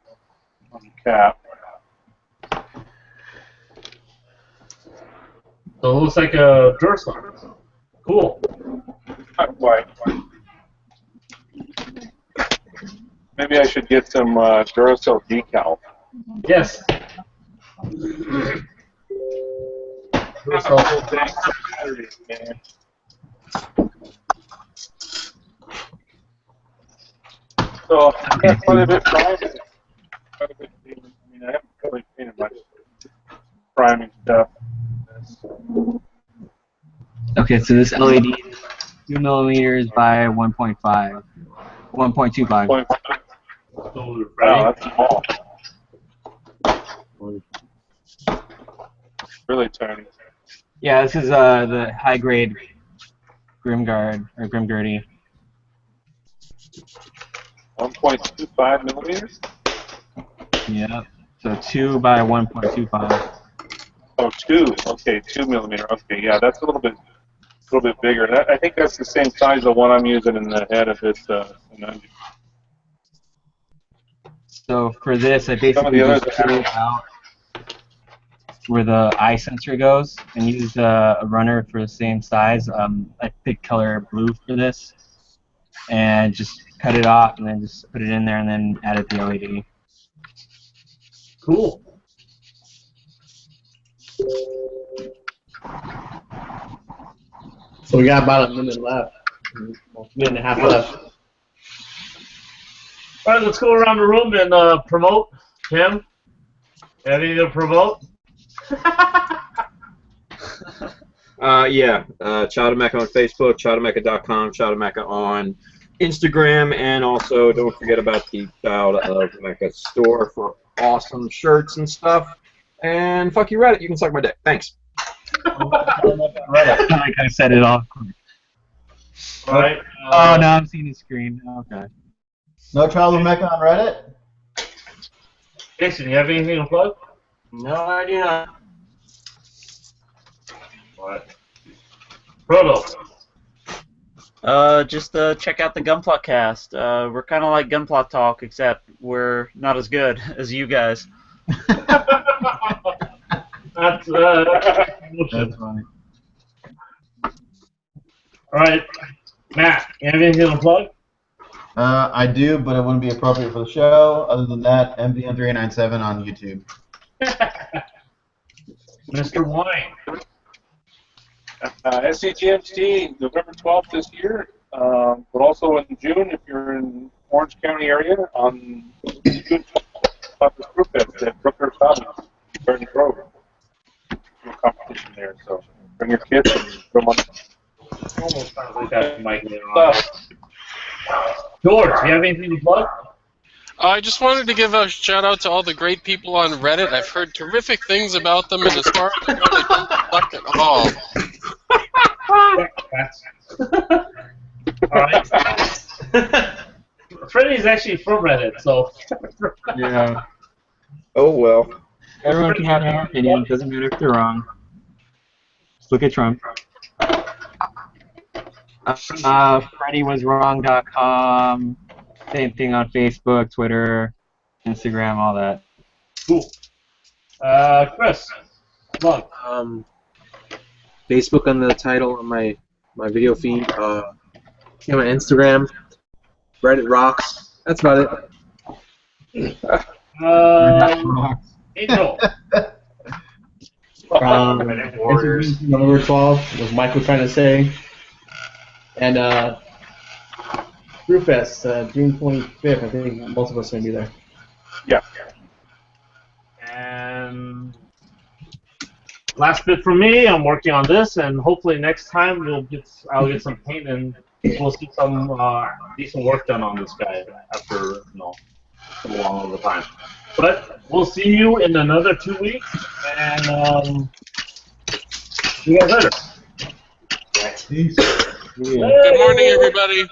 Speaker 5: on the cap.
Speaker 1: So it looks like a Duracell. Cool.
Speaker 5: Not quite. Maybe I should get some Duracell decal.
Speaker 1: Yes.
Speaker 5: Duracell tanks and batteries, man. So I've got quite a bit primed. Quite a bit. I mean, I haven't really painted much priming stuff.
Speaker 10: Okay, so this LED is 2 millimeters by 1.5. 1.25.
Speaker 1: So,
Speaker 5: Wow, that's small. Really tiny.
Speaker 10: Yeah, this is the high grade Grimguard or Grimgurdy.
Speaker 5: 1.25 millimeters?
Speaker 10: Yeah. So 2 by 1.25.
Speaker 5: Oh, 2. Okay, 2 millimeter. Okay, yeah, that's a little bit bigger. I think that's the same size as the one I'm using in the head of this.
Speaker 10: So for this, I
Speaker 5: Some of
Speaker 10: basically
Speaker 5: the others
Speaker 10: just
Speaker 5: are
Speaker 10: pulled out where the eye sensor goes and used a runner for the same size. I picked color blue for this and just cut it off and then just put it in there and then added the LED.
Speaker 1: cool.
Speaker 8: So we got about a minute left. Well, minute and a half left.
Speaker 1: All right, let's go around the room and promote. Tim, anything to promote?
Speaker 9: Yeah. Chowdermecca on Facebook, chowdermecca.com, chowdermecca on Instagram, and also don't forget about the Child of Mecca store for awesome shirts and stuff. And fuck you, Reddit. You can suck my dick. Thanks.
Speaker 10: Like I said it all.
Speaker 1: All right.
Speaker 10: Oh, now I'm seeing the screen. Okay.
Speaker 11: No Child of Mecca on Reddit?
Speaker 1: Jason, you have anything to plug?
Speaker 2: No, I do not.
Speaker 1: What? Proto.
Speaker 4: Just check out the Gunpla cast. We're kind of like Gunpla Talk, except we're not as good as you guys.
Speaker 1: That's
Speaker 11: That's funny.
Speaker 1: all right. Matt, you have anything to plug?
Speaker 11: I do, but it wouldn't be appropriate for the show. Other than that, MVM397 on YouTube.
Speaker 1: Mr. Wine.
Speaker 5: SCGMT, November 12th this year, but also in June if you're in Orange County area on about this group at Brooker's Hobbies, Burton Grove. Do a competition there, so bring your kids and throw them on.
Speaker 1: Almost sounds like that Mike later on. George, do you have anything to plug?
Speaker 6: I just wanted to give a shout out to all the great people on Reddit. I've heard terrific things about them, and as far as I know, they don't suck at all.
Speaker 1: Alright. Freddie's actually from Reddit, so.
Speaker 10: Yeah.
Speaker 9: Oh well.
Speaker 10: Everyone can have their opinion. Doesn't matter if they're wrong. Just look at Trump. FreddyWasWrong.com. Same thing on Facebook, Twitter, Instagram, all that.
Speaker 1: Cool. Chris, plug.
Speaker 3: Facebook on the title of my video feed. My Instagram. Reddit rocks. That's about it.
Speaker 1: Angel.
Speaker 8: November 12th was Michael trying to say. And Brewfest, June 25th. I think most of us are going to be there.
Speaker 5: Yeah.
Speaker 1: And last bit from me, I'm working on this, and hopefully next time I'll get some paint and we'll see some decent work done on this guy after so long of a time. But we'll see you in another 2 weeks, and see you guys later.
Speaker 11: Peace.
Speaker 6: Good morning, everybody.